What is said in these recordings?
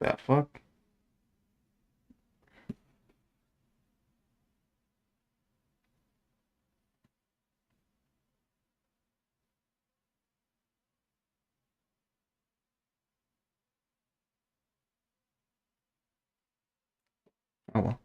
The fuck? Oh well.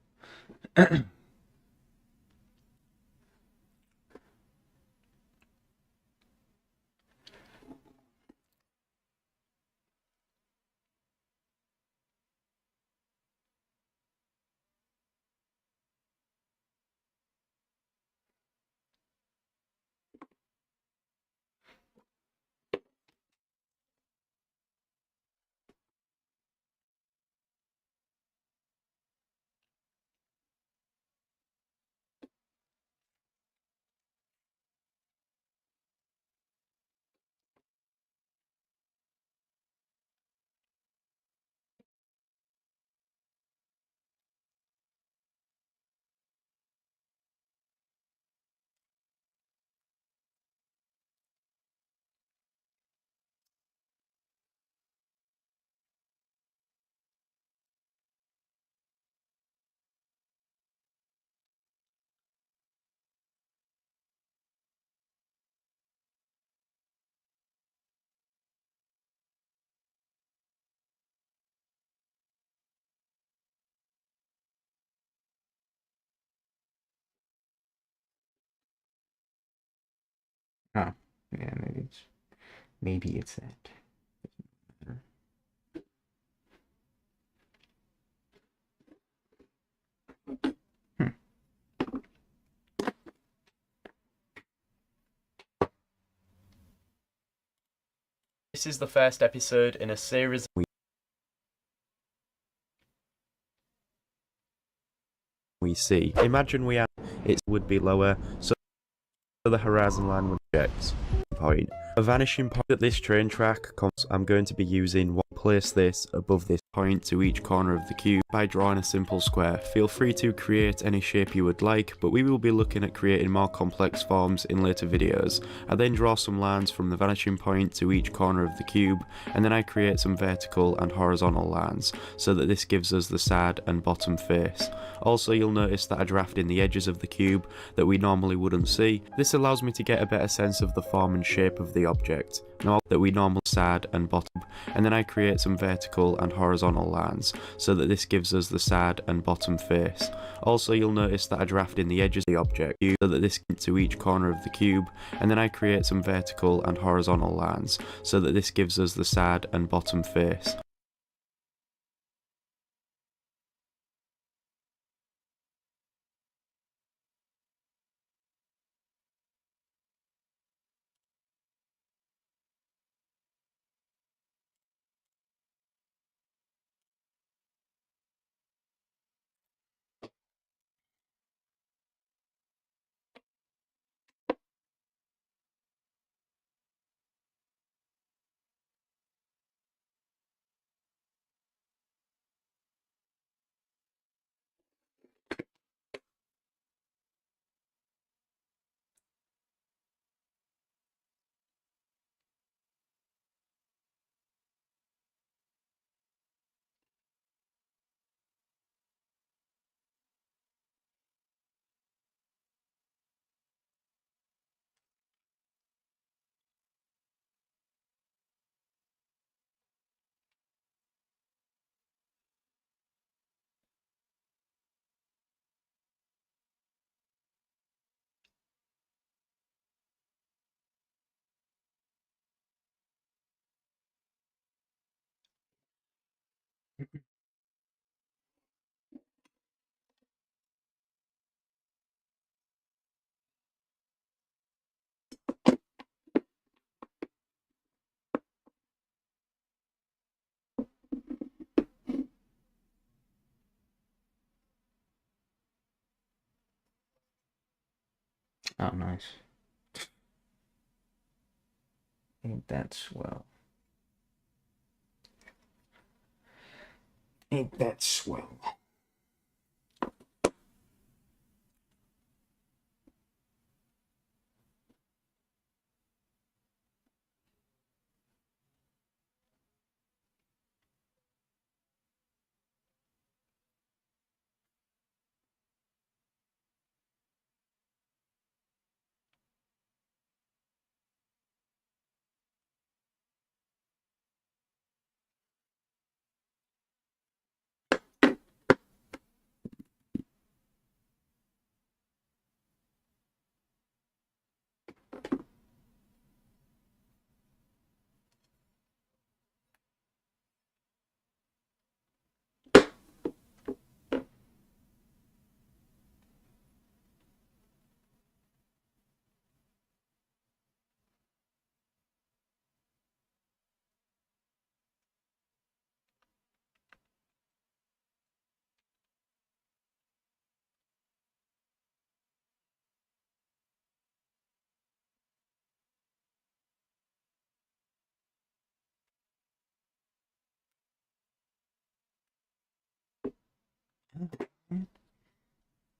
Oh, yeah, maybe it's that. Hmm. This is the first episode in a series we see. Imagine it would be lower, so the horizon line would project point. A vanishing point at this train track, I'm going to be using place this above this point to each corner of the cube by drawing a simple square. Feel free to create any shape you would like, but we will be looking at creating more complex forms in later videos. I then draw some lines from the vanishing point to each corner of the cube, and then I create some vertical and horizontal lines, so that this gives us the side and bottom face. Also, you'll notice that I draft in the edges of the cube that we normally wouldn't see. This allows me to get a better sense of the form and shape of the object. Now that we normally side and bottom, and then I create some vertical and horizontal lines, so that this gives us the side and bottom face. Also, you'll notice that I draft in the edges of the object, so that this to each corner of the cube, and then I create some vertical and horizontal lines, so that this gives us the side and bottom face. Oh, nice. Ain't that swell? Ain't that swell?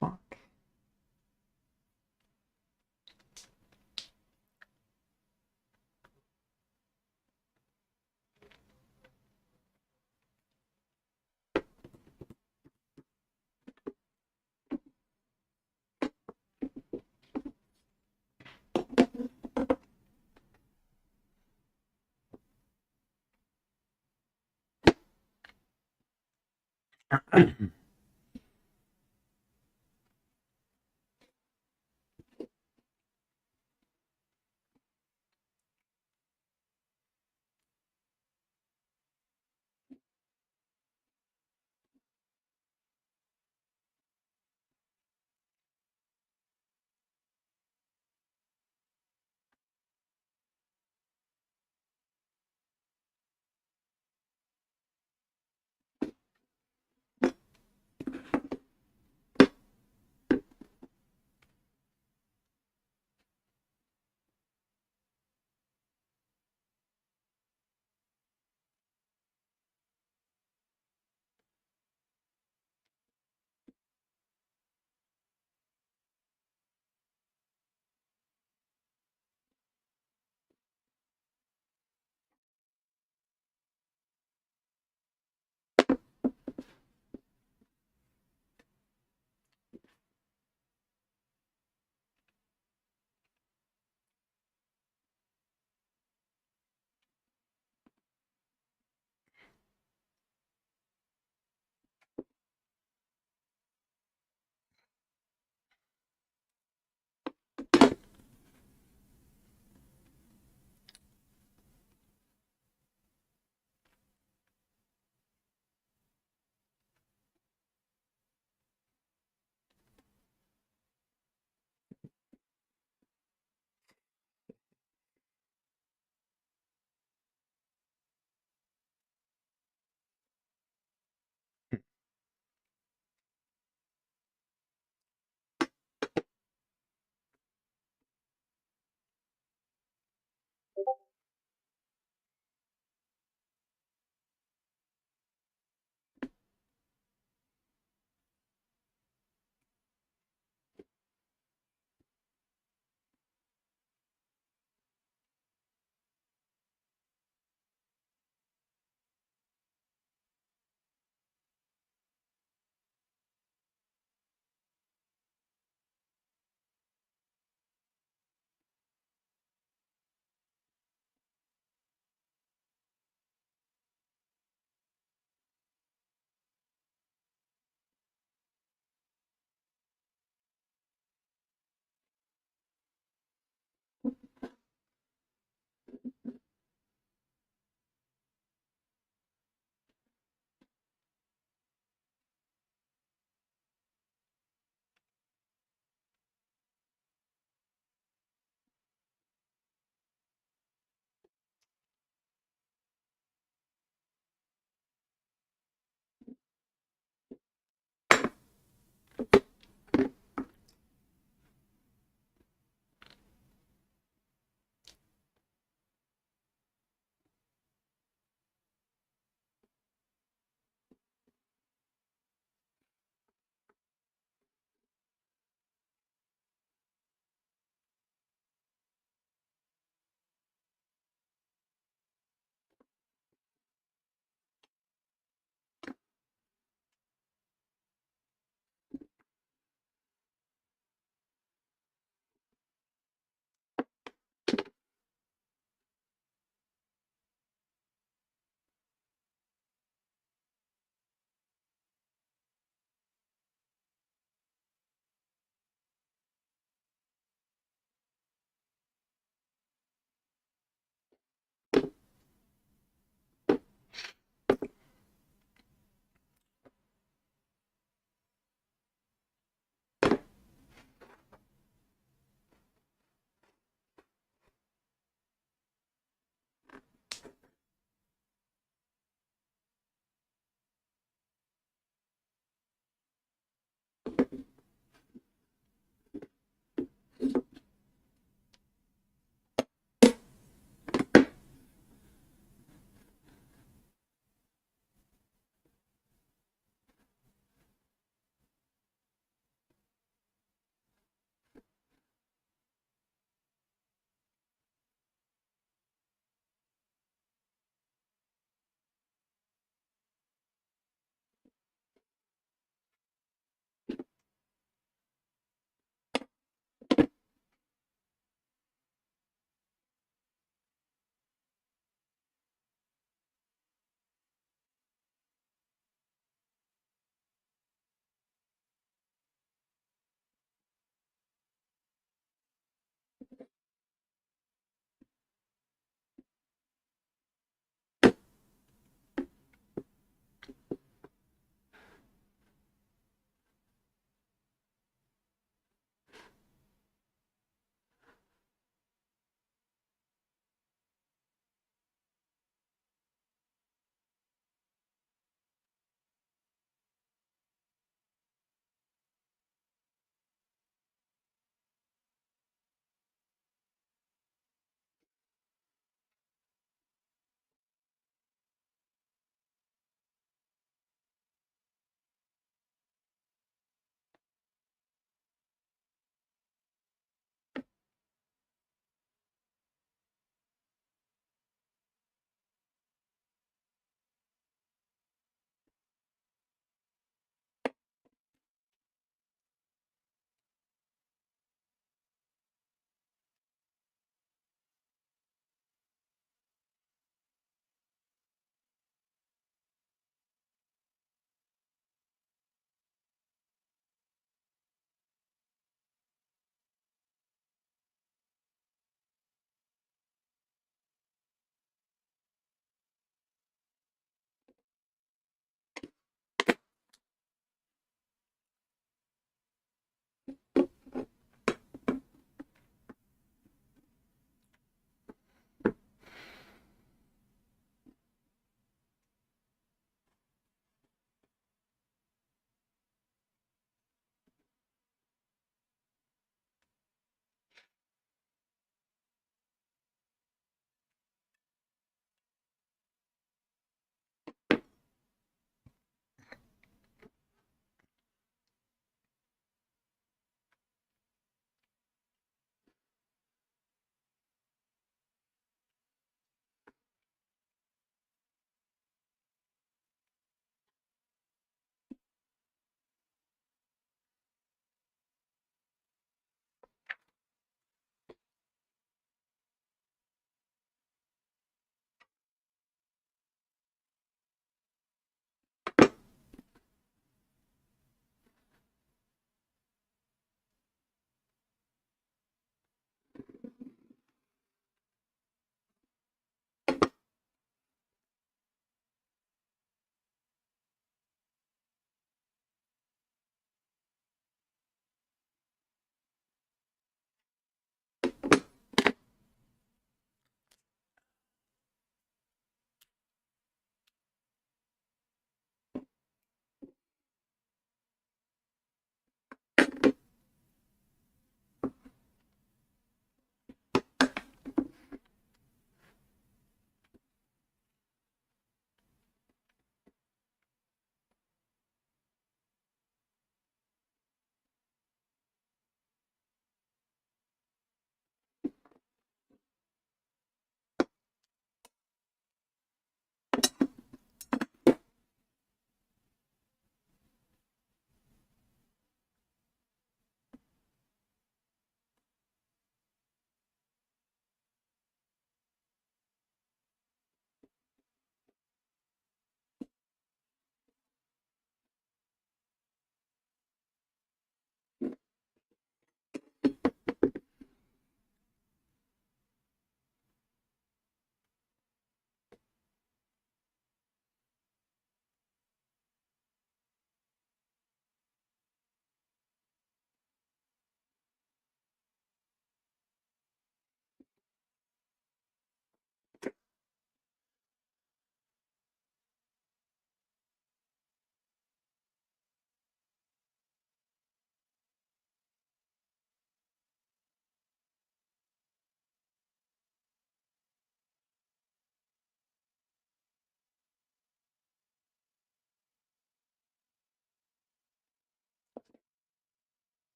Fuck.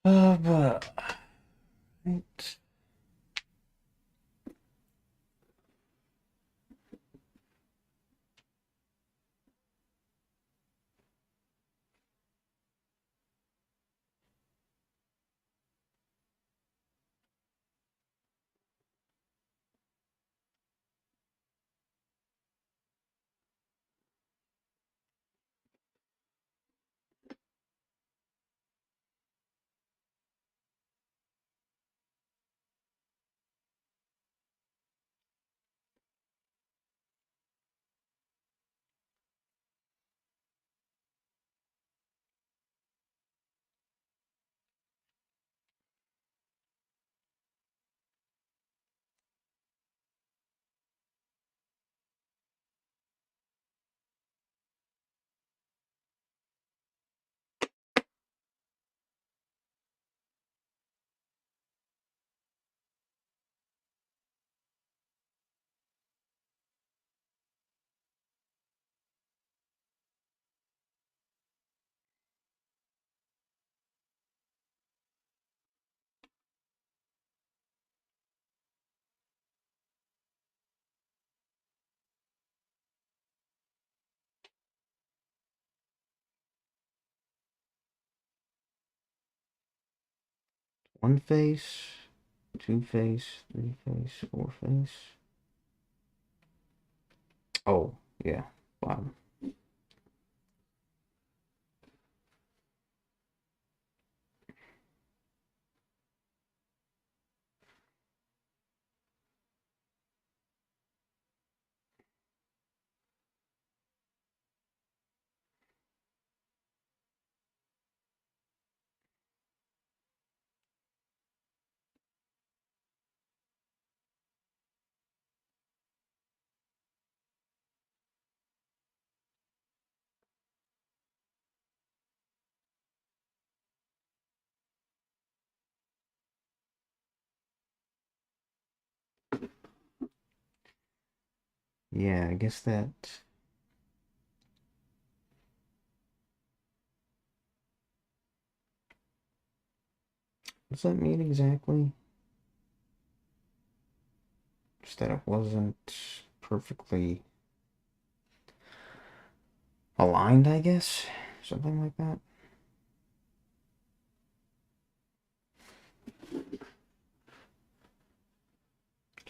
But right. One face, two face, three face, four face. Oh, yeah, bottom. Yeah, I guess that. What does that mean exactly? Just that it wasn't perfectly aligned, I guess? Something like that.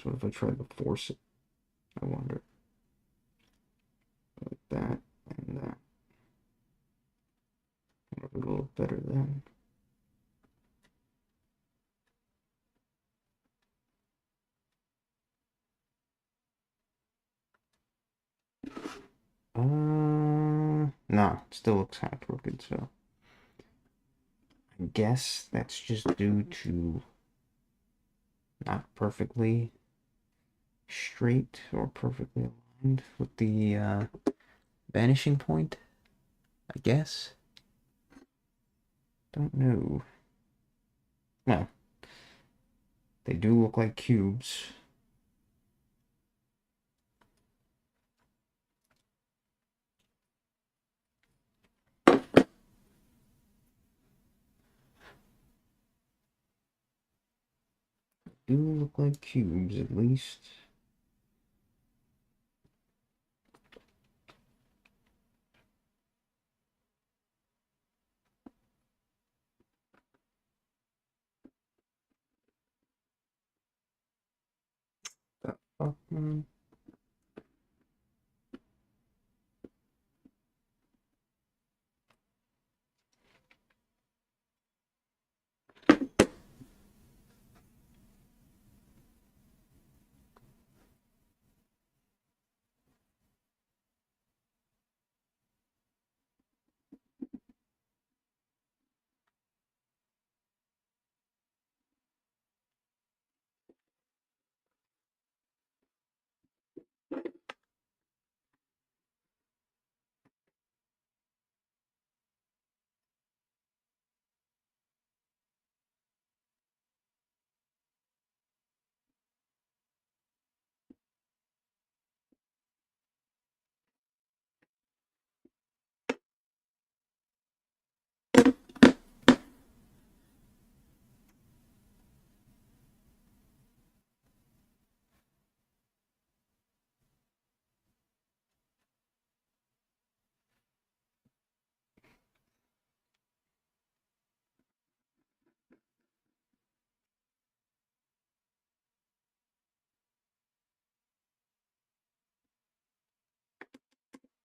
So if I try to force it, I wonder. Like that and that. It'll look better then. No, it still looks kind of crooked, so I guess that's just due to not perfectly straight or perfectly aligned with the vanishing point, I guess. Don't know. Well, they do look like cubes. Do look like cubes, at least. The fuck, man?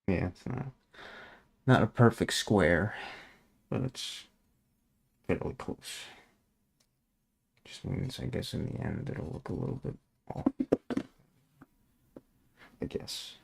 Yeah, it's not a perfect square, but it's fairly close. Just means, I guess, in the end, it'll look a little bit off, I guess.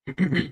Hmm.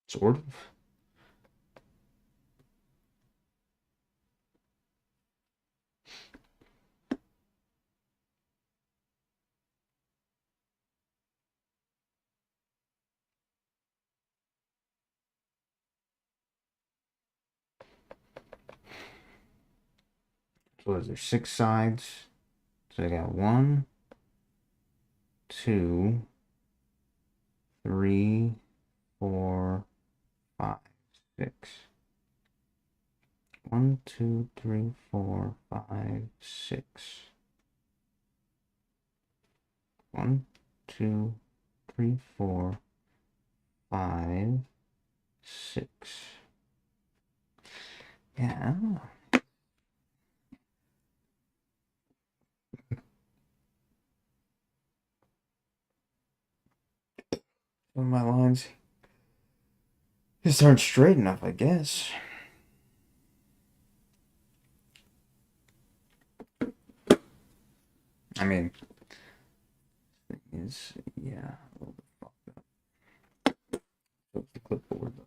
Sort of. So is there 6 sides? So I got 1, 2, 3, 4, 5, 6. 1, 2, 3, 4, 5, 6. 1, 2, 3, 4, 5, 6. Yeah, I don't know. Some of my lines just aren't straight enough, I guess. I mean, thing is, yeah, a little bit fucked up. So it's the clipboard, though.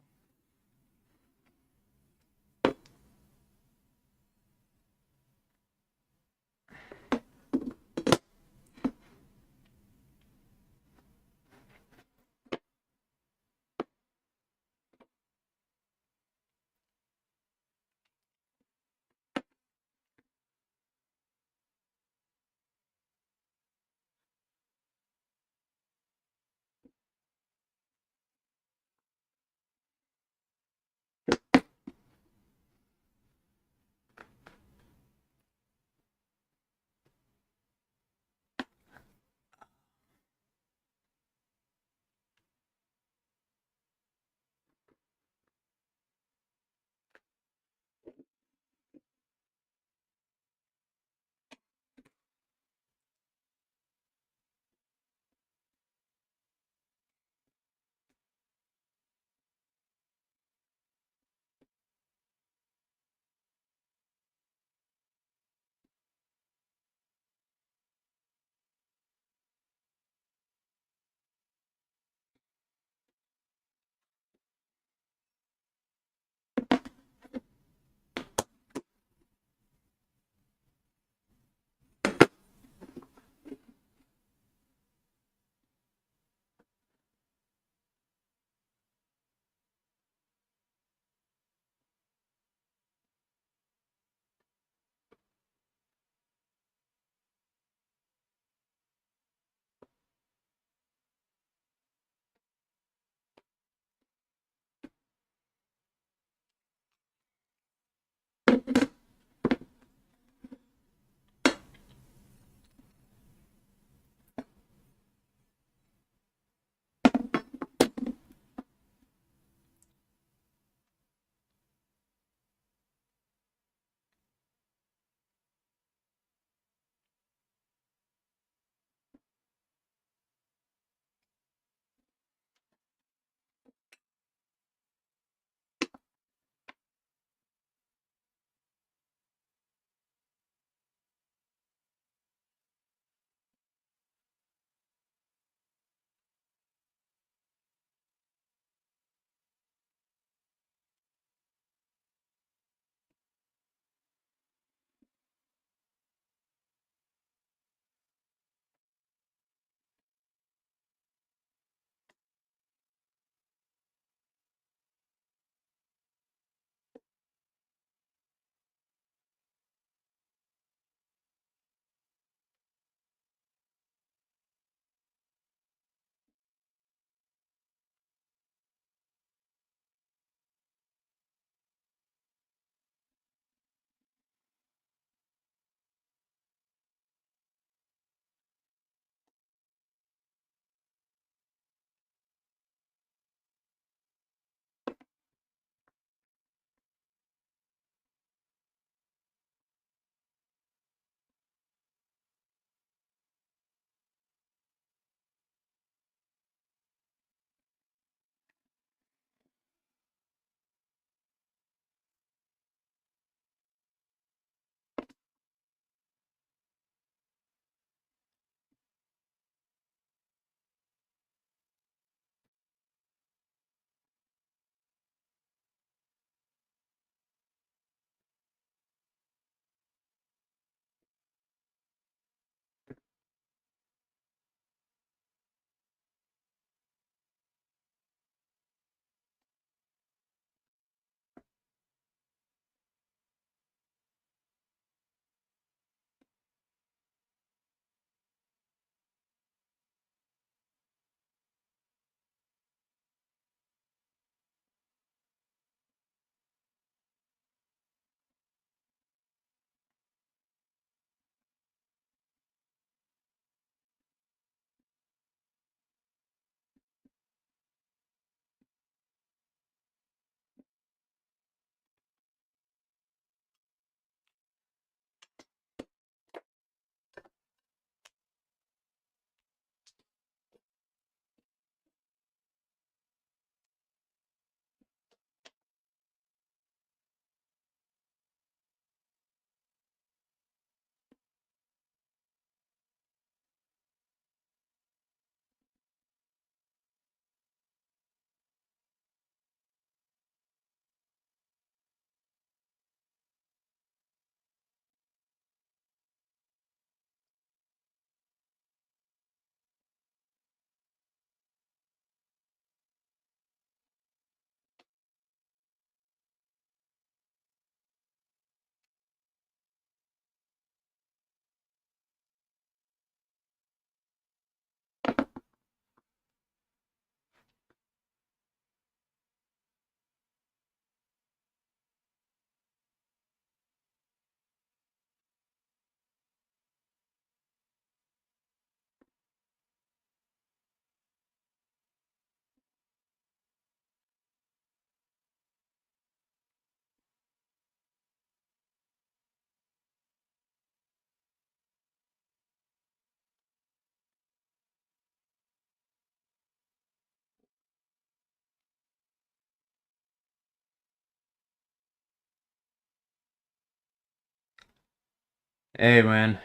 Hey, man.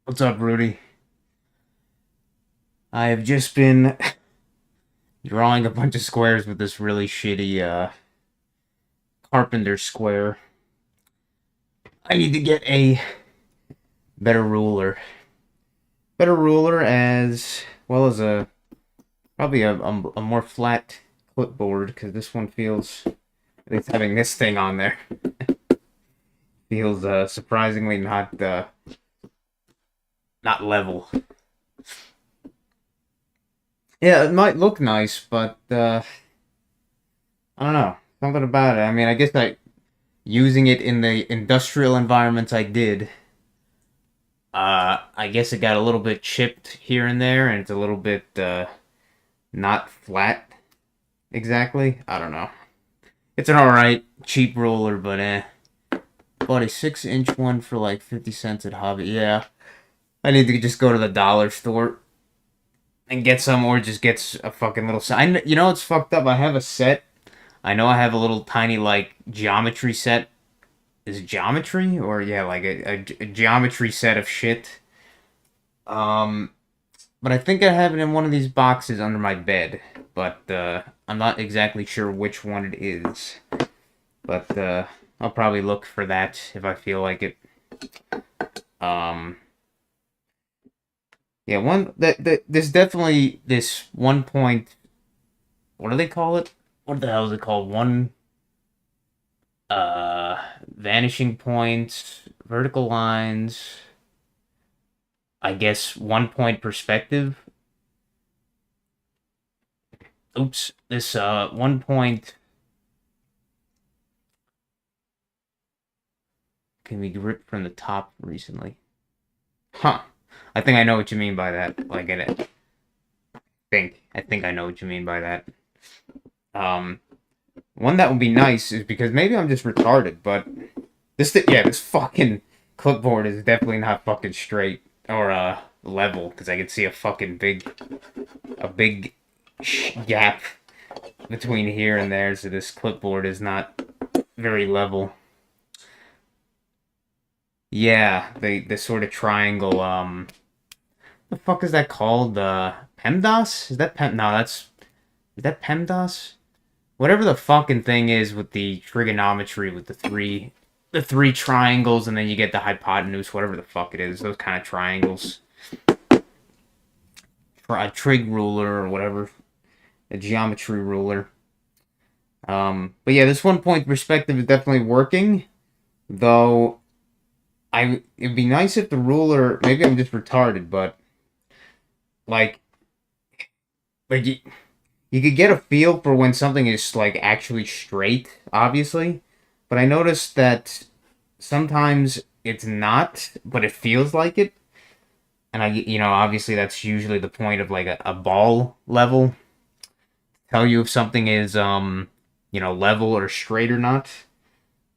What's up, Rudy? I have just been drawing a bunch of squares with this really shitty, carpenter square. I need to get a better ruler. Better ruler as well as probably a more flat clipboard, because this one feels, at least having this thing on there, feels surprisingly not level. Yeah, it might look nice, but I don't know. Something about it. I mean, I guess using it in the industrial environments I did, I guess it got a little bit chipped here and there, and it's a little bit not flat exactly. I don't know. It's an alright cheap ruler, but bought a 6-inch one for like 50 cents at Hobby. Yeah, I need to just go to the dollar store and get some, or just get a fucking little set. You know, it's fucked up. I have a set. I know I have a little tiny, like, geometry set. Is it geometry? Or, yeah, like a geometry set of shit. But I think I have it in one of these boxes under my bed. But, I'm not exactly sure which one it is. But, I'll probably look for that if I feel like it. Yeah, there's definitely this 1 point. What do they call it? What the hell is it called? Vanishing point, vertical lines. I guess 1 point perspective. Oops, this 1 point can be gripped from the top recently. Huh. I think I know what you mean by that. Like, I think I know what you mean by that. One that would be nice is, because maybe I'm just retarded, but this fucking clipboard is definitely not fucking straight or level, because I can see a big gap between here and there, so this clipboard is not very level. Yeah, the sort of triangle, the fuck is that called? PEMDAS? Is that PEMDAS? Whatever the fucking thing is with the trigonometry with the three triangles, and then you get the hypotenuse, whatever the fuck it is, those kind of triangles. A trig ruler or whatever, a geometry ruler. But yeah, this 1 point perspective is definitely working, though. It'd be nice if the ruler, maybe I'm just retarded, but like you could get a feel for when something is like actually straight, obviously, but I noticed that sometimes it's not, but it feels like it. And obviously that's usually the point of like a ball level. Tell you if something is level or straight or not.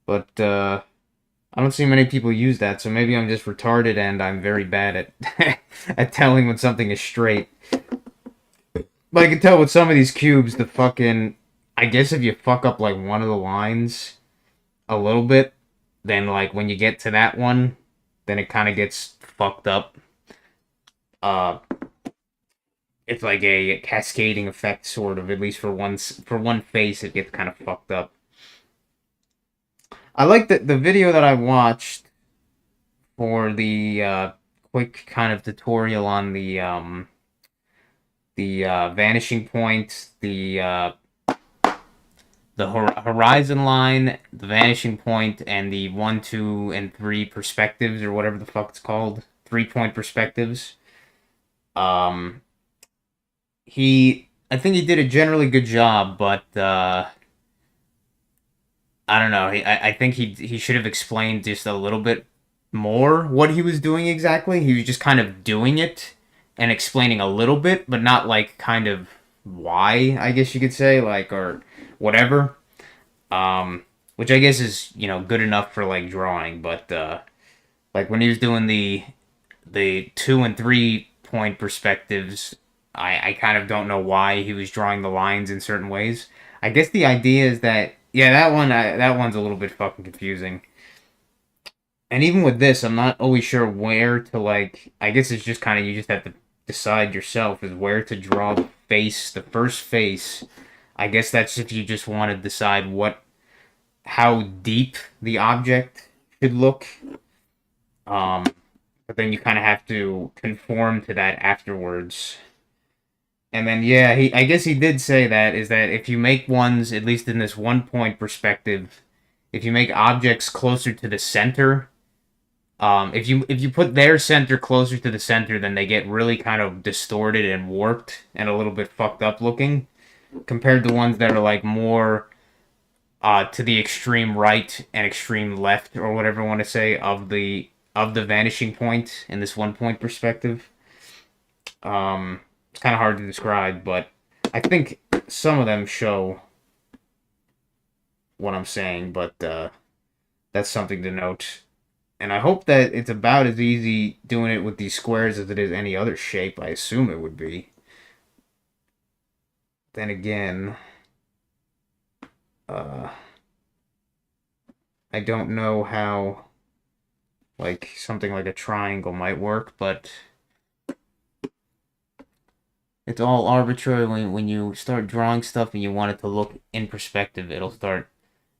But I don't see many people use that, so maybe I'm just retarded and I'm very bad at at telling when something is straight. But I can tell with some of these cubes, I guess if you fuck up like one of the lines a little bit, then like when you get to that one, then it kind of gets fucked up. It's like a cascading effect, sort of, at least for one face, it gets kind of fucked up. I like the video that I watched for the quick kind of tutorial on the vanishing point, the horizon line, the vanishing point, and the 1, 2, and 3 perspectives, or whatever the fuck it's called, 3-point perspectives. I think he did a generally good job, but I don't know. I think he should have explained just a little bit more what he was doing exactly. He was just kind of doing it and explaining a little bit, but not like kind of why, I guess you could say, like, or whatever. Which I guess is, good enough for like drawing, but like when he was doing the 2 and 3 point perspectives, I kind of don't know why he was drawing the lines in certain ways. I guess the idea is that, yeah, that one's a little bit fucking confusing. And even with this, I'm not always sure where to, like, I guess it's just kind of, you just have to decide yourself is where to draw the face, the first face. I guess that's if you just want to decide how deep the object should look. But then you kind of have to conform to that afterwards. And then, yeah, I guess he did say that, is that if you make ones, at least in this 1 point perspective, if you make objects closer to the center, if you put their center closer to the center, then they get really kind of distorted and warped and a little bit fucked up looking, compared to ones that are like more to the extreme right and extreme left, or whatever I want to say, of the vanishing point in this 1 point perspective. It's kind of hard to describe, but I think some of them show what I'm saying, but that's something to note. And I hope that it's about as easy doing it with these squares as it is any other shape. I assume it would be. Then again, I don't know how, like, something like a triangle might work, but it's all arbitrary. When you start drawing stuff and you want it to look in perspective, it'll start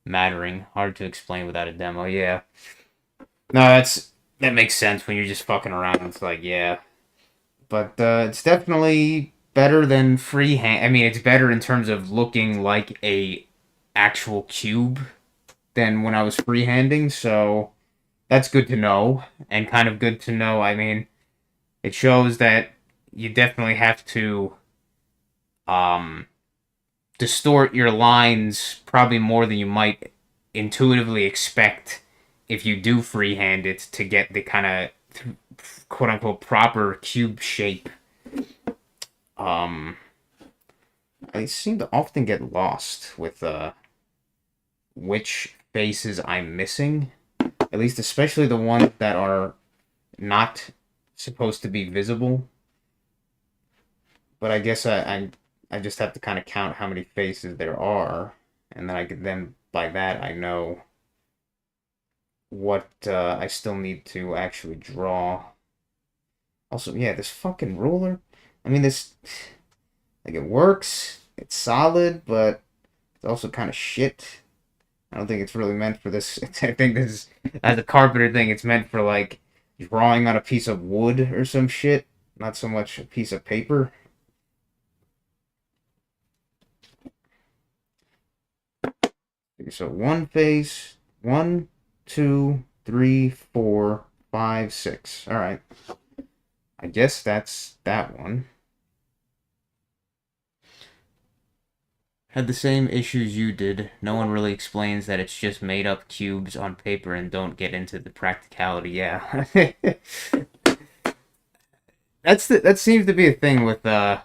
mattering. Hard to explain without a demo, yeah. No, that makes sense when you're just fucking around. It's like, yeah. But it's definitely better than freehand. I mean, it's better in terms of looking like a actual cube than when I was freehanding, so that's good to know. And kind of good to know, I mean, it shows that you definitely have to distort your lines probably more than you might intuitively expect if you do freehand it to get the kind of quote-unquote proper cube shape. I seem to often get lost with which faces I'm missing. At least especially the ones that are not supposed to be visible. But I guess I just have to kind of count how many faces there are, and then by that I know what I still need to actually draw. Also, yeah, this fucking ruler. I mean, this, like, it works. It's solid, but it's also kind of shit. I don't think it's really meant for this. I think this, as a carpenter thing, it's meant for, like, drawing on a piece of wood or some shit. Not so much a piece of paper. So one face, 1, 2, 3, 4, 5, 6. All right. I guess that's that one. Had the same issues you did. No one really explains that it's just made up cubes on paper and don't get into the practicality. Yeah. That seems to be a thing with a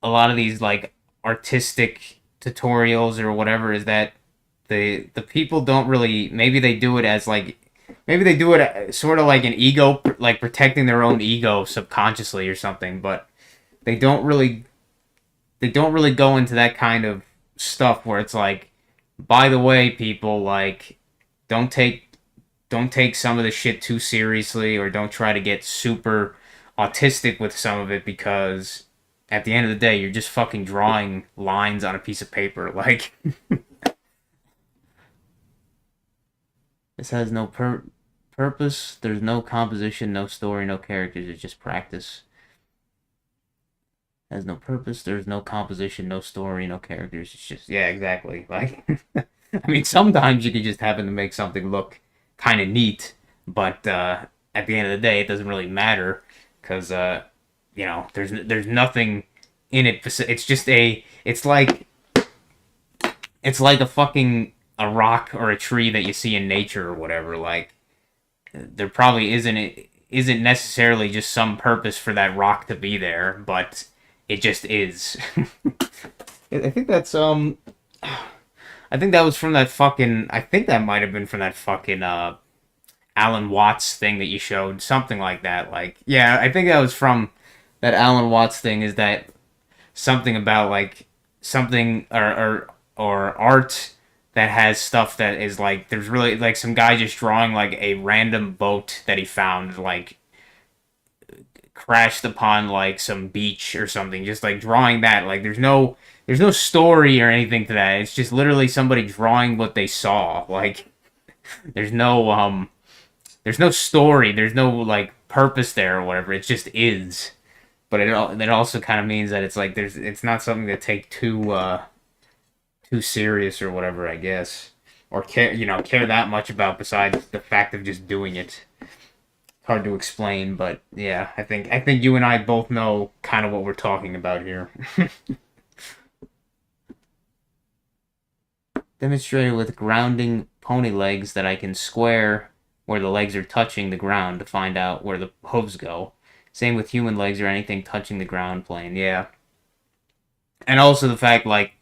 lot of these, like, artistic tutorials or whatever, is that the people don't really, maybe they do it as, like, maybe they do it sort of like an ego, like protecting their own ego subconsciously or something, but they don't really go into that kind of stuff where it's like, by the way, people, like, don't take some of the shit too seriously, or don't try to get super autistic with some of it, because at the end of the day, you're just fucking drawing lines on a piece of paper. Like, this has no purpose. There's no composition, no story, no characters. It's just practice. Has no purpose. There's no composition, no story, no characters. It's just, yeah, exactly. Like, I mean, sometimes you can just happen to make something look kind of neat, but at the end of the day, it doesn't really matter, because you know, there's nothing in it. It's just it's like a rock or a tree that you see in nature or whatever. Like, there probably isn't necessarily just some purpose for that rock to be there, but it just is. I think that's I think that was from that fucking, I think that might have been from that fucking Alan Watts thing that you showed, something like that. Like, yeah, I think that was from that Alan Watts thing, is that something about, like, something or art that has stuff that is like there's really like some guy just drawing like a random boat that he found like crashed upon like some beach or something, just like drawing that. Like there's no story or anything to that. It's just literally somebody drawing what they saw. Like there's no story, there's no like purpose there or whatever. It just is. But it also kind of means that it's like it's not something to take too serious or whatever, I guess, or care that much about besides the fact of just doing it. It's hard to explain, but yeah, I think you and I both know kind of what we're talking about here. Demonstrated with grounding pony legs that I can square where the legs are touching the ground to find out where the hooves go. Same with human legs or anything touching the ground plane. Yeah. And also the fact, like,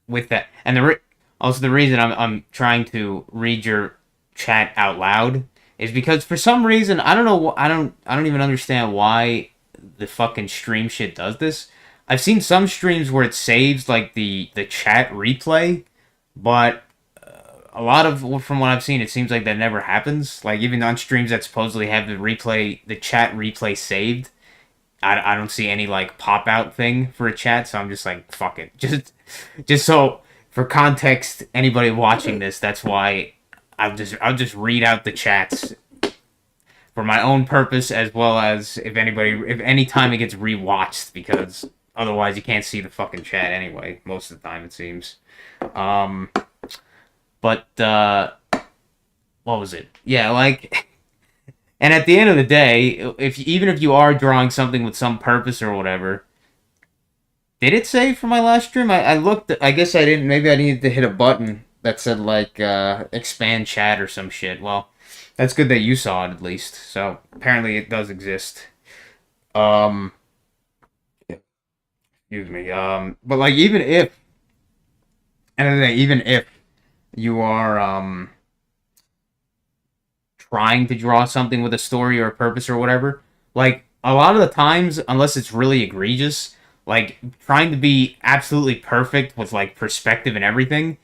with that, and also the reason I'm trying to read your chat out loud is because for some reason I don't know, I don't even understand why the fucking stream shit does this. I've seen some streams where it saves like the chat replay, but a lot of from what I've seen, it seems like that never happens. Like even on streams that supposedly have the chat replay saved, I don't see any like pop out thing for a chat. So I'm just like, fuck it, just so for context, anybody watching this, that's why I'll just read out the chats for my own purpose, as well as if any time it gets rewatched, because otherwise you can't see the fucking chat anyway. Most of the time, it seems. But what was it? Yeah, like, and at the end of the day, even if you are drawing something with some purpose or whatever, did it say for my last stream? I looked. I guess I didn't. Maybe I needed to hit a button that said like expand chat or some shit. Well, that's good that you saw it at least. So apparently it does exist. Excuse me. But like even if you are trying to draw something with a story or a purpose or whatever, like a lot of the times, unless it's really egregious, like trying to be absolutely perfect with like perspective and everything,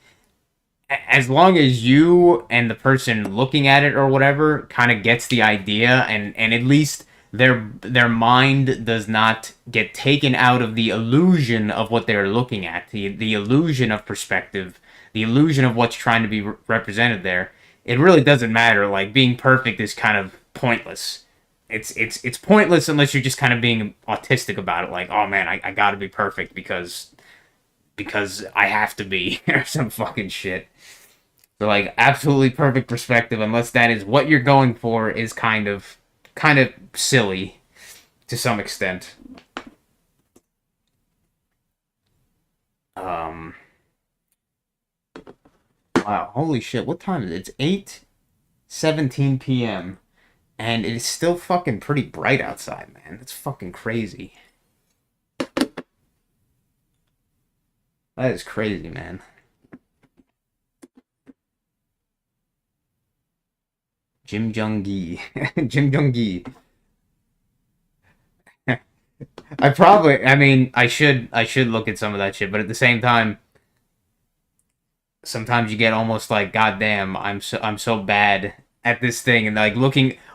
as long as you and the person looking at it or whatever kind of gets the idea, and at least their mind does not get taken out of the illusion of what they're looking at, the illusion of perspective, the illusion of what's trying to be represented there. It really doesn't matter. Like being perfect is kind of pointless. It's pointless unless you're just kind of being autistic about it. Like, oh man, I gotta be perfect because I have to be or some fucking shit. So like absolutely perfect perspective, unless that is what you're going for, is kind of silly to some extent. Wow, holy shit, what time is it? It's 8:17 p.m. and it is still fucking pretty bright outside, man. That's fucking crazy. That is crazy, man. Jim Jung-gi. Jim Jung-gi. I should look at some of that shit, but at the same time, sometimes you get almost like, goddamn, I'm so bad at this thing, and like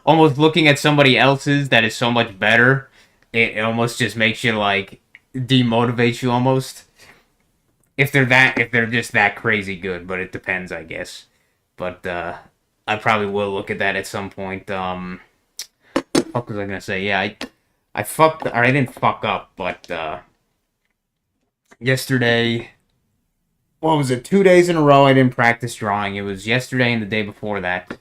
almost looking at somebody else's that is so much better, it almost just makes you like demotivates you almost. If they're just that crazy good, but it depends, I guess. But I probably will look at that at some point. What the fuck was I gonna say? Yeah, I didn't fuck up, but yesterday, what was it? 2 days in a row I didn't practice drawing. It was yesterday and the day before that.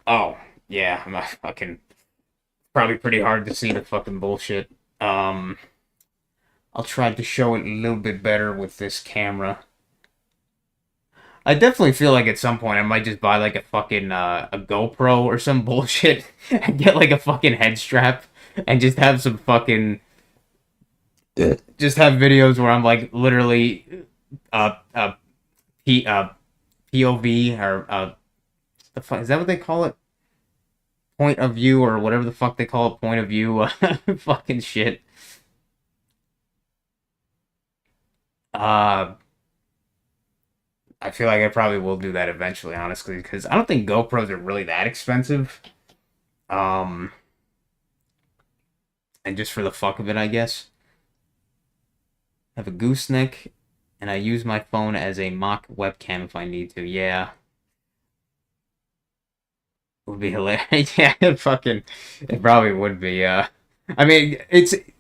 Oh, yeah, I'm not fucking... Probably pretty hard to see the fucking bullshit. I'll try to show it a little bit better with this camera. I definitely feel like at some point I might just buy like a fucking a GoPro or some bullshit and get like a fucking head strap and just have some fucking just have videos where I'm like literally POV or the fuck is that what they call it? point of view, or whatever the fuck they call it, point of view, fucking shit. Uh, I feel like I probably will do that eventually, honestly, because I don't think GoPros are really that expensive. Um, and just for the fuck of it, I guess. I have a gooseneck, and I use my phone as a mock webcam if I need to. Yeah. It would be hilarious. Yeah, it probably would be. I mean,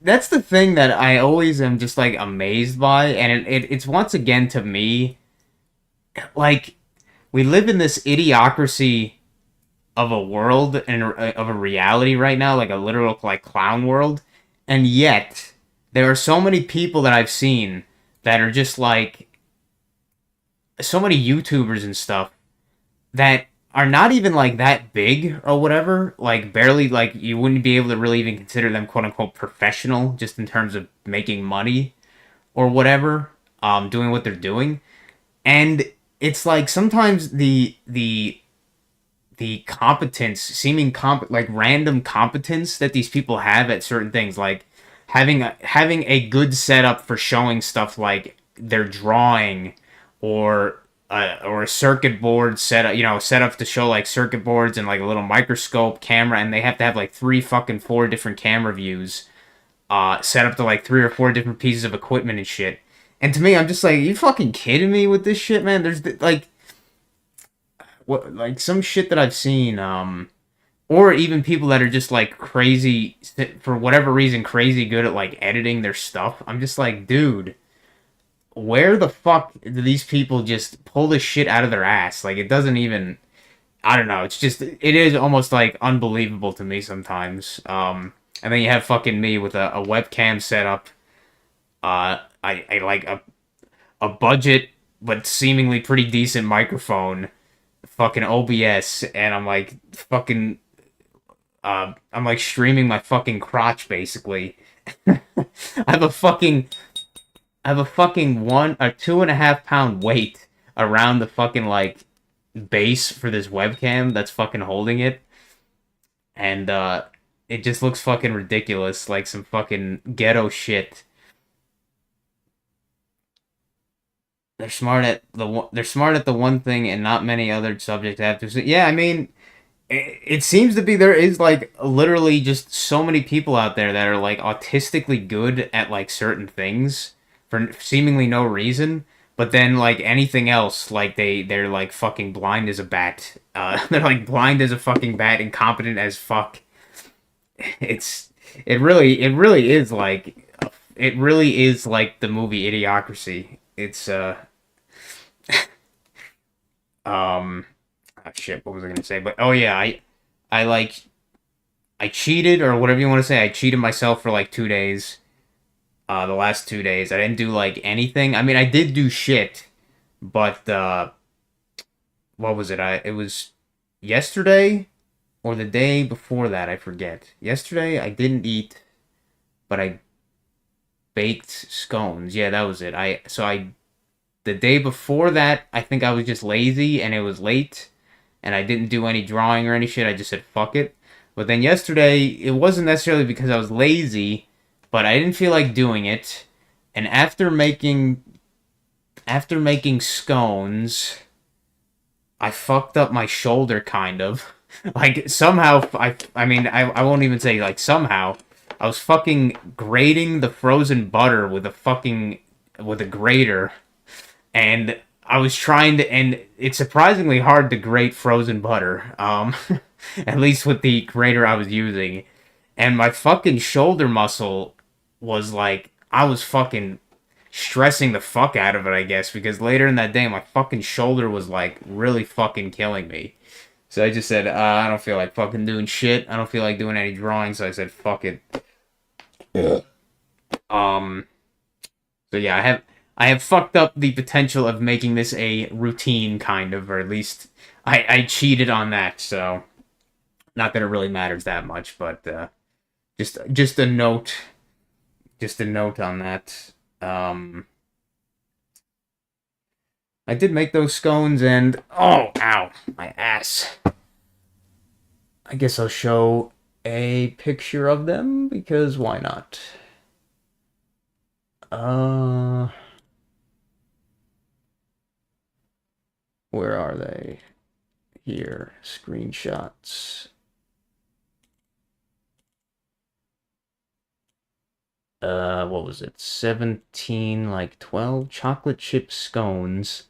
that's the thing that I always am just like amazed by, and it's once again to me, like we live in this idiocracy of a world and of a reality right now, like a literal like clown world, and yet there are so many people that I've seen that are just like so many YouTubers and stuff that are not even like that big or whatever, like barely, like you wouldn't be able to really even consider them quote unquote professional just in terms of making money or whatever, doing what they're doing. And it's like sometimes the competence, like random competence that these people have at certain things, like having a good setup for showing stuff like their drawing, or a circuit board set up, set up to show like circuit boards and like a little microscope camera, and they have to have like four different camera views, set up to like 3 or 4 different pieces of equipment and shit. And to me, I'm just like, you fucking kidding me with this shit, man? There's like what, like some shit that I've seen, or even people that are just like crazy for whatever reason, crazy good at like editing their stuff. I'm just like, dude, where the fuck do these people just pull this shit out of their ass? Like, it doesn't even, I don't know. It's just, it is almost like unbelievable to me sometimes. And then you have fucking me with a webcam setup. I like a budget but seemingly pretty decent microphone, fucking OBS, and I'm like fucking I'm like streaming my fucking crotch basically. I have a fucking I have a fucking 2.5 pound weight around the fucking like base for this webcam that's fucking holding it, and it just looks fucking ridiculous, like some fucking ghetto shit. They're smart at the one thing and not many other subjects have to say. Yeah, I mean, it seems to be there is like literally just so many people out there that are like autistically good at like certain things for seemingly no reason, but then like anything else, like they're like fucking blind as a bat. They're like blind as a fucking bat, incompetent as fuck. It's it really is like the movie Idiocracy. It's um shit, what was I gonna say? But oh yeah, I like I cheated, or whatever you want to say. I cheated myself for like 2 days. The last 2 days, I didn't do like anything. I mean, I did do shit, but what was it? It was yesterday or the day before that. I forget. Yesterday, I didn't eat, but I baked scones. Yeah, that was it. The day before that, I think I was just lazy and it was late, and I didn't do any drawing or any shit. I just said fuck it. But then yesterday, it wasn't necessarily because I was lazy, but I didn't feel like doing it. And after making scones, I fucked up my shoulder kind of. Like somehow I mean I won't even say like somehow. I was fucking grating the frozen butter with a grater, and I was trying to, and it's surprisingly hard to grate frozen butter. At least with the grater I was using. And my fucking shoulder muscle was like, I was fucking stressing the fuck out of it, I guess, because later in that day, my fucking shoulder was like really fucking killing me. So I just said, I don't feel like fucking doing shit. I don't feel like doing any drawing, so I said, fuck it. Yeah. So yeah, I have fucked up the potential of making this a routine, kind of, or at least I cheated on that, so not that it really matters that much, but just a note. Just a note on that. I did make those scones, and oh, ow, my ass. I guess I'll show a picture of them because why not? Where are they? Here, screenshots. What was it? 17, like 12 chocolate chip scones.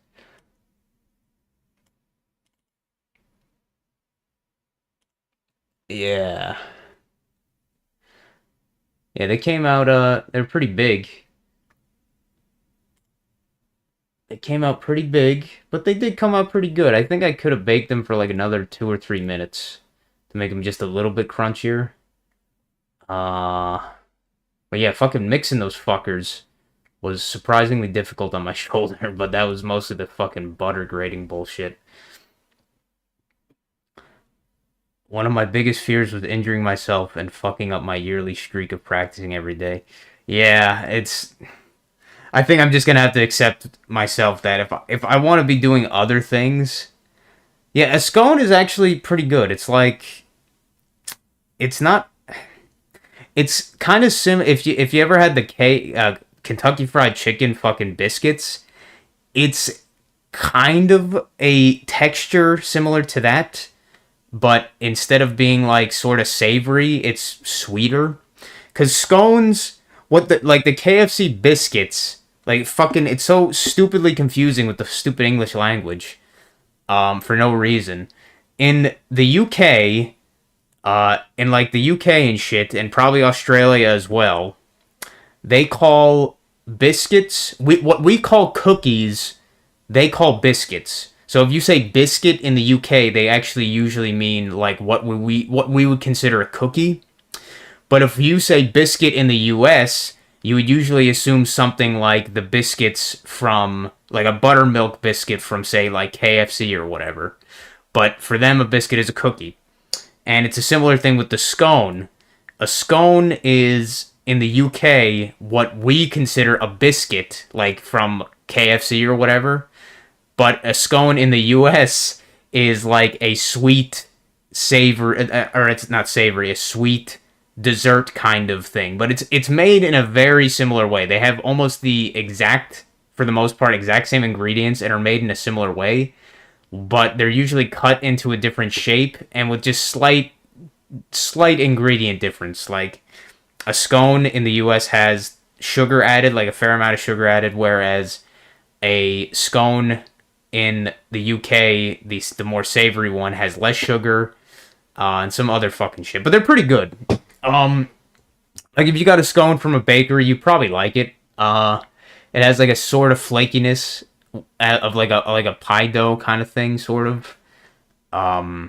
Yeah. Yeah, they came out, they're pretty big. They came out pretty big, but they did come out pretty good. I think I could have baked them for like another 2 or 3 minutes to make them just a little bit crunchier. But yeah, fucking mixing those fuckers was surprisingly difficult on my shoulder, but that was mostly the fucking butter grating bullshit. One of my biggest fears was injuring myself and fucking up my yearly streak of practicing every day. Yeah, it's... I think I'm just gonna have to accept myself that if I want to be doing other things... Yeah, a scone is actually pretty good. It's like... It's not... It's kind of similar... If you ever had the Kentucky Fried Chicken fucking biscuits, it's kind of a texture similar to that, but instead of being like sort of savory, it's sweeter. Cause scones, like the KFC biscuits, like fucking, it's so stupidly confusing with the stupid English language, for no reason. In the UK, in like the UK and shit, and probably Australia as well, they call biscuits, what we call cookies, they call biscuits. So if you say biscuit in the UK, they actually usually mean like what we would consider a cookie. But if you say biscuit in the US, you would usually assume something like the biscuits from like a buttermilk biscuit from say like KFC or whatever. But for them a biscuit is a cookie. And it's a similar thing with the scone. A scone is in the UK what we consider a biscuit, like from KFC or whatever. But a scone in the US is like a sweet, savory, or it's not savory, a sweet dessert kind of thing. But it's made in a very similar way. They have almost the exact, for the most part, exact same ingredients and are made in a similar way. But they're usually cut into a different shape and with just slight ingredient difference. Like a scone in the US has sugar added, like a fair amount of sugar added, whereas a scone in the UK, the more savory one, has less sugar, and some other fucking shit. But they're pretty good. Like if you got a scone from a bakery, you probably like it. It has like a sort of flakiness of like a pie dough kind of thing, sort of. Yeah,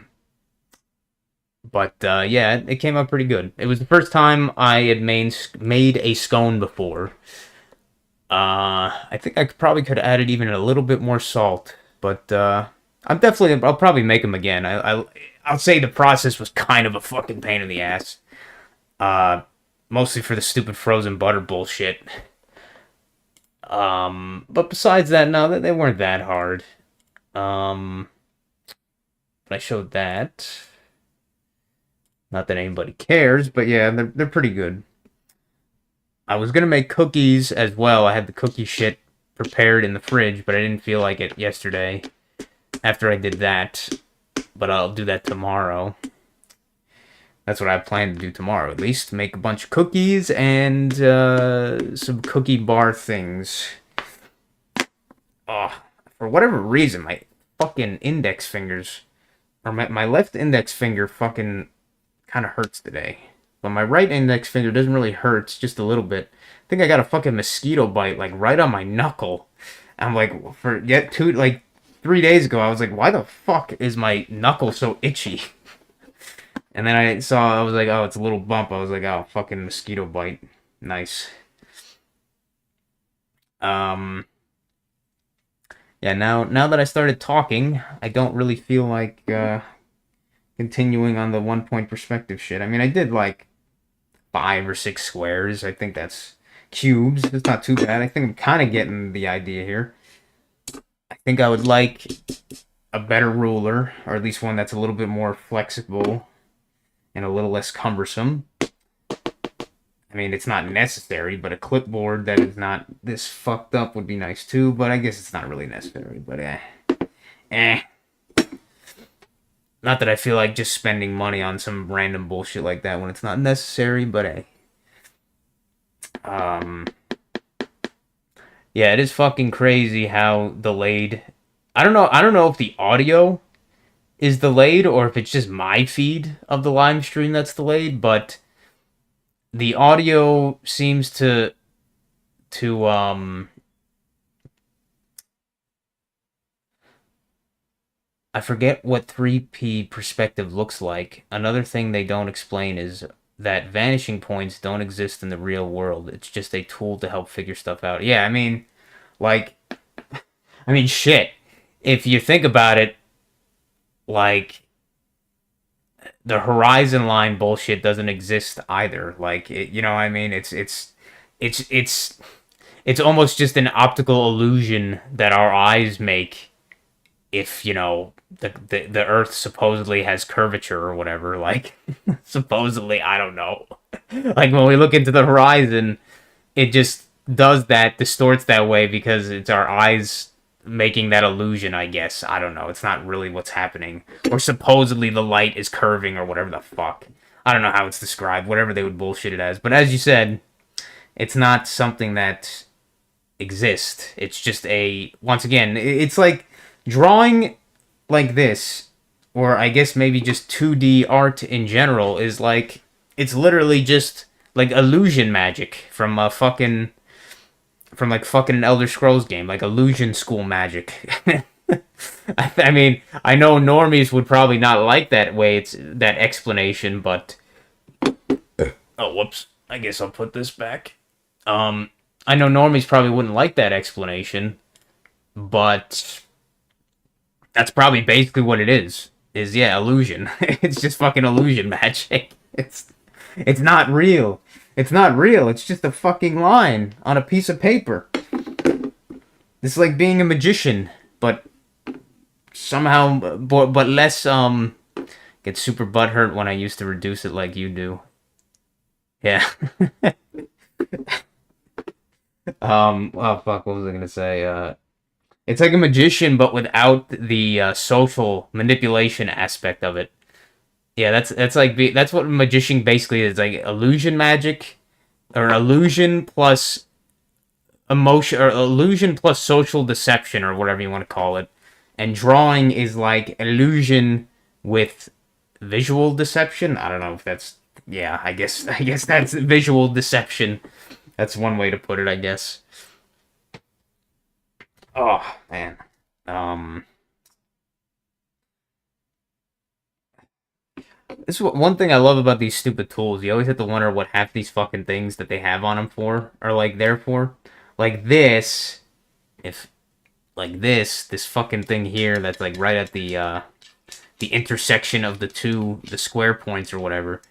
it came out pretty good. It was the first time I had made a scone before. I think I probably could have added even a little bit more salt, but I'll probably make them again. I'll say the process was kind of a fucking pain in the ass. Mostly for the stupid frozen butter bullshit. But besides that, no, they weren't that hard. But I showed that. Not that anybody cares, but yeah, they're pretty good. I was gonna make cookies as well. I had the cookie shit prepared in the fridge, but I didn't feel like it yesterday after I did that. But I'll do that tomorrow. That's what I plan to do tomorrow, at least. Make a bunch of cookies and some cookie bar things. Oh, for whatever reason, my fucking index fingers, or my left index finger fucking kind of hurts today. But my right index finger doesn't really hurt, it's just a little bit. I think I got a fucking mosquito bite, like, right on my knuckle. I'm like, 3 days ago, I was like, why the fuck is my knuckle so itchy? And then I was like, oh, it's a little bump. I was like, oh, fucking mosquito bite. Nice. Yeah, now that I started talking, I don't really feel like continuing on the 1 point perspective shit. I mean, I did like 5 or 6 squares. I think that's cubes. It's not too bad. I think I'm kind of getting the idea here. I think I would like a better ruler, or at least one that's a little bit more flexible and a little less cumbersome. I mean, it's not necessary, but a clipboard that is not this fucked up would be nice too, but I guess it's not really necessary, but Not that I feel like just spending money on some random bullshit like that when it's not necessary, but yeah, it is fucking crazy how delayed. I don't know if the audio is delayed or if it's just my feed of the live stream that's delayed, but the audio seems to I forget what 3P perspective looks like. Another thing they don't explain is that vanishing points don't exist in the real world. It's just a tool to help figure stuff out. Yeah, shit. If you think about it, like, the horizon line bullshit doesn't exist either. Like, you know what I mean? It's almost just an optical illusion that our eyes make. If, you know, the Earth supposedly has curvature or whatever, like, supposedly, I don't know. Like, when we look into the horizon, it just does that, distorts that way because it's our eyes making that illusion, I guess. I don't know. It's not really what's happening. Or supposedly the light is curving or whatever the fuck. I don't know how it's described, whatever they would bullshit it as. But as you said, it's not something that exists. It's just once again, it's like drawing like this, or I guess maybe just 2D art in general, is like, it's literally just like illusion magic from fucking an Elder Scrolls game, like illusion school magic. I mean, I know normies would probably not like that way, it's that explanation, but oh, whoops. I guess I'll put this back. I know normies probably wouldn't like that explanation, but that's probably basically what it is. Yeah, illusion. It's just fucking illusion magic. It's not real. It's not real. It's just a fucking line on a piece of paper. It's like being a magician, but somehow, but less, get super butthurt when I used to reduce it like you do. Yeah. Oh fuck, what was I gonna say? It's like a magician, but without the social manipulation aspect of it. Yeah, that's what magician basically is, like illusion magic, or illusion plus emotion, or illusion plus social deception, or whatever you want to call it. And drawing is like illusion with visual deception. I don't know if that's, yeah, I guess that's visual deception. That's one way to put it, I guess. Oh, man. This is one thing I love about these stupid tools. You always have to wonder what half these fucking things that they have on them for are, like, there for. Like this, this fucking thing here that's, like, right at the intersection of the square points or whatever.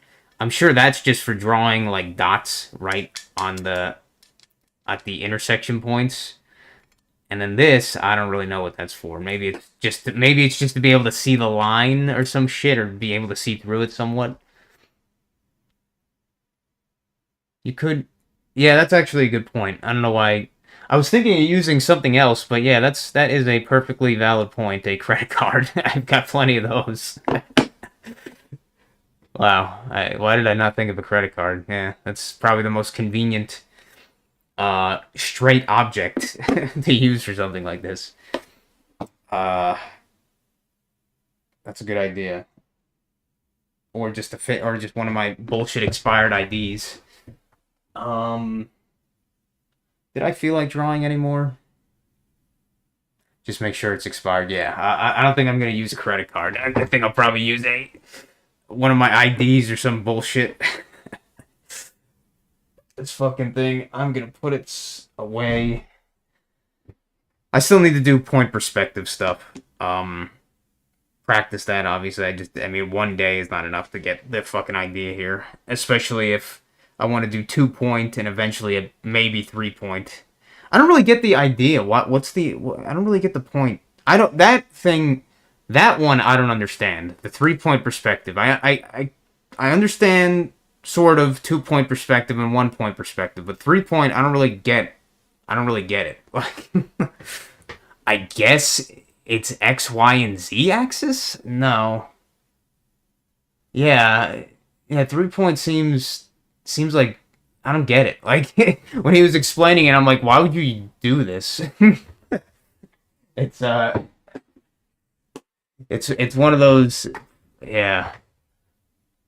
I'm sure that's just for drawing, like, dots right on at the intersection points. And then this, I don't really know what that's for. Maybe it's just to be able to see the line or some shit, or be able to see through it somewhat. You could, yeah, that's actually a good point. I don't know why. I was thinking of using something else, but yeah, that is a perfectly valid point. A credit card. I've got plenty of those. Wow. Why did I not think of a credit card? Yeah, that's probably the most convenient straight object to use for something like this. That's a good idea. Or just to fit, or just one of my bullshit expired IDs. Did I feel like drawing anymore? Just make sure it's expired. Yeah, I don't think I'm gonna use a credit card. I think I'll probably use one of my IDs or some bullshit. This fucking thing, I'm gonna put it away. I still need to do point perspective stuff. Practice that, obviously. I mean, one day is not enough to get the fucking idea here. Especially if I want to do 2-point and eventually maybe 3-point. I don't really get the idea. I don't really get the point. That one I don't understand. The 3-point perspective. I I understand sort of 2-point perspective and 1-point perspective, but 3-point I don't really get. I don't really get it. Like, I guess it's X, Y, and Z axis? No. Yeah, 3-point seems like I don't get it. Like when he was explaining it, I'm like, why would you do this? It's it's one of those, yeah.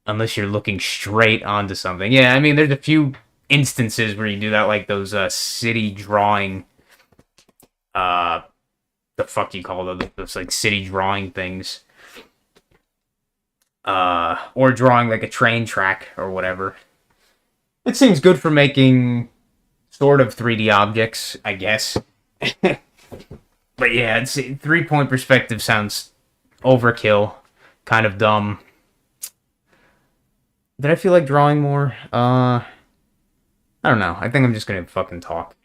Unless you're looking straight onto something. Yeah, I mean, there's a few instances where you do that, like those city drawing, the fuck you call those like city drawing things, or drawing like a train track or whatever. It seems good for making sort of 3D objects, I guess. But yeah, 3-point perspective sounds overkill, kind of dumb. Did I feel like drawing more? I don't know. I think I'm just gonna fucking talk.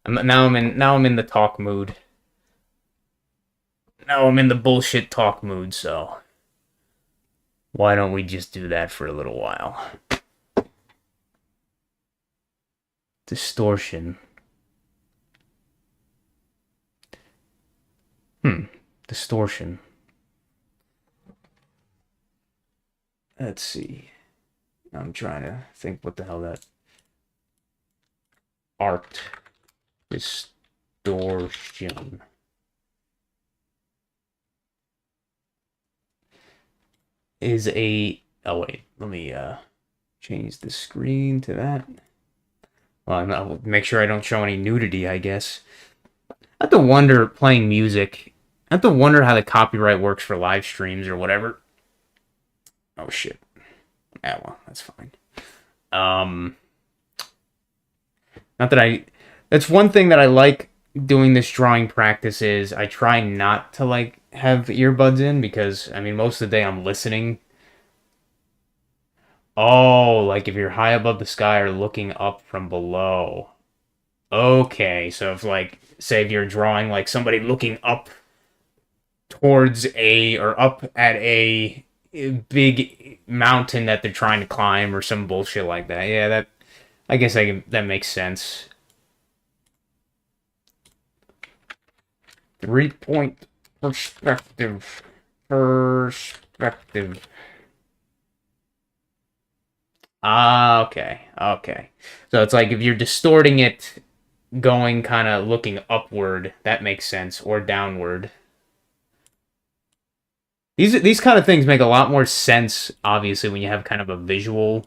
Now I'm in the talk mood. Now I'm in the bullshit talk mood, so why don't we just do that for a little while? Distortion. Distortion. Let's see. I'm trying to think what the hell that art distortion is a, oh wait, let me change the screen to that. Well, I'll make sure I don't show any nudity, I guess. I have to wonder, playing music, I have to wonder how the copyright works for live streams or whatever. Oh shit. Yeah, well, that's fine. Not that that's one thing that I like doing this drawing practice is I try not to like have earbuds in because I mean most of the day I'm listening. Oh, like if you're high above the sky or looking up from below. Okay, so if like say if you're drawing like somebody looking up towards or up at a big mountain that they're trying to climb or some bullshit like that. Yeah, that I guess that makes sense. 3-point perspective. Ah, okay. So it's like if you're distorting it, going kind of looking upward, that makes sense, or downward. These kind of things make a lot more sense, obviously, when you have kind of a visual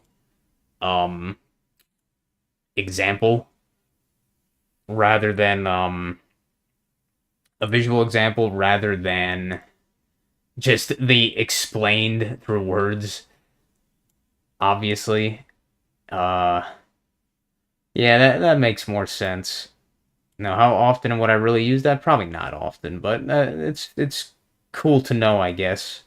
example rather than just the explained through words. Obviously. Yeah, that makes more sense. Now, how often would I really use that? Probably not often, but it's cool to know, I guess.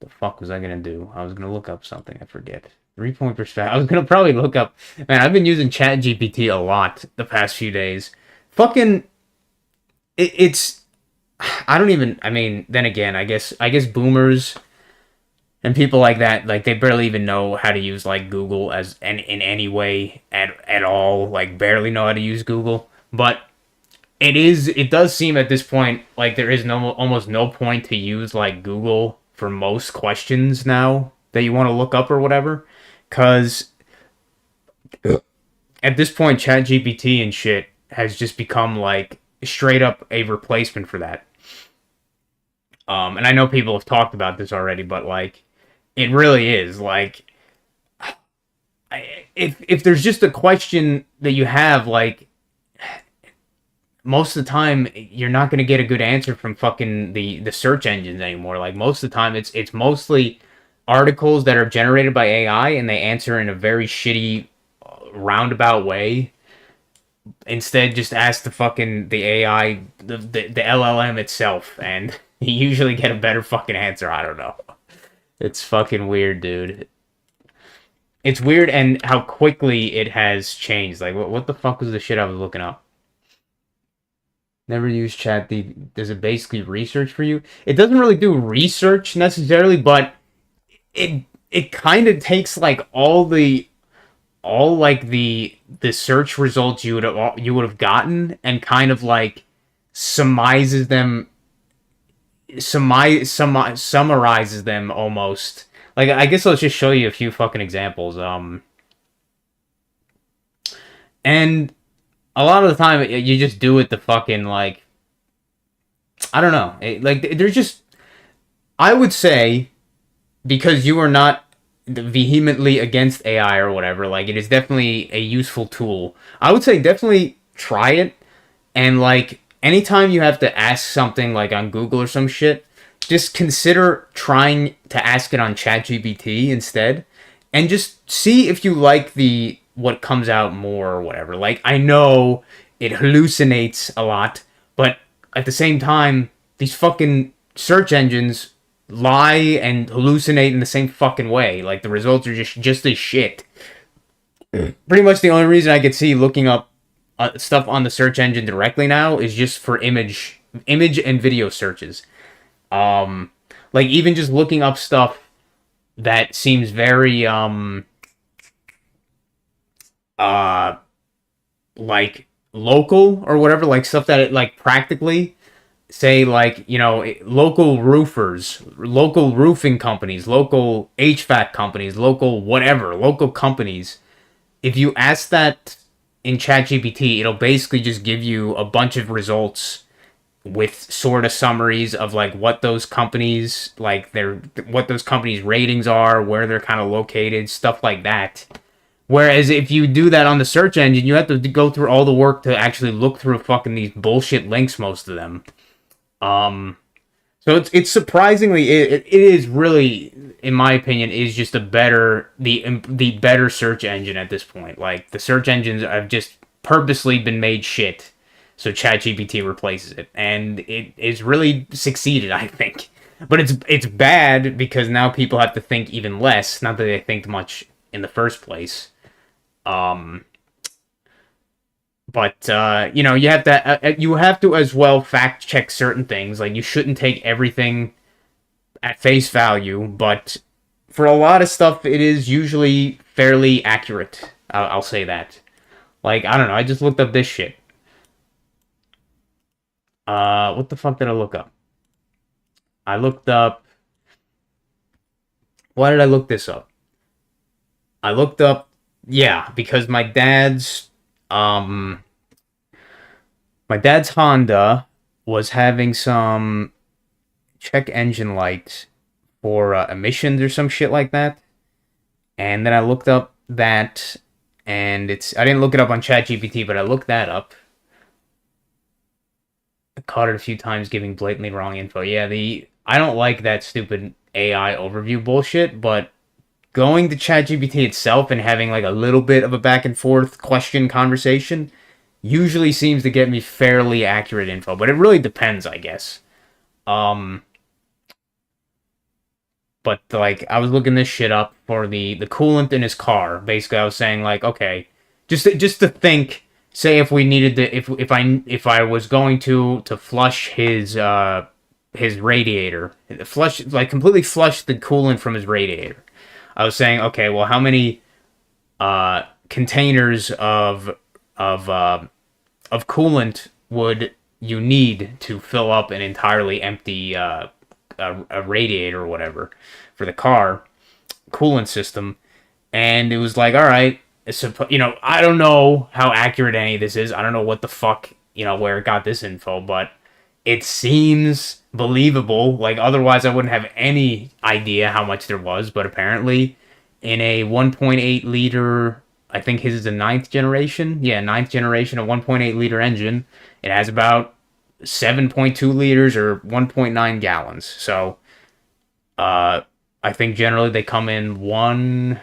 The fuck was I gonna do? I was gonna look up something. I forget. 3-point perspective. I was gonna probably look up. Man, I've been using ChatGPT a lot the past few days. Fucking, it's. I don't even. I mean, then again, I guess boomers and people like that, like they barely even know how to use like Google as in any way at all. Like barely know how to use Google, but. It does seem at this point like there is almost no point to use like Google for most questions now that you want to look up or whatever, because at this point ChatGPT and shit has just become like straight up a replacement for that. And I know people have talked about this already, but like it really is like if there's just a question that you have, like most of the time you're not going to get a good answer from fucking the search engines anymore. Like most of the time it's mostly articles that are generated by AI and they answer in a very shitty roundabout way. Instead just ask the AI, the LLM itself, and you usually get a better fucking answer. I don't know. It's fucking weird, dude. It's weird and how quickly it has changed. Like what the fuck was the shit I was looking up? Never use Chat. Does it basically research for you? It doesn't really do research necessarily, but it kind of takes like all like the search results you would have gotten and kind of like summarizes them summarizes them almost. Like, I guess let's just show you a few fucking examples. And a lot of the time you just do it to fucking like, I don't know. Like, there's just, I would say, because you are not vehemently against AI or whatever, like, it is definitely a useful tool. I would say definitely try it, and like anytime you have to ask something like on Google or some shit, just consider trying to ask it on ChatGPT instead, and just see if you like the what comes out more or whatever. Like, I know it hallucinates a lot, but at the same time, these fucking search engines lie and hallucinate in the same fucking way. Like, the results are just as shit. Pretty much the only reason I could see looking up stuff on the search engine directly now is just for image and video searches. Like, even just looking up stuff that seems very like local or whatever, like stuff that it like practically say, like, you know, local roofers, local roofing companies, local HVAC companies, local whatever, local companies. If you ask that in ChatGPT, it'll basically just give you a bunch of results with sort of summaries of like what those companies like what those companies ratings are, where they're kind of located, stuff like that. Whereas if you do that on the search engine, you have to go through all the work to actually look through fucking these bullshit links, most of them. So it's surprisingly, it is really, in my opinion, is just the better search engine at this point. Like, the search engines have just purposely been made shit, so ChatGPT replaces it, and it is really succeeded, I think. But it's bad because now people have to think even less. Not that they think much in the first place. But you know, you have to as well fact check certain things. Like, you shouldn't take everything at face value, but for a lot of stuff, it is usually fairly accurate. I'll say that. Like, I don't know. I just looked up this shit. What the fuck did I look up? I looked up. Why did I look this up? I looked up, yeah, because my dad's Honda was having some check engine light for emissions or some shit like that. And then I looked up that, and I didn't look it up on ChatGPT, but I looked that up. I caught it a few times giving blatantly wrong info. Yeah, I don't like that stupid AI overview bullshit, but going to ChatGPT itself and having like a little bit of a back and forth question conversation usually seems to get me fairly accurate info, but it really depends, I guess. But like, I was looking this shit up for the coolant in his car. Basically, I was saying like, okay, just to think, say if we needed to, if I was going to flush his radiator, completely flush the coolant from his radiator. I was saying, okay, well, how many containers of coolant would you need to fill up an entirely empty a radiator or whatever for the car coolant system? And it was like, all right, you know, I don't know how accurate any of this is. I don't know what the fuck, you know, where it got this info, but it seems believable. Like, otherwise I wouldn't have any idea how much there was. But apparently in a 1.8 liter, I think his is a ninth generation, a 1.8 liter engine, it has about 7.2 liters or 1.9 gallons. So I think generally they come in 1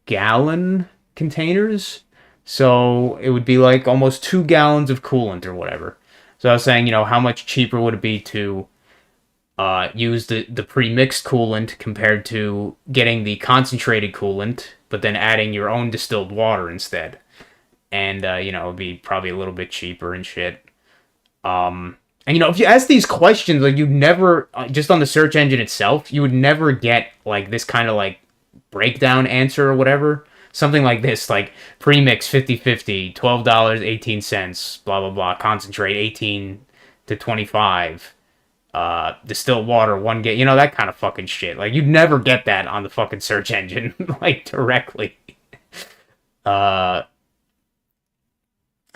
gallon containers, so it would be like almost 2 gallons of coolant or whatever. So I was saying, you know, how much cheaper would it be to use the pre-mixed coolant compared to getting the concentrated coolant, but then adding your own distilled water instead? And, you know, it would be probably a little bit cheaper and shit. And you know, if you ask these questions, like you'd never just on the search engine itself, you would never get like this kind of like breakdown answer or whatever. Something like this, like premix 50/50, $12.18, blah blah blah, concentrate 18 to 25, distilled water 1 gallon, you know, that kind of fucking shit. Like you'd never get that on the fucking search engine like directly. Uh,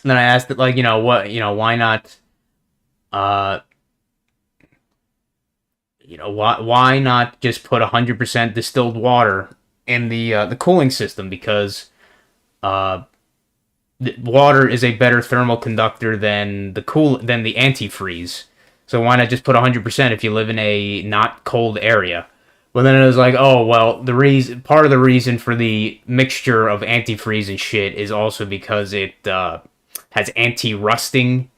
and then I asked it like, you know, what, you know, why not, uh, you know, why not just put 100% distilled water in the cooling system? Because uh, water is a better thermal conductor than the antifreeze. So why not just put 100% if you live in a not cold area? Well, then it was like, oh well, part of the reason for the mixture of antifreeze and shit is also because it has anti-rusting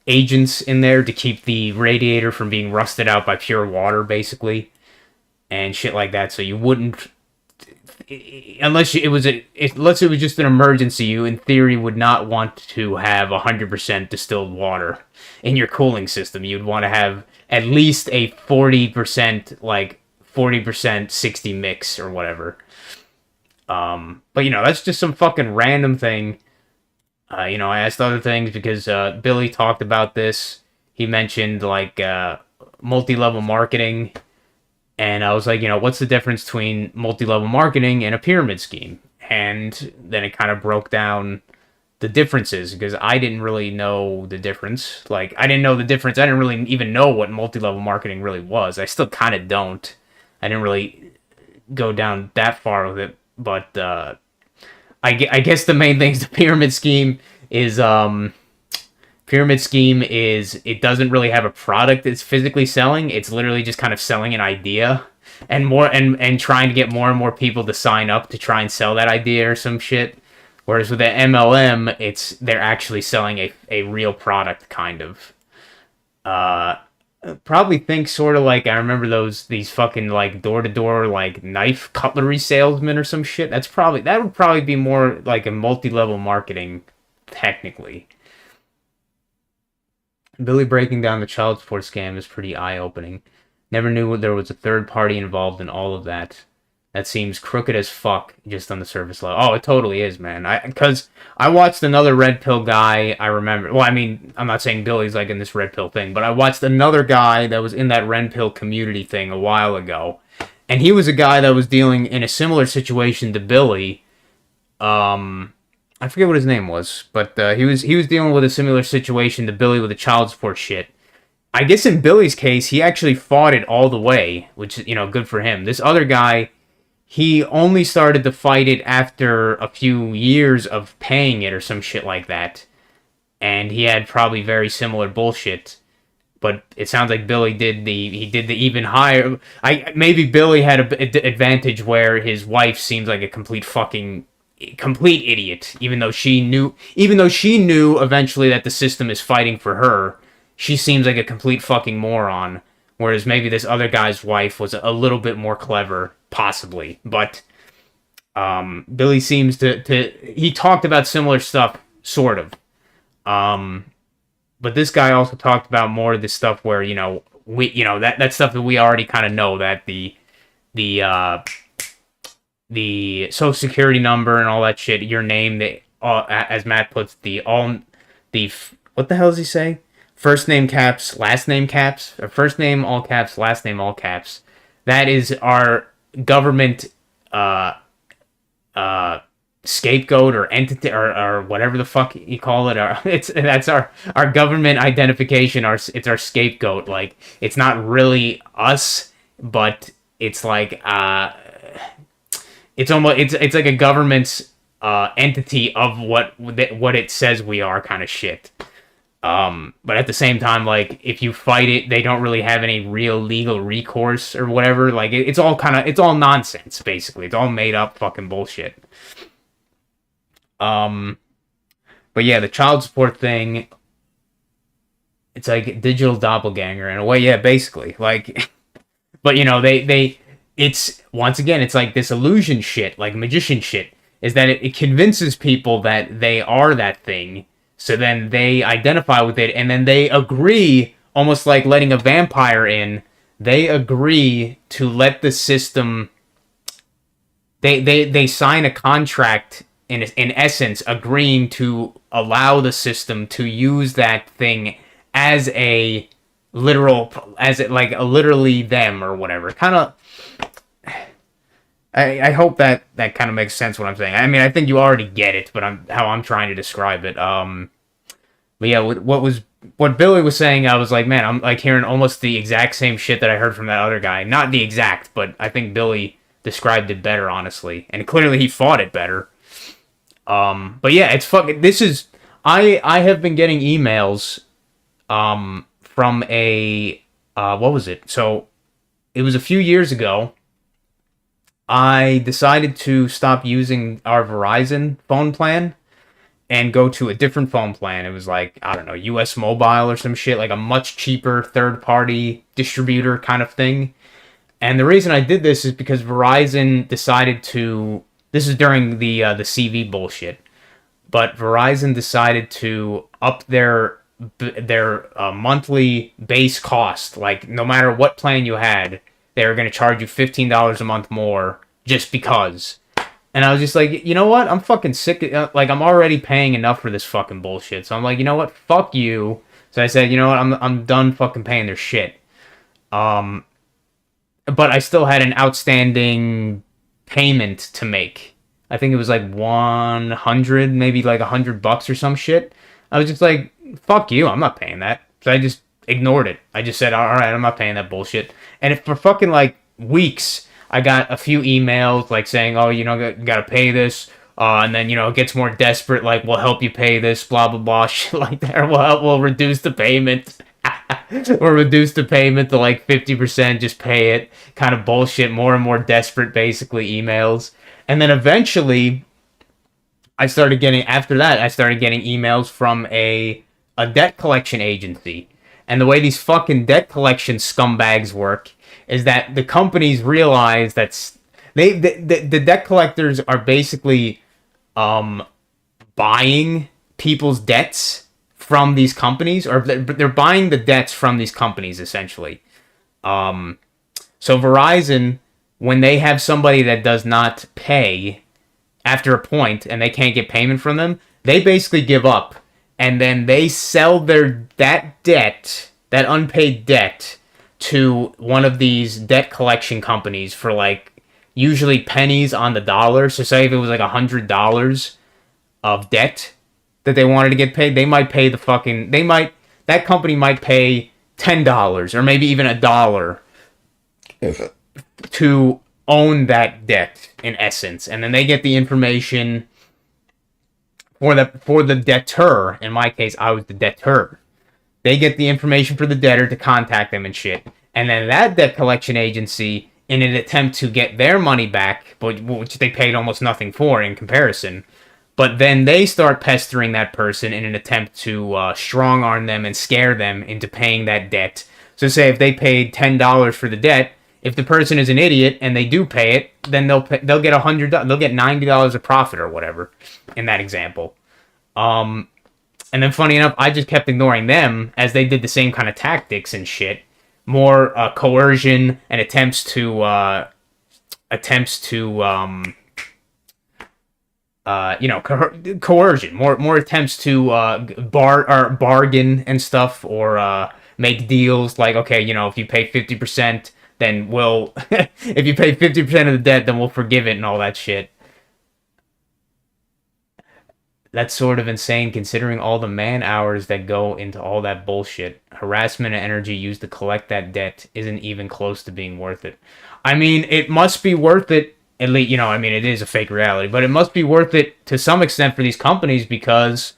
agents in there to keep the radiator from being rusted out by pure water, basically, and shit like that. So you wouldn't, unless it was just an emergency, you in theory would not want to have 100% distilled water in your cooling system. You'd want to have at least a 40%, like 40% 60 mix or whatever. But you know, that's just some fucking random thing. You know, I asked other things because Billy talked about this. He mentioned like multi-level marketing, and I was like, you know, what's the difference between multi-level marketing and a pyramid scheme? And then it kind of broke down the differences because I didn't really know the difference. Like, I didn't know the difference. I didn't really even know what multi-level marketing really was. I still kind of don't. I didn't really go down that far with it, but I guess the main thing is the pyramid scheme is it doesn't really have a product it's physically selling. It's literally just kind of selling an idea and trying to get more and more people to sign up to try and sell that idea or some shit. Whereas with the MLM, they're actually selling a real product kind of. Probably think sort of like I remember these fucking like door-to-door like knife cutlery salesmen or some shit. That would probably be more like a multi-level marketing technically. Billy breaking down the child support scam is pretty eye-opening. Never knew there was a third party involved in all of that. That seems crooked as fuck just on the surface level. Oh, it totally is, man. Because I watched another Red Pill guy, I remember. Well, I mean, I'm not saying Billy's like in this Red Pill thing, but I watched another guy that was in that Red Pill community thing a while ago. And he was a guy that was dealing in a similar situation to Billy. I forget what his name was, but he was dealing with a similar situation to Billy with the child support shit. I guess in Billy's case, he actually fought it all the way, which, you know, good for him. This other guy, he only started to fight it after a few years of paying it or some shit like that. And he had probably very similar bullshit. But it sounds like Billy did the even higher. Maybe Billy had an advantage where his wife seems like a complete idiot. Even though she knew eventually that the system is fighting for her, she seems like a complete fucking moron. Whereas maybe this other guy's wife was a little bit more clever, possibly. But Billy seems to he talked about similar stuff, sort of. But this guy also talked about more of this stuff where, you know, that stuff that we already kind of know, that the social security number and all that shit, your name, as Matt puts, what the hell does he say? First name caps, last name caps, or first name all caps, last name all caps. That is our government scapegoat or entity or whatever the fuck you call it. That's our government identification. It's our scapegoat. Like, it's not really us, but it's like it's almost it's like a government's entity of what it says we are, kind of shit. But at the same time, like, if you fight it, they don't really have any real legal recourse or whatever. Like, it's all nonsense, basically. It's all made up fucking bullshit. But yeah, the child support thing, it's like a digital doppelganger in a way, yeah, basically. Like, but you know, it's, once again, it's like this illusion shit, like magician shit, is that it convinces people that they are that thing. So then they identify with it, and then they agree, almost like letting a vampire in. They agree to let the system. They sign a contract in essence, agreeing to allow the system to use that thing as a literal, as it like a literally them or whatever. Kind of. I hope that kind of makes sense what I'm saying. I mean, I think you already get it, but how I'm trying to describe it. But yeah, what Billy was saying, I was like, man, I'm like hearing almost the exact same shit that I heard from that other guy. Not the exact, but I think Billy described it better, honestly, and clearly he fought it better. But yeah, it's fucking. This is I have been getting emails, from a what was it? So it was a few years ago. I decided to stop using our Verizon phone plan and go to a different phone plan. It was like, I don't know, US Mobile or some shit, like a much cheaper third-party distributor kind of thing. And the reason I did this is because Verizon decided to... This is during the CV bullshit. But Verizon decided to up their monthly base cost. Like, no matter what plan you had, they were going to charge you $15 a month more just because. And I was just like, you know what? I'm fucking sick. Like, I'm already paying enough for this fucking bullshit. So I'm like, you know what? Fuck you. So I said, you know what? I'm done fucking paying their shit. But I still had an outstanding payment to make. I think it was like 100, maybe like $100 or some shit. I was just like, fuck you. I'm not paying that. So I just ignored it. I just said, all right, I'm not paying that bullshit. And if for fucking like weeks, I got a few emails like saying, oh, you know, you gotta pay this. And then, you know, it gets more desperate, like, we'll help you pay this, blah, blah, blah, shit like that. We'll reduce the payment. Or reduce the payment to like 50%, just pay it. Kind of bullshit, more and more desperate, basically, emails. And then eventually, after that, I started getting emails from a debt collection agency. And the way these fucking debt collection scumbags work is that the companies realize that the debt collectors are basically buying people's debts from these companies, or they're buying the debts from these companies, essentially. So Verizon, when they have somebody that does not pay after a point and they can't get payment from them, they basically give up. And then they sell that unpaid debt, to one of these debt collection companies for like usually pennies on the dollar. So say if it was like $100 of debt that they wanted to get paid, they might pay that company might pay $10 or maybe even $1 to own that debt in essence. And then they get the information for the debtor. In my case, I was the debtor. They get the information for the debtor to contact them and shit. And then that debt collection agency, in an attempt to get their money back, which they paid almost nothing for in comparison, but then they start pestering that person in an attempt to strong-arm them and scare them into paying that debt. So say if they paid $10 for the debt, if the person is an idiot and they do pay it, then they'll get they'll get $90 of profit or whatever in that example. And then, funny enough, I just kept ignoring them as they did the same kind of tactics and shit. More coercion and attempts to coercion. More attempts to bargain and stuff, or make deals like, okay, you know, if you pay 50%, then we'll if you pay 50% of the debt, then we'll forgive it and all that shit. That's sort of insane considering all the man hours that go into all that bullshit. Harassment and energy used to collect that debt isn't even close to being worth it. I mean, it must be worth it, at least, you know, I mean, it is a fake reality, but it must be worth it to some extent for these companies because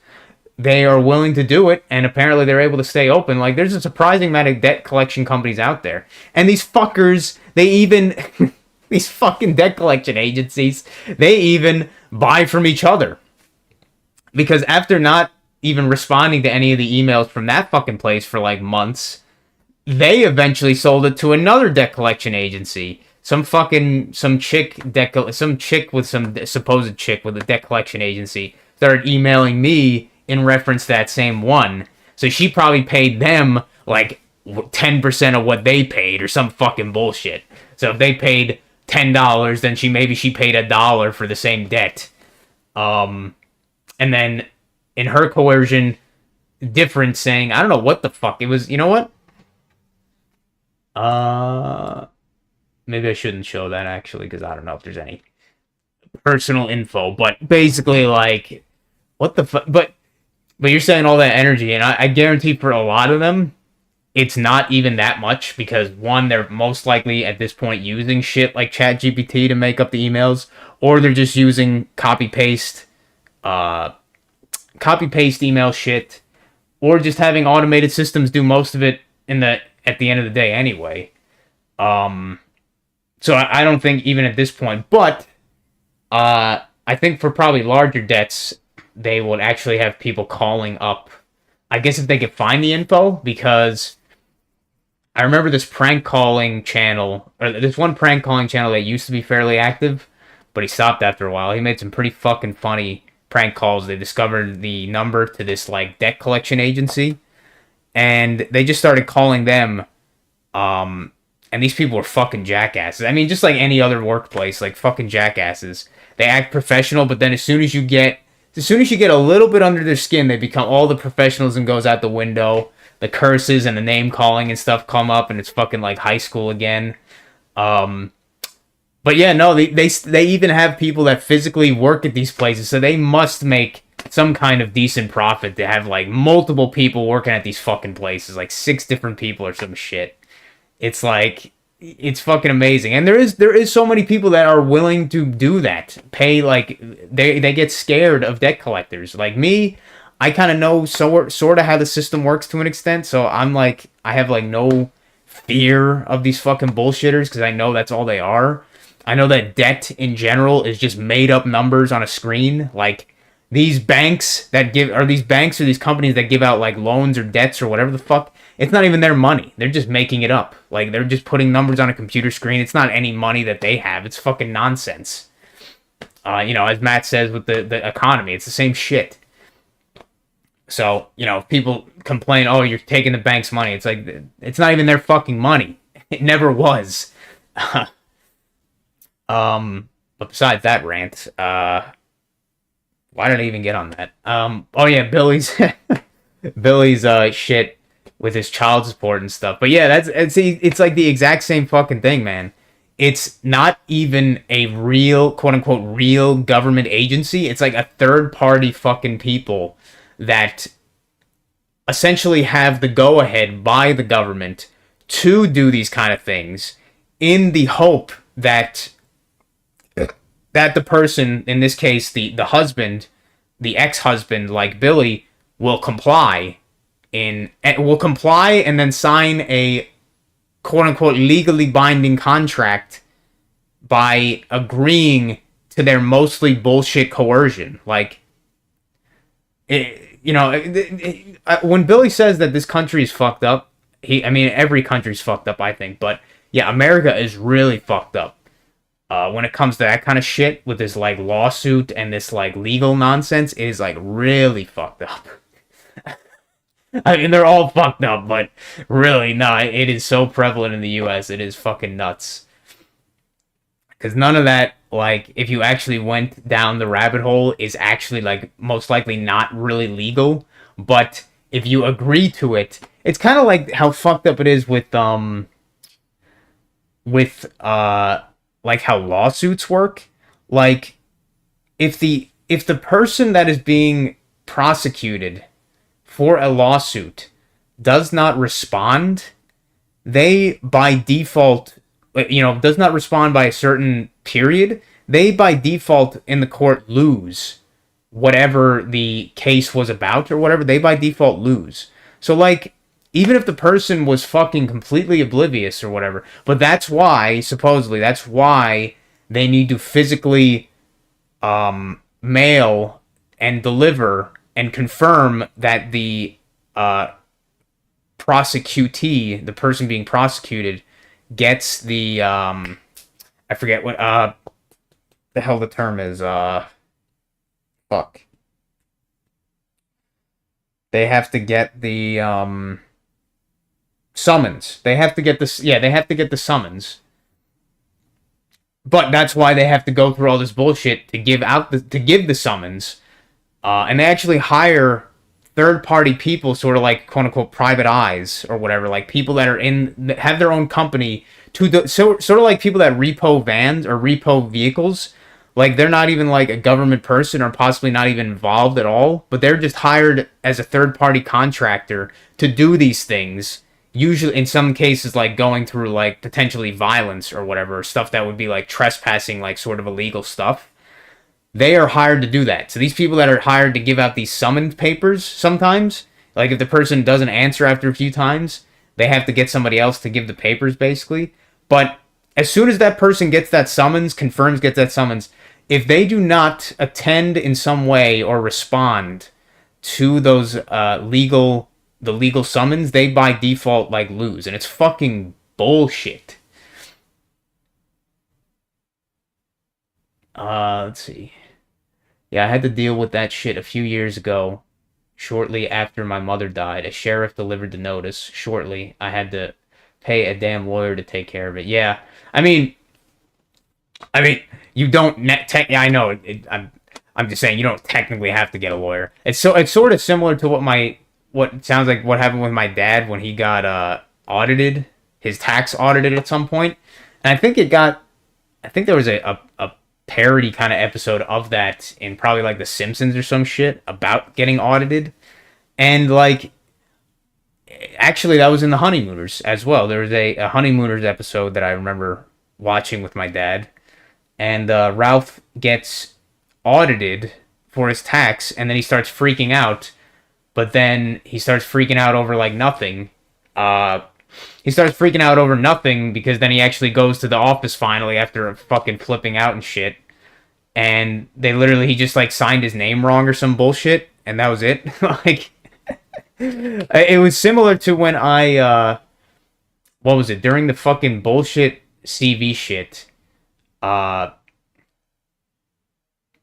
they are willing to do it, and apparently they're able to stay open. Like, there's a surprising amount of debt collection companies out there. And these fuckers, they even... these fucking debt collection agencies, they even buy from each other. Because after not even responding to any of the emails from that fucking place for like months, they eventually sold it to another debt collection agency. Some chick with a debt collection agency started emailing me in reference to that same one. So she probably paid them like 10% of what they paid or some fucking bullshit. So if they paid $10, then she paid $1 for the same debt. And then in her coercion difference saying, I don't know what the fuck it was. You know what? Maybe I shouldn't show that actually, because I don't know if there's any personal info, but basically like, what the fuck? But you're saying all that energy, and I guarantee for a lot of them, it's not even that much, because one, they're most likely at this point using shit like ChatGPT to make up the emails, or they're just using copy paste email shit, or just having automated systems do most of it at the end of the day anyway. So I don't think even at this point, but I think for probably larger debts, they would actually have people calling up, I guess if they could find the info, because I remember this prank calling channel, or this one prank calling channel that used to be fairly active, but he stopped after a while. He made some pretty fucking funny prank calls. They discovered the number to this like debt collection agency, and they just started calling them, and these people were fucking jackasses. I mean, just like any other workplace, like fucking jackasses. They act professional, but then as soon as you get a little bit under their skin, they become all the professionalism goes out the window. The curses and the name calling and stuff come up, and it's fucking like high school again. But yeah, no, they even have people that physically work at these places, so they must make some kind of decent profit to have like multiple people working at these fucking places, like 6 different people or some shit. It's like, it's fucking amazing. And there is so many people that are willing to do that. Pay, like, they get scared of debt collectors. Like me, I kind of know sort of how the system works to an extent. So I'm like, I have like no fear of these fucking bullshitters, because I know that's all they are. I know that debt in general is just made up numbers on a screen. Like these banks or these companies that give out like loans or debts or whatever the fuck, it's not even their money. They're just making it up. Like, they're just putting numbers on a computer screen. It's not any money that they have. It's fucking nonsense. As Matt says with the economy, it's the same shit. So, if people complain, oh, you're taking the bank's money, it's like, it's not even their fucking money. It never was. But besides that rant, why did I even get on that? Oh yeah, Billy's shit with his child support and stuff. But yeah, it's like the exact same fucking thing, man. It's not even a real, quote unquote, real government agency. It's like a third party fucking people that essentially have the go ahead by the government to do these kind of things, in the hope that the person, in this case, the husband, the ex-husband, like Billy, will comply and then sign a quote-unquote legally binding contract by agreeing to their mostly bullshit coercion. Like, when Billy says that this country is fucked up, every country's fucked up, I think, but yeah, America is really fucked up. When it comes to that kind of shit with this like lawsuit and this like legal nonsense, it is like really fucked up. I mean, they're all fucked up, but really, no, it is so prevalent in the US, it is fucking nuts. Because none of that, like, if you actually went down the rabbit hole, is actually, like, most likely not really legal. But if you agree to it, it's kind of like how fucked up it is with like, how lawsuits work. Like, if the person that is being prosecuted for a lawsuit does not respond, they by default, does not respond by a certain period, they by default in the court lose whatever the case was about or whatever. They by default lose. So like, even if the person was fucking completely oblivious or whatever, but that's why, supposedly, that's why they need to physically mail and deliver and confirm that the prosecutee, the person being prosecuted, gets the I forget what the hell the term is. Fuck. they have to get the summons. They have to get this. Yeah, they have to get the summons. But that's why they have to go through all this bullshit to give the summons. And they actually hire third-party people, sort of like quote-unquote private eyes or whatever, like people that have their own company sort of like people that repo vans or repo vehicles. Like, they're not even like a government person or possibly not even involved at all, but they're just hired as a third-party contractor to do these things. Usually, in some cases, like going through like potentially violence or whatever, stuff that would be like trespassing, like sort of illegal stuff. They are hired to do that. So these people that are hired to give out these summons papers sometimes, like if the person doesn't answer after a few times, they have to get somebody else to give the papers, basically. But as soon as that person gets that summons, gets that summons, if they do not attend in some way or respond to those legal summons, they by default like lose, and it's fucking bullshit. Let's see. Yeah, I had to deal with that shit a few years ago, shortly after my mother died. A sheriff delivered the notice. Shortly, I had to pay a damn lawyer to take care of it. Yeah, I mean, you don't I know. I'm just saying you don't technically have to get a lawyer. It's sort of similar to what sounds like what happened with my dad when he got audited, his tax audited at some point, and I think there was a parody kind of episode of that in probably like The Simpsons or some shit about getting audited. And like, actually that was in The Honeymooners as well. There was a Honeymooners episode that I remember watching with my dad, and Ralph gets audited for his tax, and then he starts freaking out, but then he starts freaking out over like nothing. He starts freaking out over nothing because then he actually goes to the office finally after fucking flipping out and shit. And he just like signed his name wrong or some bullshit, and that was it. Like, it was similar to when what was it? During the fucking bullshit CV shit. Yeah,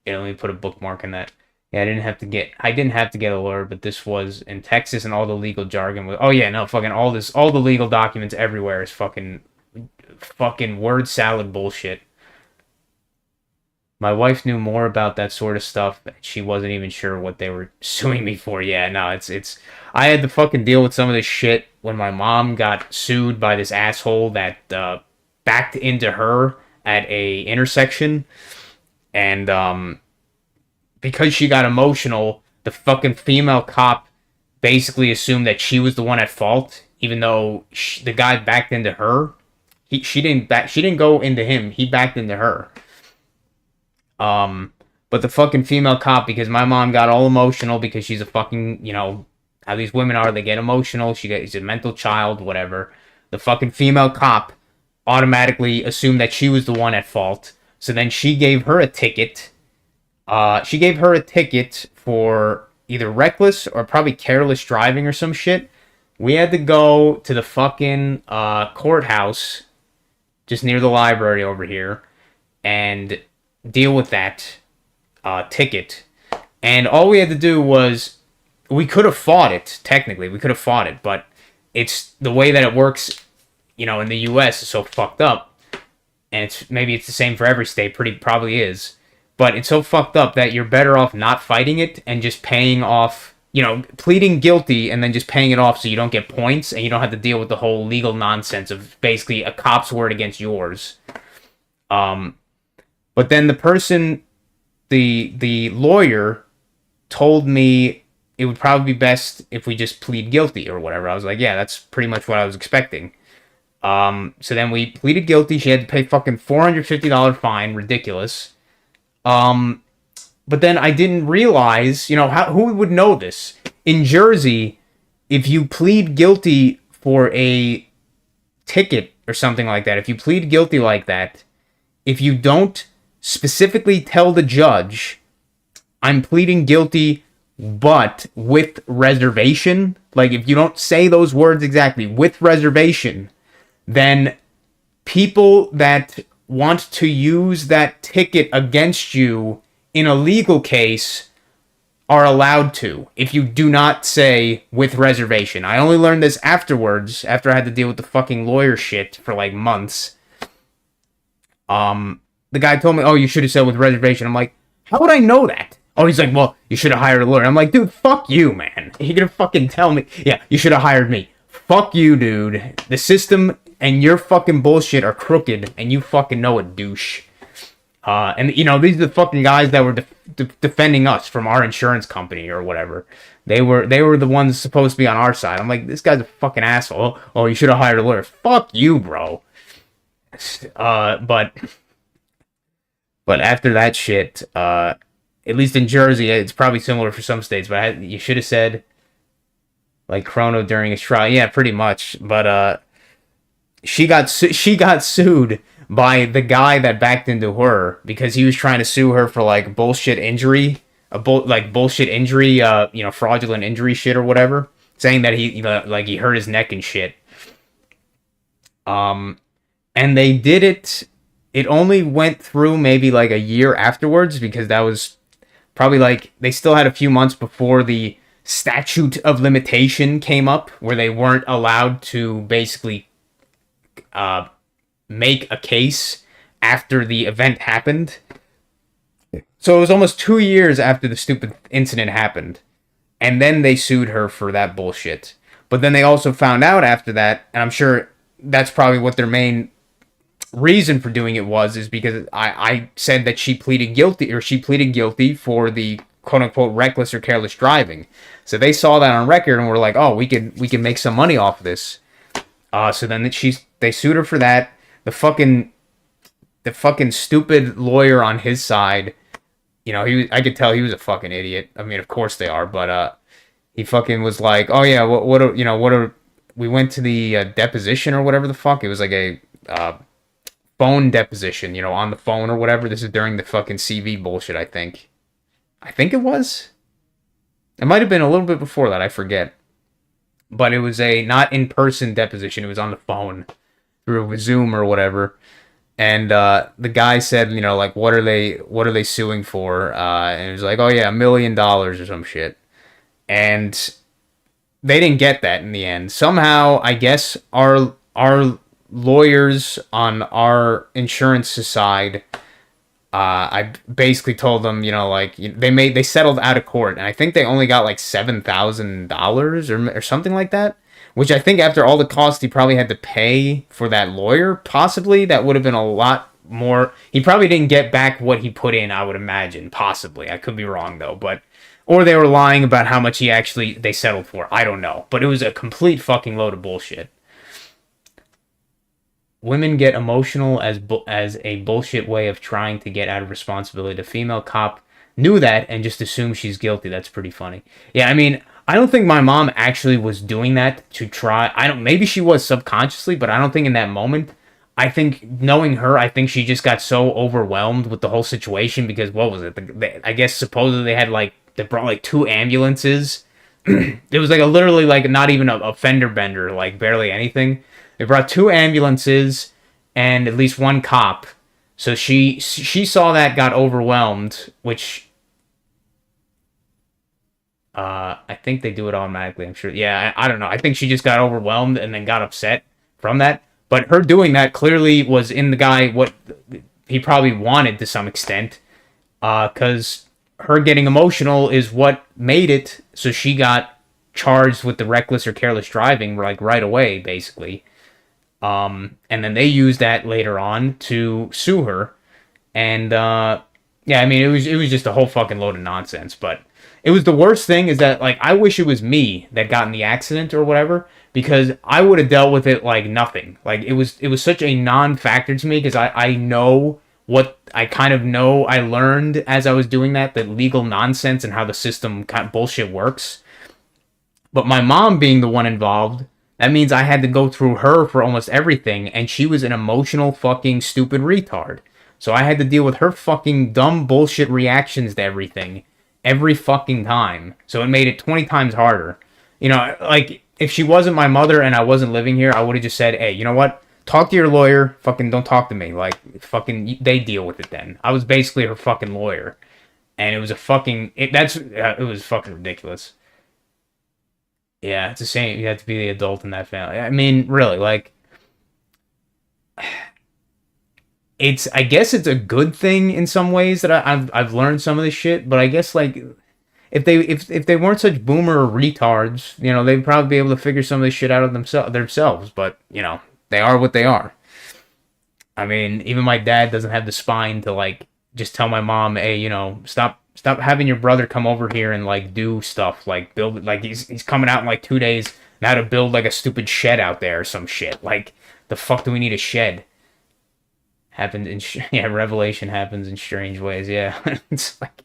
let me put a bookmark in that. Yeah, I didn't have to get a lawyer, but this was in Texas, and all the legal jargon was, oh yeah, no, fucking all the legal documents everywhere is fucking word salad bullshit. My wife knew more about that sort of stuff. She wasn't even sure what they were suing me for. Yeah, no, it's I had to fucking deal with some of this shit when my mom got sued by this asshole that backed into her at a intersection, and because she got emotional, the fucking female cop basically assumed that she was the one at fault, even though the guy backed into her. She didn't go into him. He backed into her. But the fucking female cop, because my mom got all emotional because she's a fucking, how these women are, they get emotional. She's a mental child, whatever. The fucking female cop automatically assumed that she was the one at fault. So then she gave her a ticket. She gave her a ticket for either reckless or probably careless driving or some shit. We had to go to the fucking courthouse just near the library over here and deal with that ticket. And all we had to do was, we could have fought it, technically. We could have fought it, but it's the way that it works, in the U.S. is so fucked up. And maybe it's the same for every state, probably is. But it's so fucked up that you're better off not fighting it and just paying off, pleading guilty and then just paying it off so you don't get points and you don't have to deal with the whole legal nonsense of basically a cop's word against yours. But then the person, the lawyer, told me it would probably be best if we just plead guilty or whatever. I was like, yeah, that's pretty much what I was expecting. So then we pleaded guilty. She had to pay fucking $450 fine. Ridiculous. But then I didn't realize, who would know this? In Jersey, if you plead guilty for a ticket or something like that, if you plead guilty like that, if you don't specifically tell the judge, I'm pleading guilty, but with reservation, like if you don't say those words exactly, with reservation, then people that want to use that ticket against you in a legal case are allowed to if you do not say with reservation. I only learned this afterwards, after I had to deal with the fucking lawyer shit for like months. The guy told me, oh, you should have said with reservation. I'm like, how would I know that? Oh, he's like, well, you should have hired a lawyer. I'm like, dude, fuck you, man. You're gonna fucking tell me, yeah, you should have hired me. Fuck you, dude. The system and your fucking bullshit are crooked, and you fucking know it, douche. And, you know, these are the fucking guys that were defending us from our insurance company or whatever. They were the ones supposed to be on our side. I'm like, this guy's a fucking asshole. Oh, you should have hired a lawyer. Fuck you, bro. But after that shit, at least in Jersey, it's probably similar for some states, but you should have said, like, Chrono during his trial. Yeah, pretty much. But, she got sued by the guy that backed into her because he was trying to sue her for like bullshit injury, bullshit injury, fraudulent injury shit or whatever, saying that he hurt his neck and shit. And they did it. It only went through maybe like a year afterwards because that was probably like they still had a few months before the statute of limitation came up where they weren't allowed to basically make a case after the event happened. So it was almost 2 years after the stupid incident happened. And then they sued her for that bullshit. But then they also found out after that, and I'm sure that's probably what their main reason for doing it is because I said that she pleaded guilty for the quote-unquote reckless or careless driving. So they saw that on record and were like, oh, we can make some money off of this. So then they sued her for that. The fucking stupid lawyer on his side, you know, I could tell he was a fucking idiot. I mean, of course they are, but he fucking was like, oh yeah, we went to the deposition or whatever the fuck. It was like a phone deposition, you know, on the phone or whatever. This is during the fucking CV bullshit, I think. I think it was. It might have been a little bit before that, I forget. But it was a not in-person deposition. It was on the phone through Zoom or whatever. And the guy said, you know, like, what are they suing for? And it was like, oh yeah, $1 million or some shit. And they didn't get that in the end. Somehow, I guess our lawyers on our insurance side, I basically told them, you know, like they settled out of court, and I think they only got like $7,000 or something like that. Which I think after all the costs he probably had to pay for that lawyer, possibly, that would have been a lot more. He probably didn't get back what he put in, I would imagine. Possibly. I could be wrong, though. Or they were lying about how much they settled for. I don't know. But it was a complete fucking load of bullshit. Women get emotional as a bullshit way of trying to get out of responsibility. The female cop knew that and just assumed she's guilty. That's pretty funny. Yeah, I mean, I don't think my mom actually was doing that to try. Maybe she was subconsciously, but I don't think in that moment. I think knowing her, I think she just got so overwhelmed with the whole situation because what was it? I guess supposedly they brought like 2 ambulances. It was like literally like not even a fender bender, like barely anything. They brought 2 ambulances and at least 1 cop. So she saw that, got overwhelmed, which I think they do it automatically, I'm sure. Yeah, I don't know. I think she just got overwhelmed and then got upset from that. But her doing that clearly was in the guy what he probably wanted to some extent. Because her getting emotional is what made it so she got charged with the reckless or careless driving like right away, basically. And then they used that later on to sue her. And yeah, I mean, it was just a whole fucking load of nonsense. But it was the worst thing is that, like, I wish it was me that got in the accident or whatever, because I would have dealt with it like nothing. Like, it was such a non-factor to me because I know what I kind of know. I learned as I was doing that legal nonsense and how the system kind of bullshit works. But my mom being the one involved, that means I had to go through her for almost everything, and she was an emotional fucking stupid retard. So I had to deal with her fucking dumb bullshit reactions to everything every fucking time. So it made it 20 times harder. You know, like, if she wasn't my mother and I wasn't living here, I would have just said, hey, you know what? Talk to your lawyer. Fucking don't talk to me. Like, fucking, they deal with it then. I was basically her fucking lawyer. and it was it was fucking ridiculous. Yeah, it's the same. You have to be the adult in that family. I mean, really, like, I guess it's a good thing in some ways that I've learned some of this shit, but I guess like if they weren't such boomer retards, you know, they'd probably be able to figure some of this shit out of themselves. But you know, they are what they are. I mean, even my dad doesn't have the spine to like just tell my mom, hey, you know, stop having your brother come over here and like do stuff like build, like he's coming out in like 2 days now to build like a stupid shed out there or some shit. Like the fuck do we need a shed? Happened in yeah, revelation happens in strange ways. Yeah, it's like.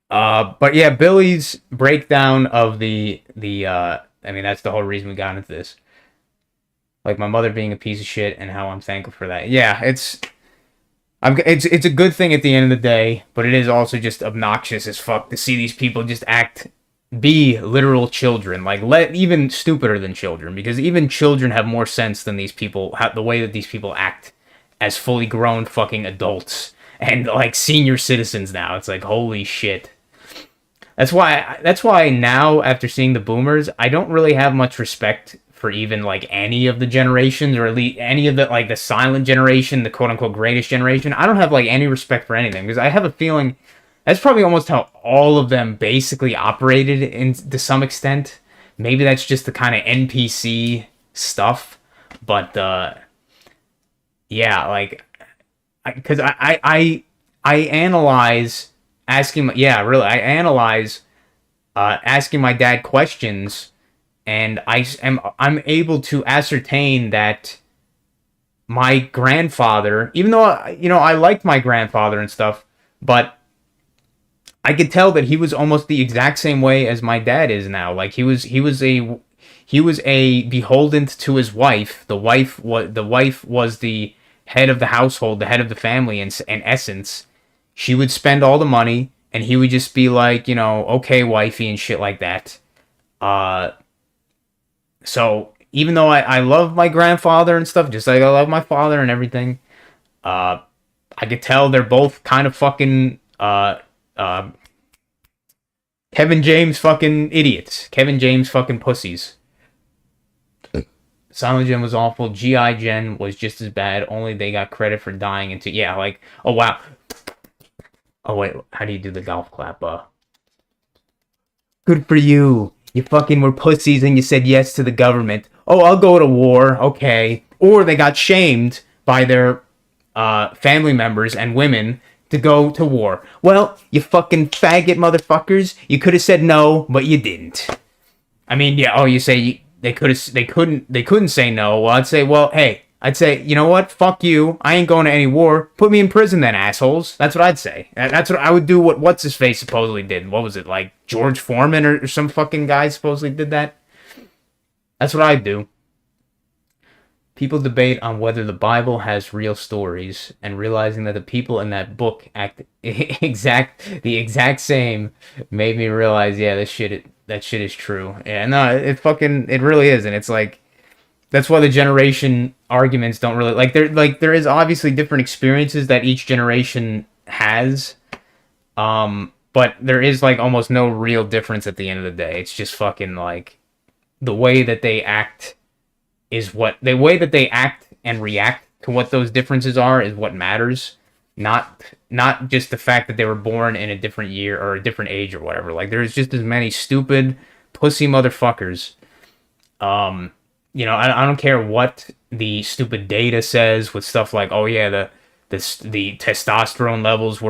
But yeah, Billy's breakdown of the I mean, that's the whole reason we got into this. Like my mother being a piece of shit and how I'm thankful for that. Yeah, it's a good thing at the end of the day, but it is also just obnoxious as fuck to see these people just be literal children, like even stupider than children, because even children have more sense than these people, the way that these people act as fully grown fucking adults and like senior citizens now. It's like, holy shit. That's why now, after seeing the boomers, I don't really have much respect for even like any of the generations, or at least any of the like the silent generation, the quote unquote greatest generation. I don't have like any respect for anything, because I have a feeling that's probably almost how all of them basically operated to some extent. Maybe that's just the kind of NPC stuff, but yeah, like, because I analyze I analyze asking my dad questions, and I'm able to ascertain that my grandfather, even though you know I liked my grandfather and stuff, but I could tell that he was almost the exact same way as my dad is now. Like he was a beholden to his wife. The wife was the head of the household, the head of the family in essence. She would spend all the money, and he would just be like, you know, okay, wifey, and shit like that. So even though I love my grandfather and stuff, just like I love my father and everything, I could tell they're both kind of fucking Kevin James fucking idiots. Kevin James fucking pussies. Silent Jen was awful. G.I. Jen was just as bad, only they got credit for dying into... Yeah, like, oh wow. Oh wait, how do you do the golf clap? Good for you. You fucking were pussies and you said yes to the government. Oh, I'll go to war. Okay. Or they got shamed by their family members and women to go to war. Well, you fucking faggot motherfuckers. You could have said no, but you didn't. I mean, yeah. Oh, you say they couldn't say no. Well, I'd say, well, hey, you know what? Fuck you. I ain't going to any war. Put me in prison then, assholes. That's what I'd say. That's what I would do. What's his face supposedly did. What was it, like George Foreman or some fucking guy supposedly did that? That's what I'd do. People debate on whether the Bible has real stories, and realizing that the people in that book act the exact same made me realize, yeah, that shit is true. Yeah, no, it really is, and it's like, that's why the generation arguments don't really there is obviously different experiences that each generation has, but there is like almost no real difference at the end of the day. It's just fucking like the way that they act the way that they act and react to what those differences are is what matters. Not just the fact that they were born in a different year or a different age or whatever. Like there's just as many stupid pussy motherfuckers. You know, I don't care what the stupid data says with stuff like, oh yeah, the testosterone levels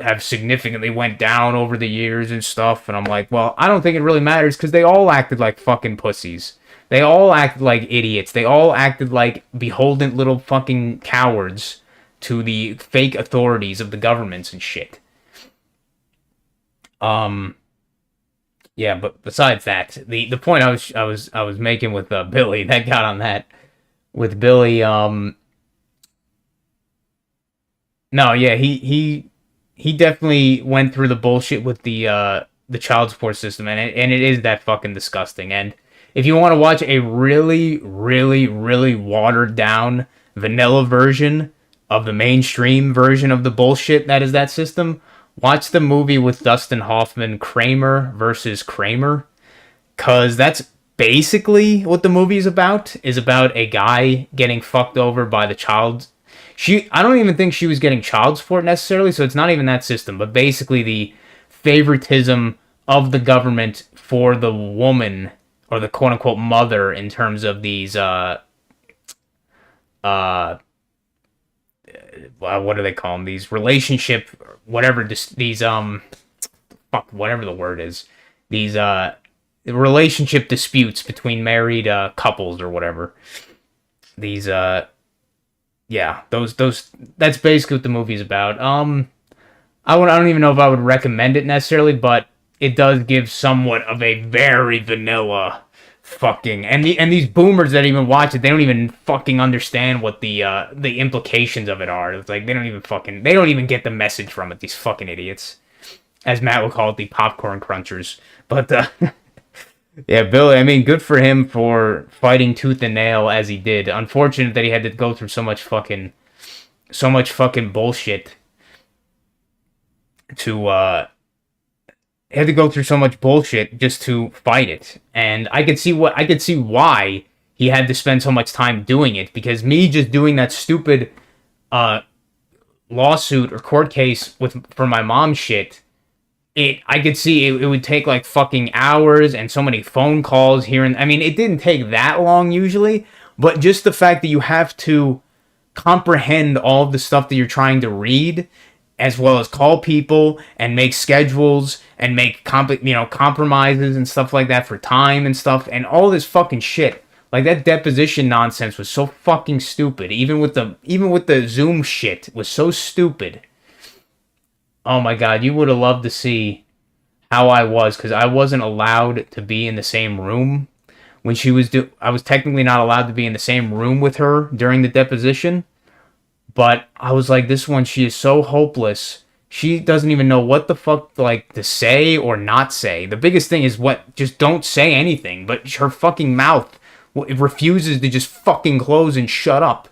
have significantly went down over the years and stuff, and I'm like, well, I don't think it really matters, because they all acted like fucking pussies. They all acted like idiots. They all acted like beholden little fucking cowards to the fake authorities of the governments and shit. Yeah, but besides that, the point I was making with Billy, that got on that with Billy. No, yeah, he definitely went through the bullshit with the child support system, and it is that fucking disgusting. And if you want to watch a really, really, really watered down vanilla version of the mainstream version of the bullshit that is that system, watch the movie with Dustin Hoffman, Kramer versus Kramer, because that's basically what the movie is about a guy getting fucked over by the child. I don't even think she was getting child support necessarily, so it's not even that system, but basically the favoritism of the government for the woman, or the quote-unquote mother, in terms of these what do they call them? These relationship, whatever, these whatever the word is, these relationship disputes between married couples or whatever. These yeah, those that's basically what the movie's about. I don't even know if I would recommend it necessarily, but it does give somewhat of a very vanilla fucking, and these boomers that even watch it, they don't even fucking understand what the implications of it are. It's like they don't even get the message from it. These fucking idiots, as Matt would call it, the popcorn crunchers. But yeah, Billy, I mean, good for him for fighting tooth and nail as he did. Unfortunate that he had to go through so much fucking bullshit to had to go through so much bullshit just to fight it. And I could see why he had to spend so much time doing it, because me just doing that stupid lawsuit or court case for my mom's shit, I could see it would take like fucking hours and so many phone calls here. And I mean, it didn't take that long usually, but just the fact that you have to comprehend all of the stuff that you're trying to read, as well as call people and make schedules and make compromises and stuff like that for time and stuff, and all this fucking shit. Like, that deposition nonsense was so fucking stupid. Even with the Zoom shit was so stupid. Oh my god, you would have loved to see how I was, because I wasn't allowed to be in the same room when she was I was technically not allowed to be in the same room with her during the deposition. But I was like, this one, she is so hopeless. She doesn't even know what the fuck, like, to say or not say. The biggest thing is just don't say anything. But her fucking mouth, it refuses to just fucking close and shut up.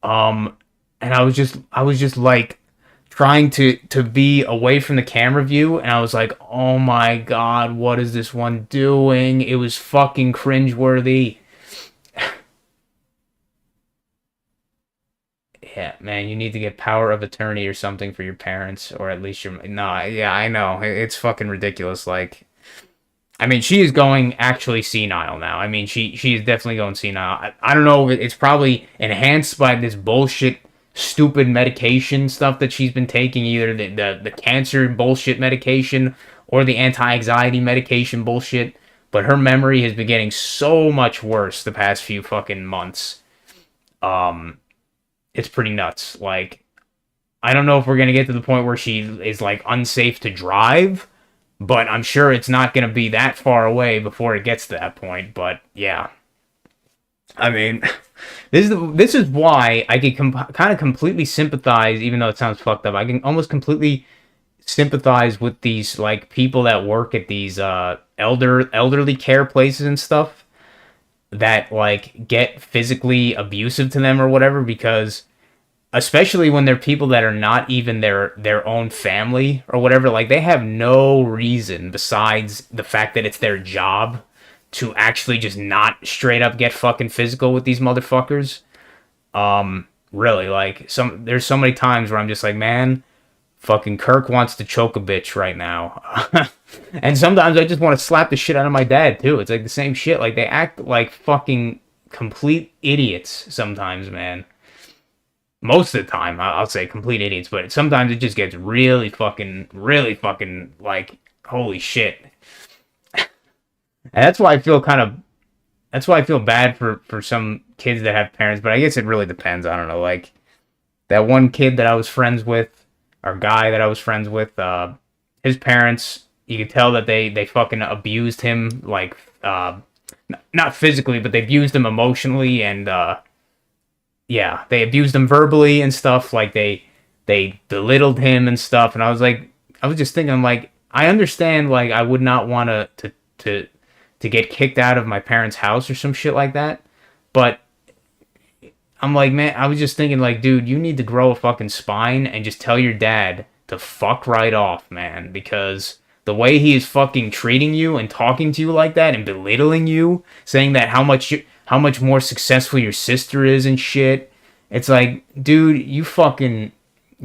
And I was just like trying to be away from the camera view, and I was like, oh my god, what is this one doing? It was fucking cringeworthy. Yeah, man, you need to get power of attorney or something for your parents, or at least no, yeah, I know, it's fucking ridiculous. Like, I mean, she is going actually senile now. I mean, she is definitely going senile. I don't know, it's probably enhanced by this bullshit, stupid medication stuff that she's been taking, either the cancer bullshit medication or the anti-anxiety medication bullshit. But her memory has been getting so much worse the past few fucking months. It's pretty nuts. Like, I don't know if we're going to get to the point where she is, like, unsafe to drive, but I'm sure it's not going to be that far away before it gets to that point. But, yeah. I mean, this is why I can kind of completely sympathize, even though it sounds fucked up. I can almost completely sympathize with these, like, people that work at these elderly care places and stuff that, like, get physically abusive to them or whatever, because especially when they're people that are not even their own family or whatever, like, they have no reason besides the fact that it's their job to actually just not straight up get fucking physical with these motherfuckers. Really, like, there's so many times where I'm just like, man, fucking Kirk wants to choke a bitch right now. And sometimes I just want to slap the shit out of my dad, too. It's like the same shit. Like, they act like fucking complete idiots sometimes, man. Most of the time, I'll say complete idiots, but sometimes it just gets really fucking, like, holy shit. And that's why I feel bad for some kids that have parents, but I guess it really depends. I don't know, like, that one kid that I was friends with, or guy that I was friends with, his parents, you could tell that they fucking abused him, like, not physically, but they abused him emotionally, and, yeah, they abused him verbally and stuff, like, they belittled him and stuff, and I was just thinking, like, I understand, like, I would not want to get kicked out of my parents' house or some shit like that, but I'm like, man, I was just thinking, like, dude, you need to grow a fucking spine and just tell your dad to fuck right off, man, because the way he is fucking treating you and talking to you like that and belittling you, saying that how much more successful your sister is and shit. It's like, dude, you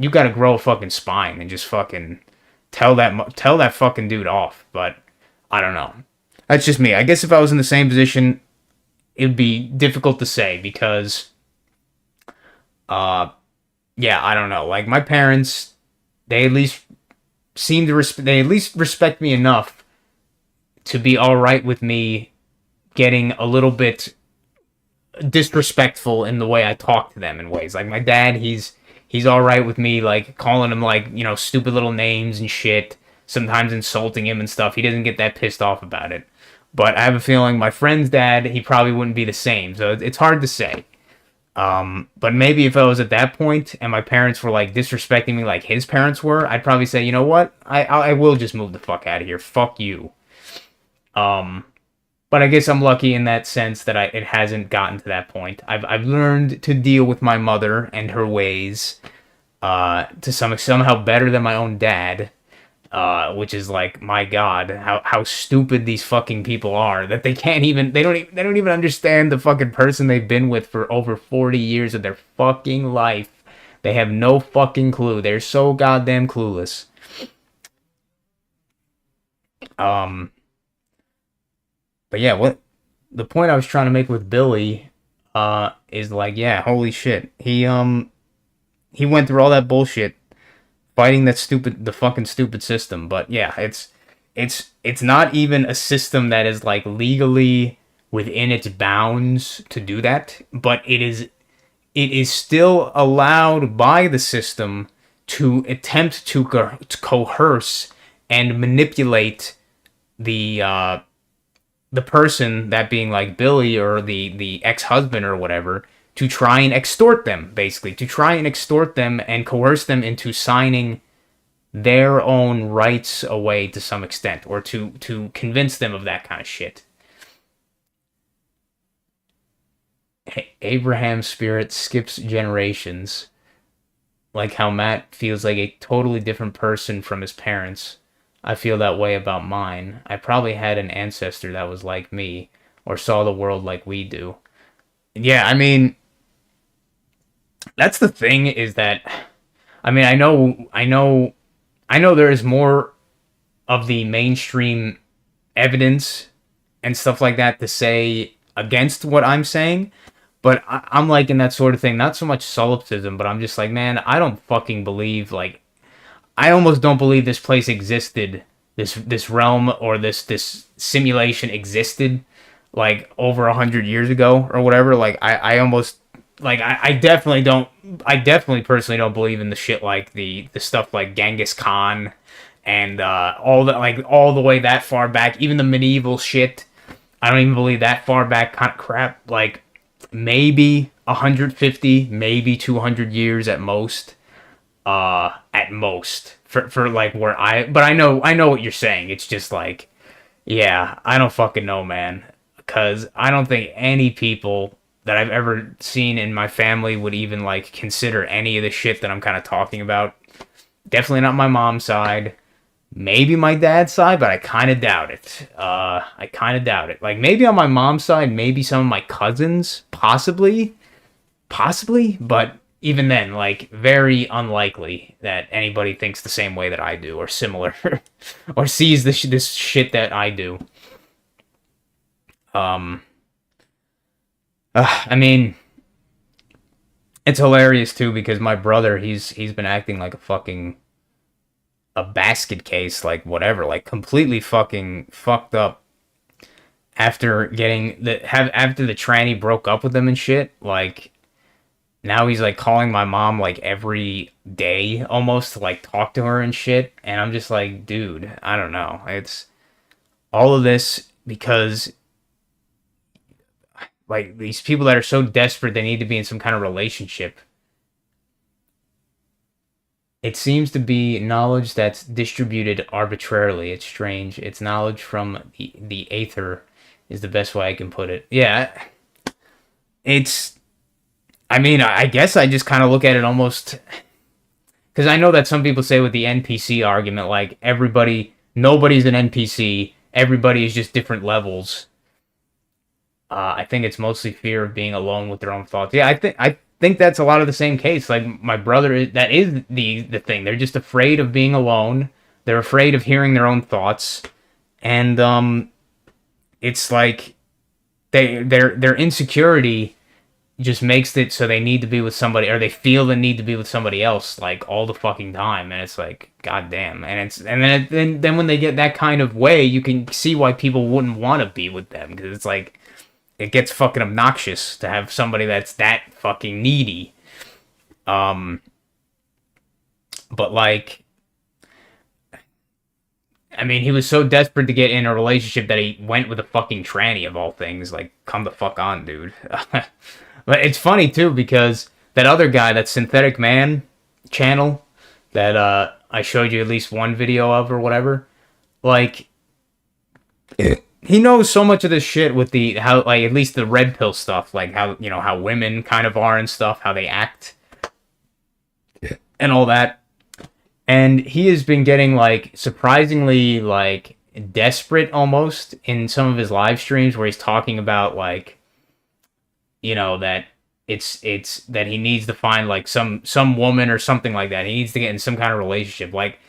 gotta grow a fucking spine and just fucking tell that fucking dude off. But I don't know. That's just me. I guess if I was in the same position, it'd be difficult to say because, yeah, I don't know. Like my parents, they at least respect me enough to be all right with me getting a little bit disrespectful in the way I talk to them in ways. Like my dad, he's all right with me like calling him like, you know, stupid little names and shit, sometimes insulting him and stuff. He doesn't get that pissed off about it. But I have a feeling my friend's dad, he probably wouldn't be the same. So it's hard to say. But maybe if I was at that point and my parents were like disrespecting me like his parents were, I'd probably say, you know what? I will just move the fuck out of here. Fuck you. But I guess I'm lucky in that sense that it hasn't gotten to that point. I've learned to deal with my mother and her ways, to somehow better than my own dad. Which is like, my God, how stupid these fucking people are that they don't even understand the fucking person they've been with for over 40 years of their fucking life. They have no fucking clue. They're so goddamn clueless. But yeah, what the point I was trying to make with Billy, is like, yeah, holy shit. He went through all that bullshit fighting the fucking stupid system. But yeah, it's not even a system that is like legally within its bounds to do that, but it is still allowed by the system to attempt to coerce and manipulate the person, that being like Billy or the ex-husband or whatever, to try and extort them, basically. To try and extort them and coerce them into signing their own rights away to some extent, or to convince them of that kind of shit. Abraham's spirit skips generations. Like how Matt feels like a totally different person from his parents. I feel that way about mine. I probably had an ancestor that was like me, or saw the world like we do. Yeah, I mean, that's the thing, is that, I mean, I know there is more of the mainstream evidence and stuff like that to say against what I'm saying, but I'm like in that sort of thing, not so much solipsism, but I'm just like, man, I don't fucking believe, like, I almost don't believe this place existed, this realm or this simulation existed, like, over 100 years ago or whatever. Like, I almost, like, I definitely personally don't believe in the shit like the stuff like Genghis Khan and all the way that far back, even the medieval shit. I don't even believe that far back kind of crap. Like, maybe 150, maybe 200 years at most. For like but I know what you're saying. It's just like, yeah, I don't fucking know, man. Because I don't think any people that I've ever seen in my family would even like consider any of the shit that I'm kind of talking about. Definitely not my mom's side. Maybe my dad's side, but I kind of doubt it. Like, maybe on my mom's side, maybe some of my cousins, possibly, but even then, like, very unlikely that anybody thinks the same way that I do, or similar, or sees this shit that I do. I mean, it's hilarious too, because my brother, he's been acting like a basket case, like whatever, like completely fucking fucked up after after the tranny broke up with him and shit. Like, now he's like calling my mom like every day almost to like talk to her and shit. And I'm just like, dude, I don't know. It's all of this because, like, these people that are so desperate they need to be in some kind of relationship. It seems to be knowledge that's distributed arbitrarily. It's strange. It's knowledge from the aether is the best way I can put it. Yeah, I mean, I guess I just kind of look at it almost because I know that some people say with the NPC argument, like nobody's an NPC, everybody is just different levels. I think it's mostly fear of being alone with their own thoughts. Yeah, I think that's a lot of the same case. Like my brother, that is the thing. They're just afraid of being alone. They're afraid of hearing their own thoughts, and it's like their insecurity just makes it so they need to be with somebody, or they feel the need to be with somebody else like all the fucking time, and it's like goddamn. And then when they get that kind of way, you can see why people wouldn't want to be with them, because it's like it gets fucking obnoxious to have somebody that's that fucking needy. But like, I mean, he was so desperate to get in a relationship that he went with a fucking tranny of all things. Like, come the fuck on, dude. But it's funny too, because that other guy, that Synthetic Man channel that I showed you at least one video of or whatever, like, he knows so much of this shit with how like at least the red pill stuff, like how, you know, how women kind of are and stuff, how they act and all that. And he has been getting like surprisingly like desperate almost in some of his live streams where he's talking about like, you know, that it's that he needs to find like some woman or something like that. He needs to get in some kind of relationship. Like,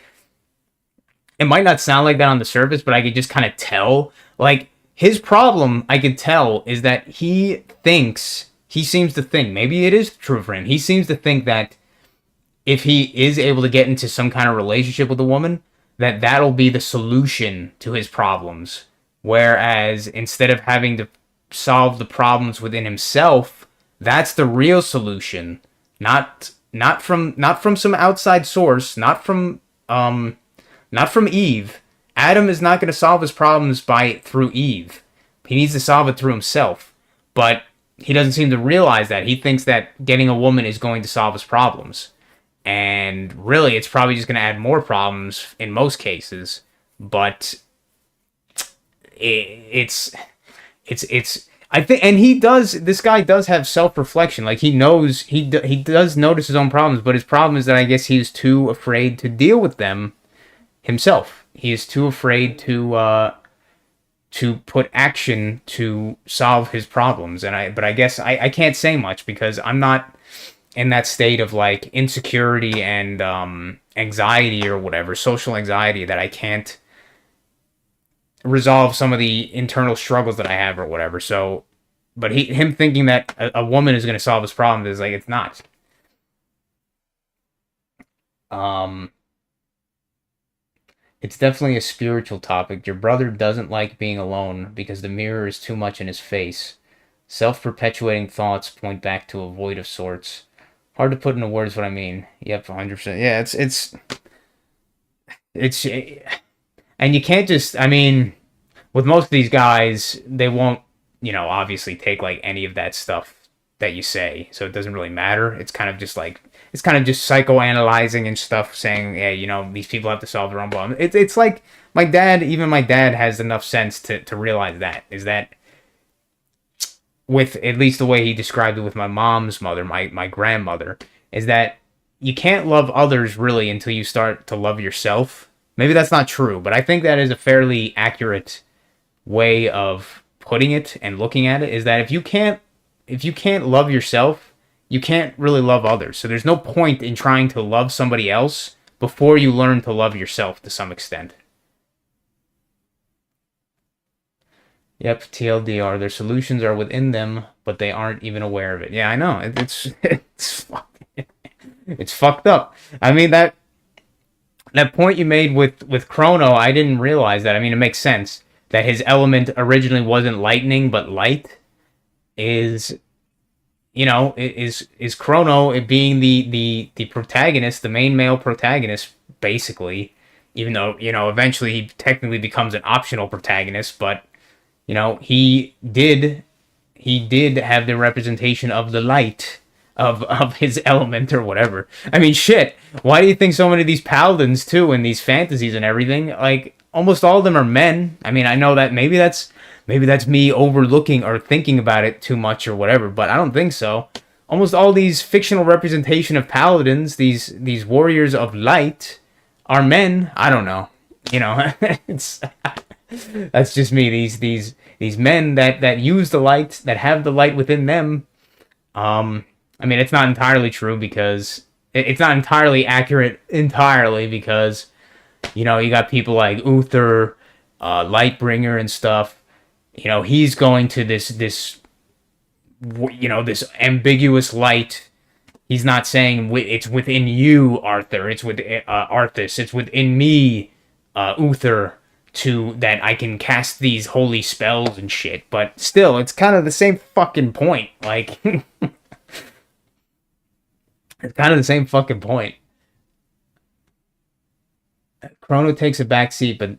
it might not sound like that on the surface, but I could just kind of tell. Like, his problem, I could tell, is that he seems to think, maybe it is true for him, he seems to think that if he is able to get into some kind of relationship with a woman, that that'll be the solution to his problems. Whereas instead of having to solve the problems within himself, that's the real solution. Not from some outside source, not from Eve. Adam is not going to solve his problems through Eve. He needs to solve it through himself. But he doesn't seem to realize that. He thinks that getting a woman is going to solve his problems. And really, it's probably just going to add more problems in most cases. But it's I think, and this guy does have self-reflection. Like, he knows, he does notice his own problems, but his problem is that I guess he's too afraid to deal with them himself. He is too afraid to put action to solve his problems. But I guess I can't say much because I'm not in that state of like insecurity and anxiety or whatever, social anxiety, that I can't resolve some of the internal struggles that I have or whatever. So, but him thinking that a woman is going to solve his problems is like, it's not. It's definitely a spiritual topic. Your brother doesn't like being alone because the mirror is too much in his face. Self-perpetuating thoughts point back to a void of sorts. Hard to put into words what I mean. Yep, 100%. Yeah, it's and you can't just, I mean, with most of these guys, they won't, you know, obviously take like any of that stuff that you say, so it doesn't really matter. It's kind of just psychoanalyzing and stuff, saying, yeah, you know, these people have to solve their own problem. It's like even my dad has enough sense to realize that, is that with at least the way he described it with my mom's mother, my grandmother, is that you can't love others really until you start to love yourself. Maybe that's not true, but I think that is a fairly accurate way of putting it and looking at it, is that if you can't love yourself, you can't really love others. So there's no point in trying to love somebody else before you learn to love yourself to some extent. Yep, TLDR. Their solutions are within them, but they aren't even aware of it. Yeah, I know. It's fucked up. I mean, that point you made with Chrono, I didn't realize that. I mean, it makes sense that his element originally wasn't lightning, but light. Is Chrono, it being the protagonist, the main male protagonist, basically, even though, you know, eventually he technically becomes an optional protagonist, but, you know, he did have the representation of the light of his element or whatever. I mean, shit, why do you think so many of these paladins too, and these fantasies and everything, like, almost all of them are men? I mean, I know that maybe that's me overlooking or thinking about it too much or whatever, but I don't think so. almost all these fictional representation of paladins, these warriors of light, are men. I don't know. You know, it's that's just me. These men that use the light, that have the light within them. I mean, it's not entirely true because it's not entirely accurate entirely because, you know, you got people like Uther, Lightbringer and stuff. You know, he's going to this you know, this ambiguous light. He's not saying it's within you, Arthur. It's with Arthas. It's within me, Uther, to that I can cast these holy spells and shit. But still, it's kind of the same fucking point. Like, it's kind of the same fucking point. Chrono takes a back seat, but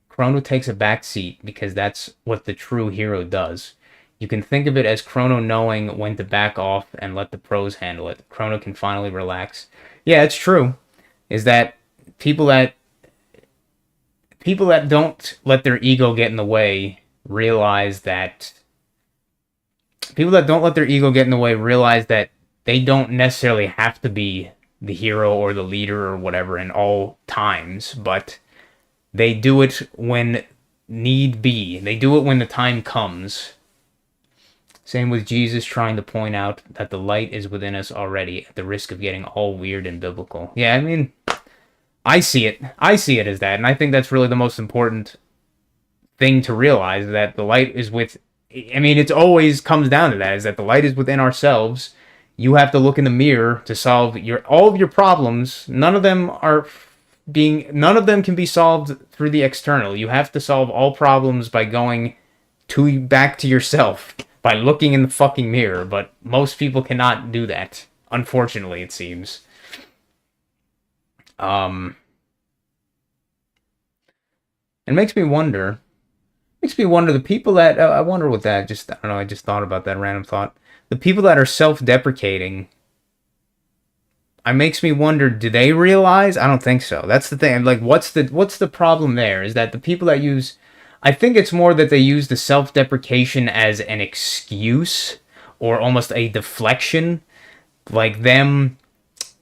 Chrono takes a back seat because that's what the true hero does. You can think of it as Chrono knowing when to back off and let the pros handle it. Chrono can finally relax. Yeah, it's true. Is that people that don't let their ego get in the way realize that they don't necessarily have to be the hero or the leader or whatever in all times, but they do it when need be. They do it when the time comes. Same with Jesus trying to point out that the light is within us already, at the risk of getting all weird and biblical. Yeah, I mean, I see it. I see it as that, and I think that's really the most important thing to realize, that the light is with... I mean, it always comes down to that, is that the light is within ourselves. You have to look in the mirror to solve all of your problems. None of them can be solved through the external. You have to solve all problems by going back to yourself, by looking in the fucking mirror, but most people cannot do that. Unfortunately, it seems. It makes me wonder the people that, I wonder what that, I don't know, I just thought about that random thought. The people that are self-deprecating, it makes me wonder, do they realize? I don't think so. That's the thing. Like, what's the problem there? Is that the people that use... I think it's more that they use the self-deprecation as an excuse or almost a deflection. Like them,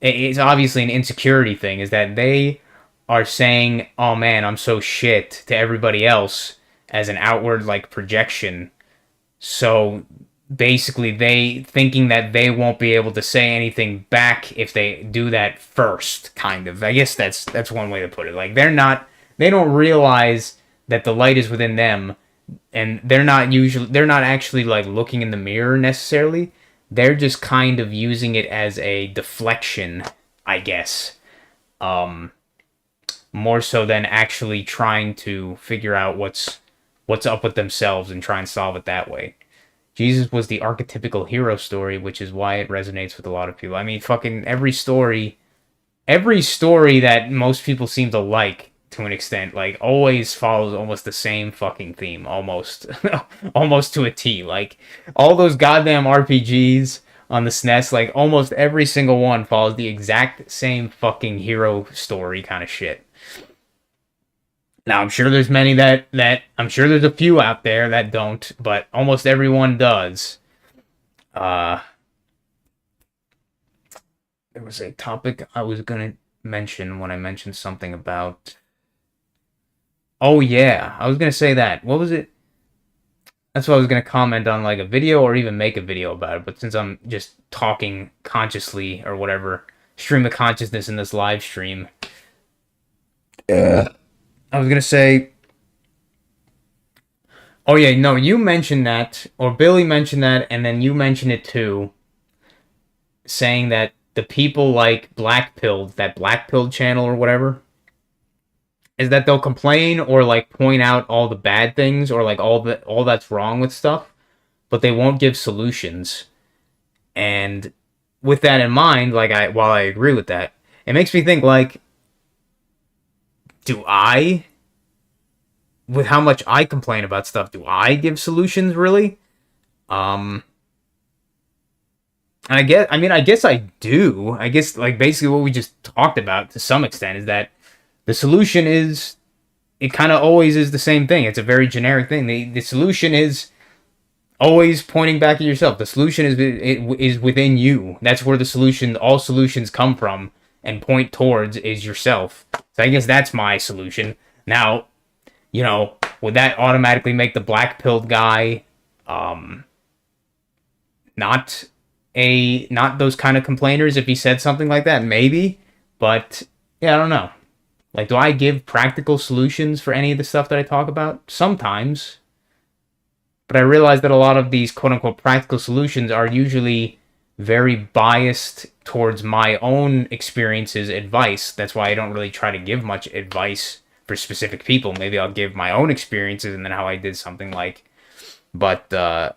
it's obviously an insecurity thing, is that they are saying, oh man, I'm so shit, to everybody else as an outward like projection. So basically they thinking that they won't be able to say anything back if they do that first, kind of. I guess that's one way to put it. Like they don't realize that the light is within them, and they're not actually like looking in the mirror necessarily. They're just kind of using it as a deflection, I guess. More so than actually trying to figure out what's up with themselves and try and solve it that way. Jesus was the archetypical hero story, which is why it resonates with a lot of people. I mean, fucking every story that most people seem to like, to an extent, like, always follows almost the same fucking theme, almost almost to a T. Like, all those goddamn RPGs on the SNES, like, almost every single one follows the exact same fucking hero story kind of shit. Now, I'm sure there's many that I'm sure there's a few out there that don't, but almost everyone does. There was a topic I was gonna mention when I mentioned something about... Oh yeah, I was gonna say that. What was it? That's what I was gonna comment on, like a video or even make a video about it. But since I'm just talking consciously or whatever, stream of consciousness in this live stream. I was gonna say. Oh yeah, no, you mentioned that, or Billy mentioned that, and then you mentioned it too. Saying that the people like Blackpilled, that Blackpilled channel or whatever, is that they'll complain or like point out all the bad things or like all that's wrong with stuff, but they won't give solutions. And with that in mind, like while I agree with that, it makes me think, like, do I, with how much I complain about stuff, do I give solutions really? And I guess I do. I guess, like, basically what we just talked about to some extent is that the solution is, it kind of always is the same thing. It's a very generic thing. The solution is Always pointing back at yourself. The solution is within you. That's where all solutions come from and point towards is yourself. So I guess that's my solution. Now, would that automatically make the black pilled guy not those kind of complainers if he said something like that? Maybe, but yeah, I don't know. Like, do I give practical solutions for any of the stuff that I talk about? Sometimes. But I realize that a lot of these quote-unquote practical solutions are usually very biased towards my own experiences, advice. That's why I don't really try to give much advice for specific people. Maybe I'll give my own experiences and then how I did something like. But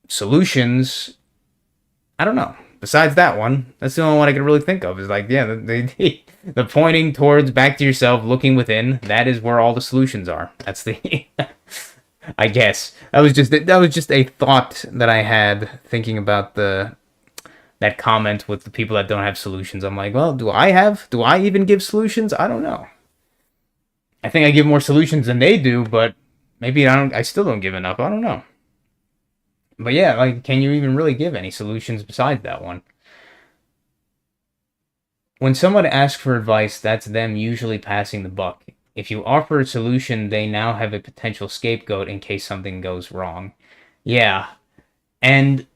solutions, I don't know. Besides that one, that's the only one I can really think of. Is like, yeah, the pointing towards back to yourself, looking within. That is where all the solutions are. That's the, I guess that was just a thought that I had thinking about that comment with the people that don't have solutions. I'm like, well, do I even give solutions? I don't know. I think I give more solutions than they do, but maybe I still don't give enough. I don't know. But yeah, like, can you even really give any solutions besides that one? When someone asks for advice, that's them usually passing the buck. If you offer a solution, they now have a potential scapegoat in case something goes wrong. Yeah. And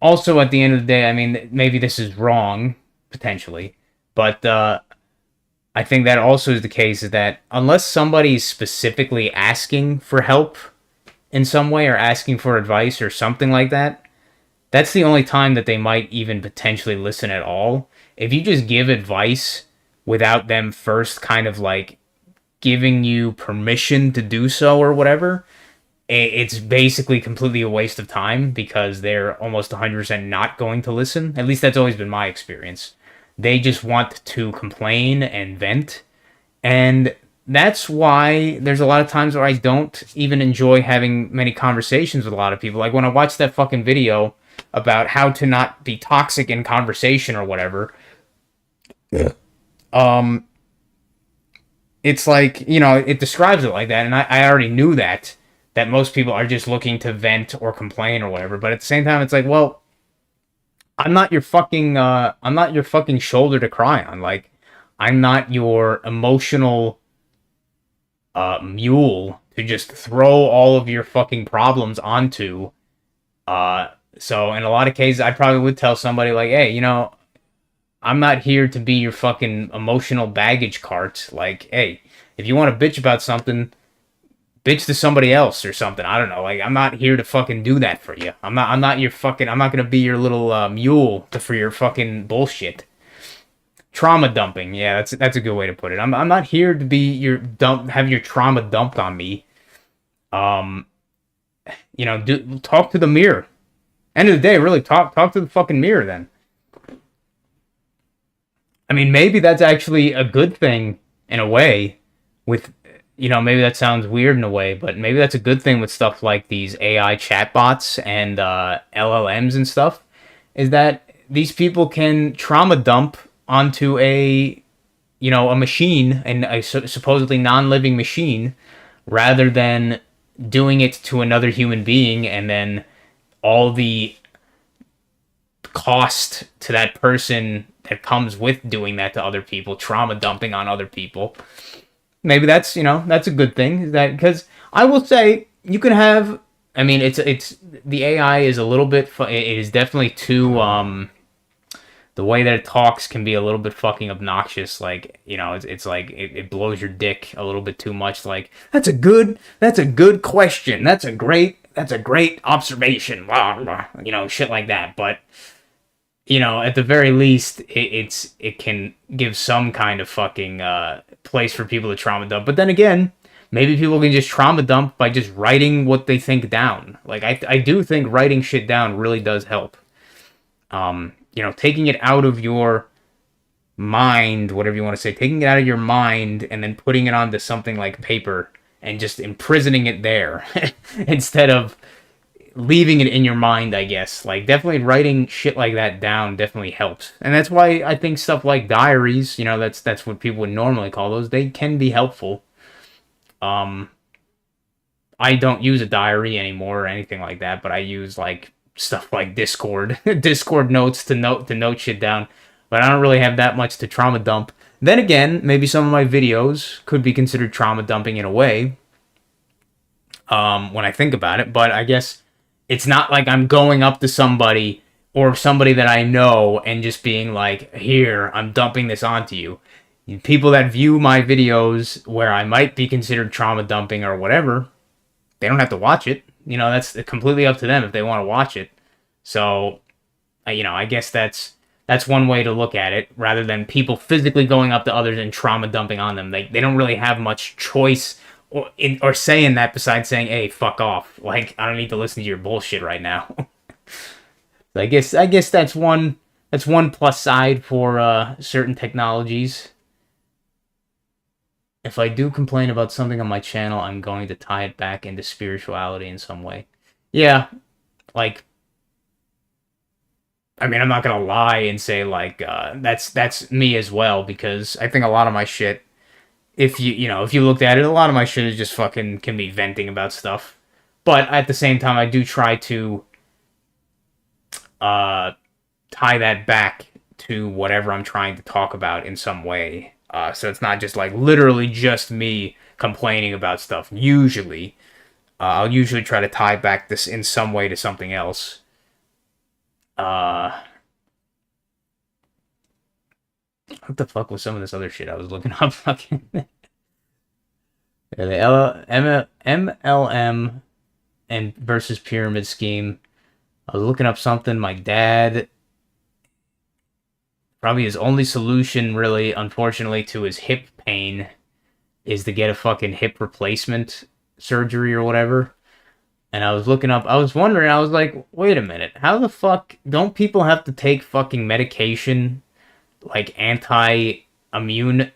also at the end of the day, I mean, maybe this is wrong, potentially, but I think that also is the case is that unless somebody's specifically asking for help in some way or asking for advice or something like that, that's the only time that they might even potentially listen at all. If you just give advice without them first kind of like giving you permission to do so or whatever, it's basically completely a waste of time because they're almost 100% not going to listen. At least that's always been my experience. They just want to complain and vent. And that's why there's a lot of times where I don't even enjoy having many conversations with a lot of people. Like when I watched that fucking video about how to not be toxic in conversation or whatever. Yeah. It's like, it describes it like that. And I already knew that most people are just looking to vent or complain or whatever. But at the same time, it's like, well, I'm not your fucking shoulder to cry on. Like, I'm not your emotional mule to just throw all of your fucking problems onto. So in a lot of cases, I probably would tell somebody like, hey, I'm not here to be your fucking emotional baggage cart. Like, hey, if you want to bitch about something, bitch to somebody else or something. I don't know. Like, I'm not here to fucking do that for you. I'm not gonna be your little mule for your fucking bullshit. Trauma dumping. Yeah, that's a good way to put it. I'm not here to be have your trauma dumped on me. Talk to the mirror. End of the day, really talk to the fucking mirror then. I mean, maybe that's actually a good thing in a way with, maybe that sounds weird in a way, but maybe that's a good thing with stuff like these AI chatbots and LLMs and stuff, is that these people can trauma dump onto a machine, and a supposedly non-living machine, rather than doing it to another human being and then all the cost to that person that comes with doing that to other people, trauma dumping on other people. Maybe that's a good thing, is that, because I will say you can have, I mean, it's the AI is a little bit, it is definitely too the way that it talks can be a little bit fucking obnoxious. Like, it's like it blows your dick a little bit too much. Like, that's a good question. That's a great observation. Shit like that. But at the very least, it can give some kind of fucking place for people to trauma dump. But then again, maybe people can just trauma dump by just writing what they think down. Like, I do think writing shit down really does help. Taking it out of your mind, whatever you want to say, taking it out of your mind and then putting it onto something like paper and just imprisoning it there instead of leaving it in your mind, I guess. Like, definitely writing shit like that down definitely helps. And that's why I think stuff like diaries, that's what people would normally call those, they can be helpful. I don't use a diary anymore or anything like that, but I use like stuff like Discord, Discord notes to note shit down. But I don't really have that much to trauma dump. Then again, maybe some of my videos could be considered trauma dumping in a way. When I think about it, but I guess it's not like I'm going up to somebody or somebody that I know and just being like, "Here, I'm dumping this onto you." People that view my videos where I might be considered trauma dumping or whatever, they don't have to watch it. You know, that's completely up to them if they want to watch it. So, you know, I guess that's one way to look at it, rather than people physically going up to others and trauma dumping on them. They don't really have much choice or say in that besides saying, "Hey, fuck off." Like, I don't need to listen to your bullshit right now. So I guess that's one plus side for certain technologies. If I do complain about something on my channel, I'm going to tie it back into spirituality in some way. Yeah, like, I mean, I'm not gonna lie and say like that's me as well, because I think a lot of my shit, if you looked at it, a lot of my shit is just fucking can be venting about stuff. But at the same time, I do try to tie that back to whatever I'm trying to talk about in some way. So it's not just like literally just me complaining about stuff. Usually, I'll usually try to tie back this in some way to something else. What the fuck was some of this other shit I was looking up? Fucking the MLM and versus pyramid scheme. I was looking up something. My dad, probably his only solution, really, unfortunately, to his hip pain is to get a fucking hip replacement surgery or whatever. And I was looking up, I was wondering, I was like, wait a minute, how the fuck don't people have to take fucking medication like anti-autoimmune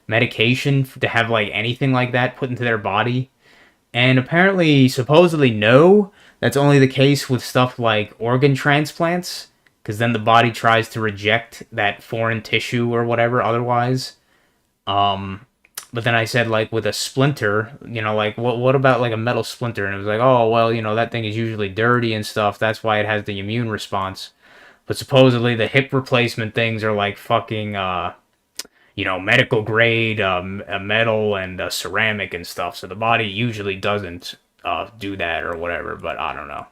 medication to have like anything like that put into their body? And apparently, supposedly, no. That's only the case with stuff like organ transplants, because then the body tries to reject that foreign tissue or whatever otherwise. But then I said, like, with a splinter, you know, like, what about, like, a metal splinter? And it was like, oh, well, you know, that thing is usually dirty and stuff. That's why it has the immune response. But supposedly the hip replacement things are, like, fucking, you know, medical grade metal and ceramic and stuff. So the body usually doesn't do that or whatever. But I don't know.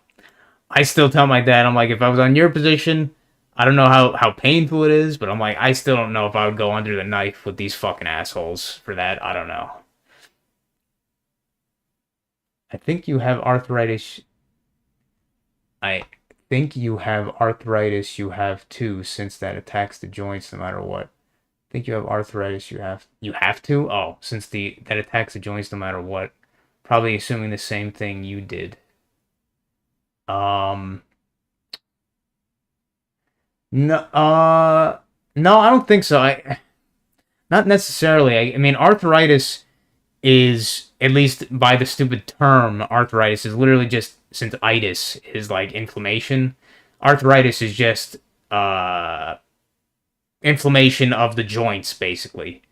I still tell my dad, I'm like, if I was on your position, I don't know how painful it is, but I'm like, I still don't know if I would go under the knife with these fucking assholes for that. I don't know. I think you have arthritis. I think you have arthritis. You have too, since that attacks the joints no matter what. I think you have arthritis. You have to? Oh, since that attacks the joints no matter what. Probably assuming the same thing you did. No, no, I don't think so. Not necessarily. I mean, arthritis is, at least by the stupid term, arthritis is literally just, since itis is like inflammation, arthritis is just inflammation of the joints, basically.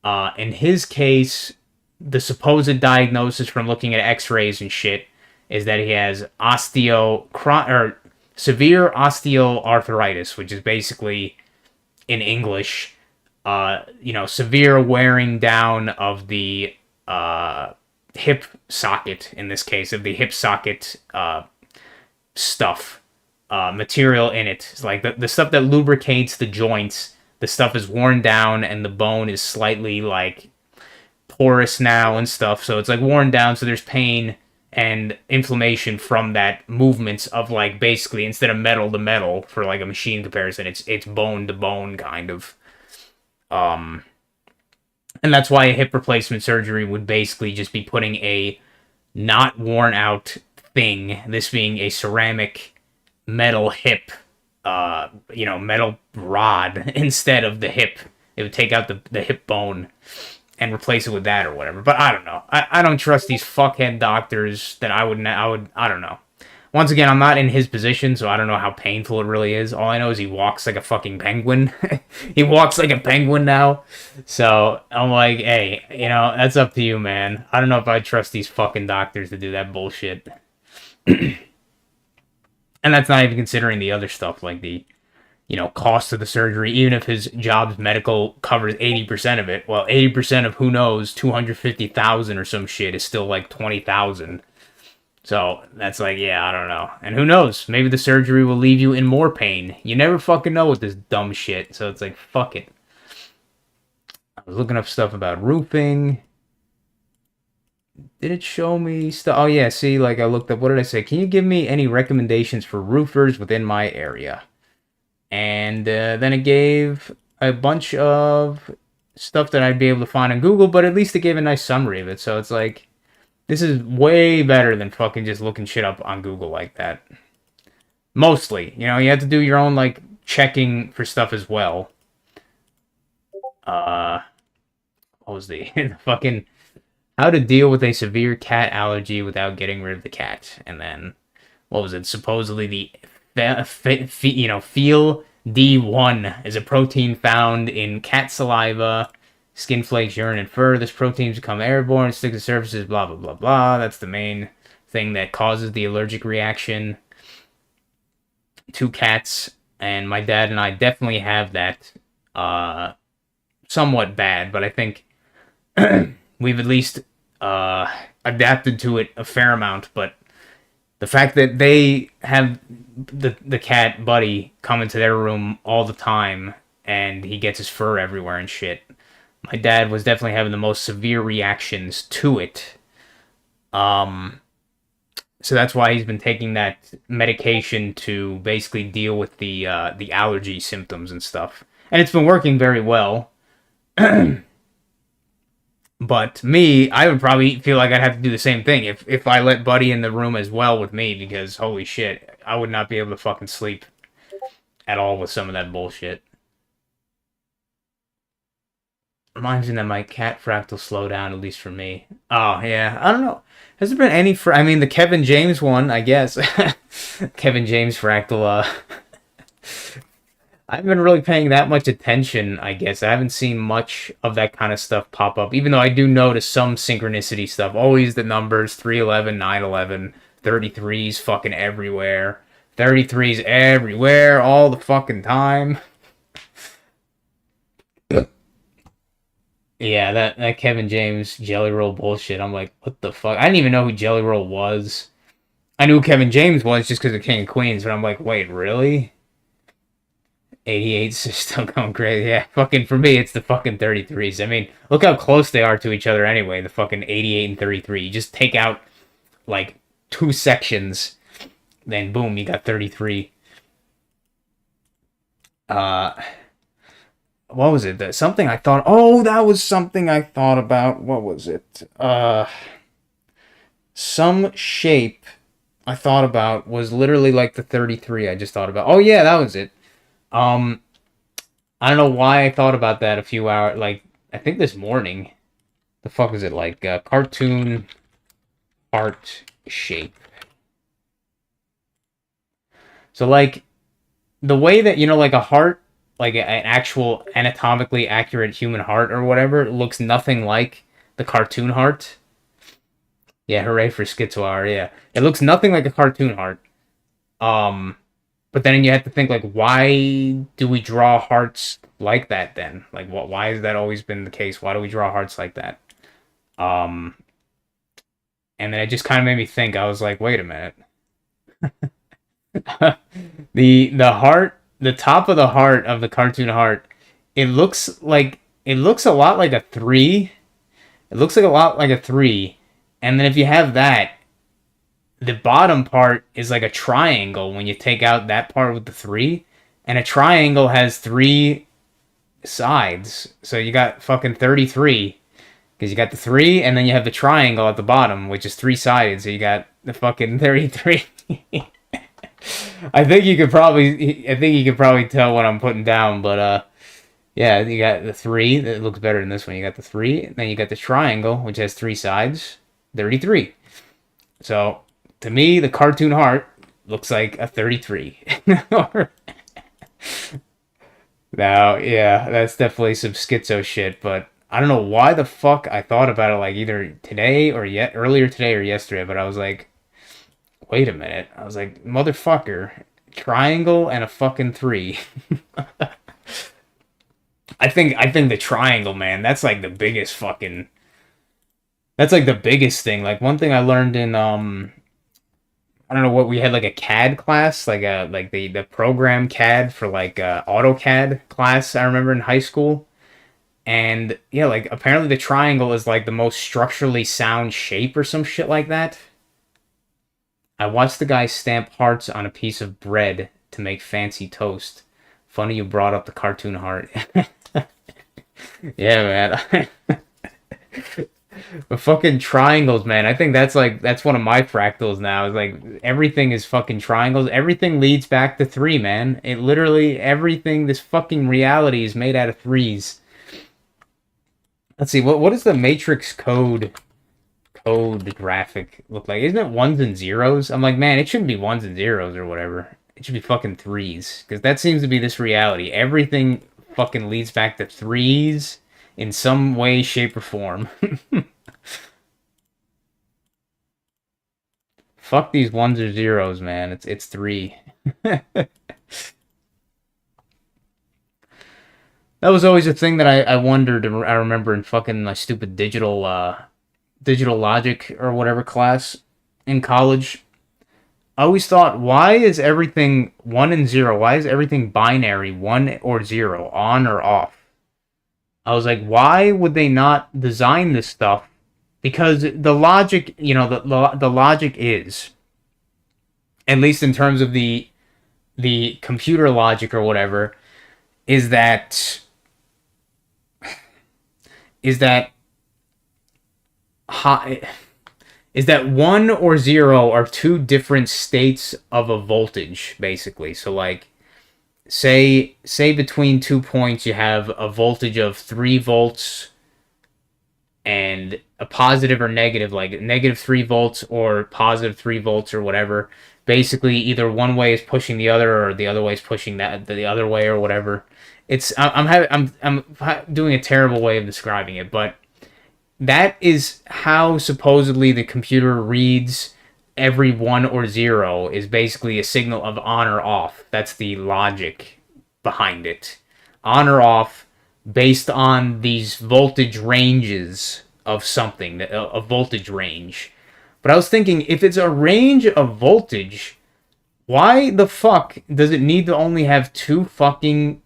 In his case, the supposed diagnosis from looking at x-rays and shit is that he has severe osteoarthritis, which is basically, in English, you know, severe wearing down of the hip socket, in this case, of the hip socket stuff, material in it. It's like the stuff that lubricates the joints, the stuff is worn down and the bone is slightly, like, porous now and stuff. So it's, like, worn down, so there's pain and inflammation from that movements of, like, basically, instead of metal to metal for, like, a machine comparison, it's bone to bone, kind of. And that's why a hip replacement surgery would basically just be putting a not worn out thing, this being a ceramic metal hip, you know, metal rod instead of the hip. It would take out the hip bone and replace it with that or whatever. But I don't know. I don't trust these fuckhead doctors that I don't know. once again, I'm not in his position, so I don't know how painful it really is. All I know is he walks like a fucking penguin. He walks like a penguin now. So I'm like, hey, you know, that's up to you, man. I don't know if I trust these fucking doctors to do that bullshit. And that's not even considering the other stuff, like the, you know, cost of the surgery. Even if his job's medical covers 80% of it, well, 80% of who knows, 250,000 or some shit is still like 20,000. So that's like, yeah, I don't know. And who knows? Maybe the surgery will leave you in more pain. You never fucking know with this dumb shit. So it's like, fuck it. I was looking up stuff about roofing. Did it show me stuff? Oh, yeah, see, like I looked up, what did I say? Can you give me any recommendations for roofers within my area? And then it gave a bunch of stuff that I'd be able to find on Google, but at least it gave a nice summary of it. So it's like, this is way better than fucking just looking shit up on Google like that. Mostly. You know, you have to do your own, like, checking for stuff as well. What was the fucking... How to deal with a severe cat allergy without getting rid of the cat. And then, what was it? Supposedly the, Feel D1 is a protein found in cat saliva, skin flakes, urine, and fur. This protein become airborne, stick to surfaces, blah, blah, blah, blah. That's the main thing that causes the allergic reaction to cats. And my dad and I definitely have that somewhat bad, but I think we've at least adapted to it a fair amount. But the fact that they have the cat Buddy come into their room all the time and he gets his fur everywhere and shit, my dad was definitely having the most severe reactions to it. So that's why he's been taking that medication to basically deal with the allergy symptoms and stuff. And it's been working very well. But me, I would probably feel like I'd have to do the same thing if I let Buddy in the room as well with me, because holy shit, I would not be able to fucking sleep at all with some of that bullshit. Reminds me that my cat fractal slow down, at least for me. Oh, yeah. I don't know. Has there been any... I mean, the Kevin James one, I guess. Kevin James fractal, I haven't been really paying that much attention, I guess. I haven't seen much of that kind of stuff pop up, even though I do notice some synchronicity stuff. Always the numbers, 311, 911, 33s fucking everywhere. 33s everywhere, all the fucking time. Yeah, that Kevin James Jelly Roll bullshit. I'm like, what the fuck? I didn't even know who Jelly Roll was. I knew who Kevin James was just because of King of Queens, but I'm like, wait, really? 88's are still going crazy. Yeah, fucking, for me, it's the fucking 33s. I mean, look how close they are to each other anyway, the fucking 88 and 33. You just take out, like, 2 sections, then boom, you got 33. What was it? Something I thought... Oh, that was something I thought about. What was it? Some shape I thought about was literally like the 33 I just thought about. Oh, yeah, that was it. I don't know why I thought about that a few hours... Like, I think this morning. The fuck was it? Like, cartoon heart shape. So, like, the way that, you know, like a heart... like an actual anatomically accurate human heart or whatever, looks nothing like the cartoon heart. Yeah, hooray for Schizoar, yeah. It looks nothing like a cartoon heart. But then you have to think, like, why do we draw hearts like that then? Like, why has that always been the case? Why do we draw hearts like that? And then it just kind of made me think. I was like, wait a minute. The heart... The top of the heart of the cartoon heart, it looks a lot like a 3. It looks like a lot like a 3. And then if you have that, the bottom part is like a triangle when you take out that part with the 3. And a triangle has 3 sides. So you got fucking 33. Because you got the 3, and then you have the triangle at the bottom, which is 3 sided. So you got the fucking 33. I think you could probably tell what I'm putting down, but yeah, you got the 3 that looks better than this one. You got the 3, and then you got the triangle, which has 3 sides, 33. So to me, the cartoon heart looks like a 33. Now, yeah, that's definitely some schizo shit, but I don't know why the fuck I thought about it like either today or yet earlier today or yesterday, but I was like, wait a minute. I was like, motherfucker, triangle and a fucking 3. I think the triangle, man, that's like the biggest fucking that's like the biggest thing. Like one thing I learned in I don't know what we had, like a CAD class, like the program CAD for like AutoCAD class I remember in high school. And yeah, like apparently the triangle is like the most structurally sound shape or some shit like that. I watched the guy stamp hearts on a piece of bread to make fancy toast. Funny you brought up the cartoon heart. Yeah, man. But fucking triangles, man. I think that's one of my fractals now. Is like everything is fucking triangles. Everything leads back to 3, man. It literally everything. This fucking reality is made out of 3s. Let's see. What is the Matrix code graphic look like? Isn't it 1s and 0s? I'm like, man, it shouldn't be 1s and 0s or whatever. It should be fucking 3s because that seems to be this reality. Everything fucking leads back to 3s in some way, shape, or form. Fuck these 1s or 0s, man. It's 3. That was always a thing that I wondered. I remember in fucking my stupid digital logic or whatever class in college. I always thought, why is everything 1 and 0? Why is everything binary, 1 or 0, on or off? I was like, why would they not design this stuff? Because the logic, the logic is, at least in terms of the computer logic or whatever, is that is that 1 or 0 are two different states of a voltage, basically. So like say between 2 points you have a voltage of 3 volts and a positive or negative, like negative 3 volts or positive 3 volts or whatever. Basically either one way is pushing the other or the other way is pushing that the other way or whatever. I'm doing a terrible way of describing it, but that is how supposedly the computer reads every 1 or 0 is basically a signal of on or off. That's the logic behind it. On or off based on these voltage ranges of something, a voltage range. But I was thinking, if it's a range of voltage, why the fuck does it need to only have 2 fucking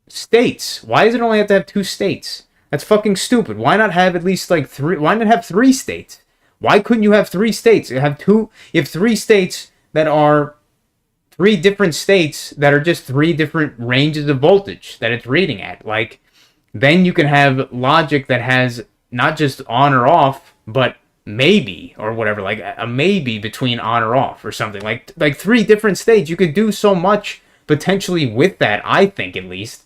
states? Why does it only have to have 2 states? That's fucking stupid. Why not have at least like 3? Why not have 3 states? Why couldn't you have 3 states? You have 3 states that are 3 different states that are just 3 different ranges of voltage that it's reading at. Like, then you can have logic that has not just on or off, but maybe or whatever, like a maybe between on or off or something. Like 3 different states. You could do so much potentially with that, I think, at least.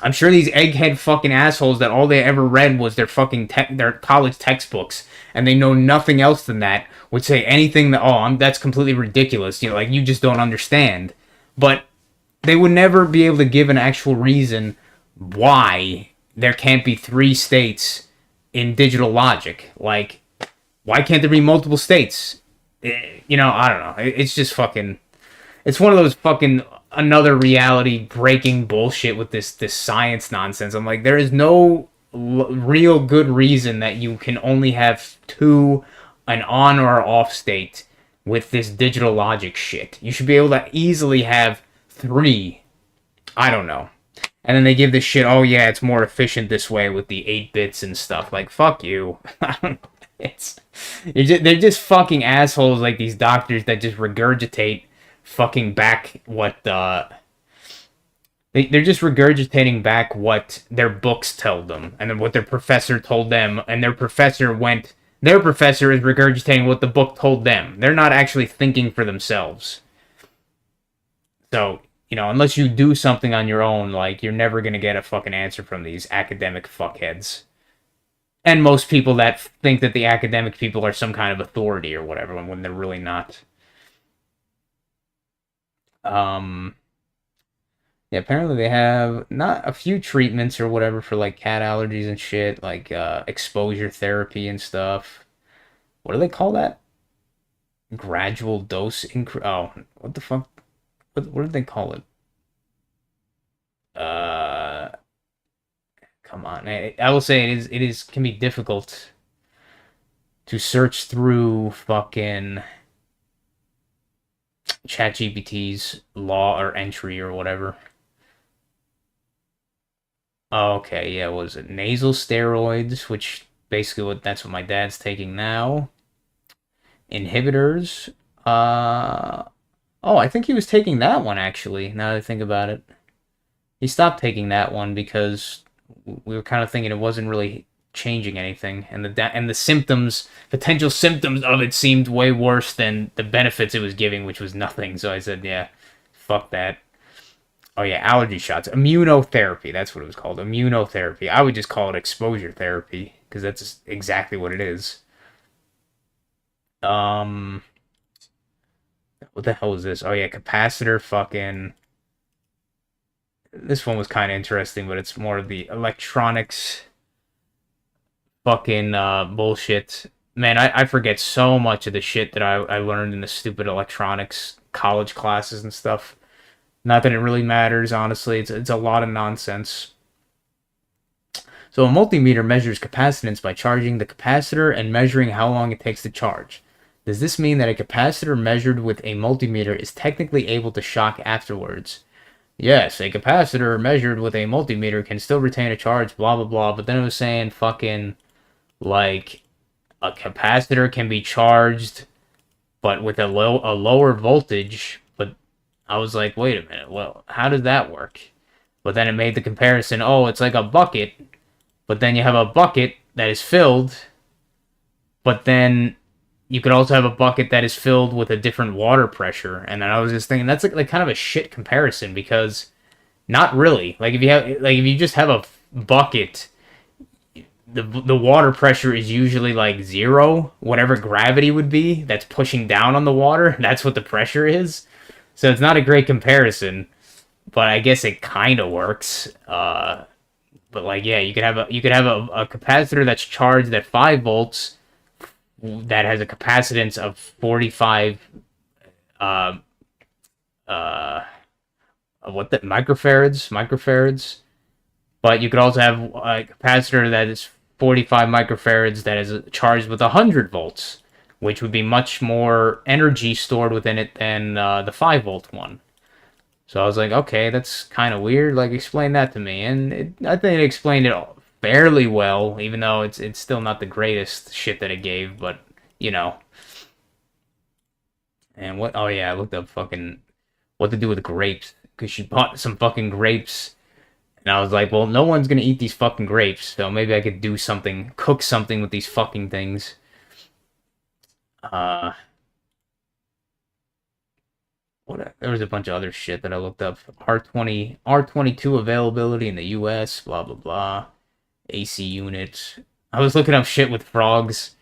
I'm sure these egghead fucking assholes that all they ever read was their fucking their college textbooks, and they know nothing else than that, would say anything that, that's completely ridiculous. Like, you just don't understand. But they would never be able to give an actual reason why there can't be 3 states in digital logic. Like, why can't there be multiple states? I don't know. It's just fucking... It's one of those fucking another reality breaking bullshit with this science nonsense. I'm like, there is no real good reason that you can only have 2, an on or off state with this digital logic shit. You should be able to easily have 3. I don't know. And then they give this shit, oh yeah, it's more efficient this way with the 8 bits and stuff. Like, fuck you. They're just fucking assholes, like these doctors that just regurgitate fucking back what they're just regurgitating back what their books tell them, and then what their professor told them, and their professor is regurgitating what the book told them. They're not actually thinking for themselves. So, unless you do something on your own, like, you're never gonna get a fucking answer from these academic fuckheads. And most people that think that the academic people are some kind of authority or whatever, when they're really not. Um, yeah, apparently they have not a few treatments or whatever for like cat allergies and shit, like exposure therapy and stuff. What do they call that? Gradual dose increase. Oh, what the fuck? What did they call it? Uh, Come on. I will say it is can be difficult to search through fucking ChatGPT's law or entry or whatever. Okay, yeah, what was it? Nasal steroids, which basically that's what my dad's taking now. Inhibitors. Uh oh, I think he was taking that one actually, now that I think about it. He stopped taking that one because we were kind of thinking it wasn't really changing anything, and the symptoms, potential symptoms of it seemed way worse than the benefits it was giving, which was nothing. So I said, yeah, fuck that. Oh yeah, allergy shots, immunotherapy. That's what it was called, immunotherapy. I would just call it exposure therapy because that's exactly what it is. Um, what the hell is this? Oh yeah, capacitor. Fucking. This one was kind of interesting, but it's more of the electronics fucking bullshit. Man, I forget so much of the shit that I learned in the stupid electronics college classes and stuff. Not that it really matters, honestly. It's a lot of nonsense. So a multimeter measures capacitance by charging the capacitor and measuring how long it takes to charge. Does this mean that a capacitor measured with a multimeter is technically able to shock afterwards? Yes, a capacitor measured with a multimeter can still retain a charge, blah blah blah, but then it was saying fucking like a capacitor can be charged but with a lower voltage, but I was like, wait a minute, well, how does that work? But then it made the comparison, oh, it's like a bucket, but then you have a bucket that is filled, but then you could also have a bucket that is filled with a different water pressure. And then I was just thinking that's like kind of a shit comparison because not really. Like if you just have a bucket, the water pressure is usually like zero, whatever gravity would be that's pushing down on the water. That's what the pressure is. So it's not a great comparison, but I guess it kind of works. But like yeah, you could have a capacitor that's charged at 5 volts that has a capacitance of 45 what the microfarads, but you could also have a capacitor that is 45 microfarads that is charged with 100 volts, which would be much more energy stored within it than the 5-volt one. So I was like, okay, that's kind of weird. Like, explain that to me. And I think it explained it fairly well, even though it's still not the greatest shit that it gave, but, you know. And what, oh yeah, I looked up fucking what to do with grapes, because she bought some fucking grapes, and I was like, well, no one's gonna eat these fucking grapes, so maybe I could do something, cook something with these fucking things. There was a bunch of other shit that I looked up. R22 availability in the US, blah blah blah. AC units. I was looking up shit with Frog's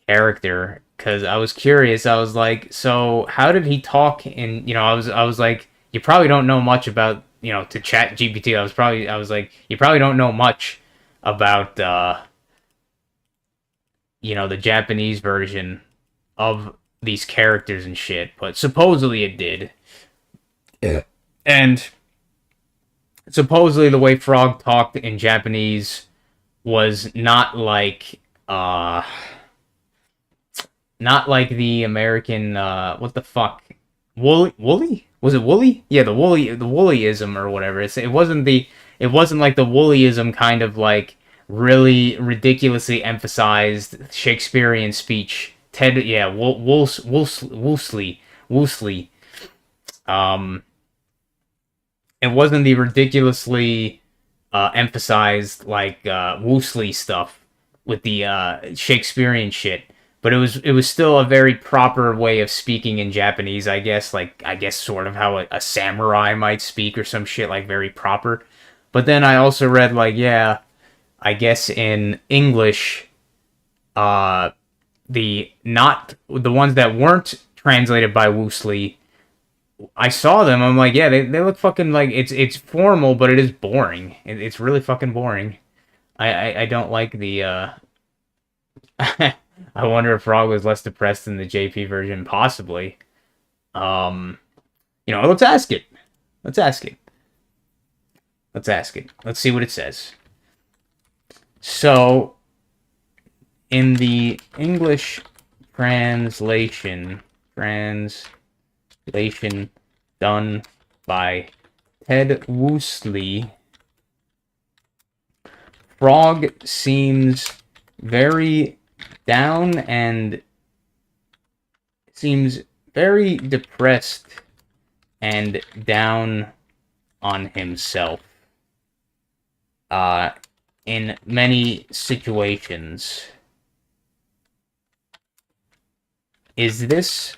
character because I was curious. I was like, so how did he talk? And I was like, you probably don't know much about to chat GPT. I was like, you probably don't know much about the Japanese version of these characters and shit, but supposedly it did. Yeah. And supposedly the way Frog talked in Japanese was not like the American what the fuck? Woolly? Was it Woolly? Yeah, the Woollyism or whatever. It wasn't like the Woollyism kind of like really ridiculously emphasized Shakespearean speech. Woosley. It wasn't the ridiculously emphasized like Woosley stuff with the Shakespearean shit, but it was still a very proper way of speaking in Japanese, I guess. I guess sort of how a samurai might speak or some shit, like very proper. But then I also read like, yeah, I guess in English, the ones that weren't translated by Woosley I saw them. I'm like, yeah, they look fucking like it's formal, but it is boring. It's really fucking boring. I don't like the. I wonder if Frog was less depressed than the JP version, possibly. Let's ask it. Let's ask it. Let's ask it. Let's see what it says. So, in the English translation done by Ted Woosley, Frog seems very down and seems very depressed and down on himself in many situations. Is this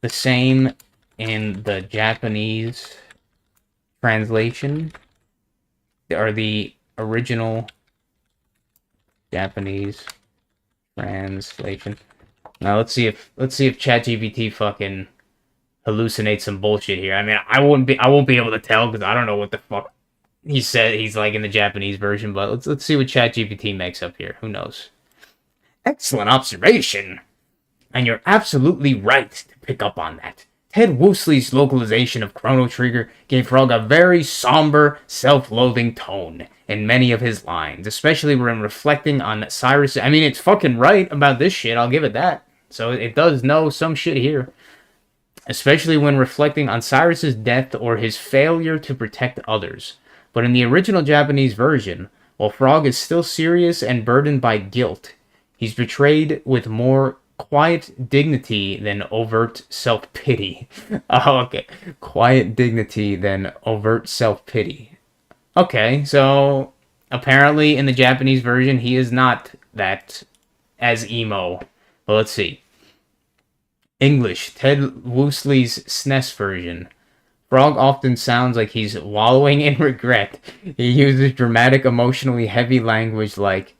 the same in the Japanese translation? Or the original Japanese translation? Now let's see if ChatGPT fucking hallucinates some bullshit here. I mean, I won't be able to tell because I don't know what the fuck he said he's like in the Japanese version, but let's see what ChatGPT makes up here. Who knows? Excellent observation. And you're absolutely right to pick up on that. Ted Woosley's localization of Chrono Trigger gave Frog a very somber, self-loathing tone in many of his lines, especially when reflecting on Cyrus. I mean, it's fucking right about this shit, I'll give it that. So it does know some shit here. Especially when reflecting on Cyrus's death or his failure to protect others. But in the original Japanese version, while Frog is still serious and burdened by guilt, he's betrayed with more quiet dignity than overt self-pity. Oh, okay. Quiet dignity than overt self-pity. Okay, so apparently in the Japanese version, he is not that as emo. But let's see. English, Ted Woosley's SNES version. Frog often sounds like he's wallowing in regret. He uses dramatic, emotionally heavy language like,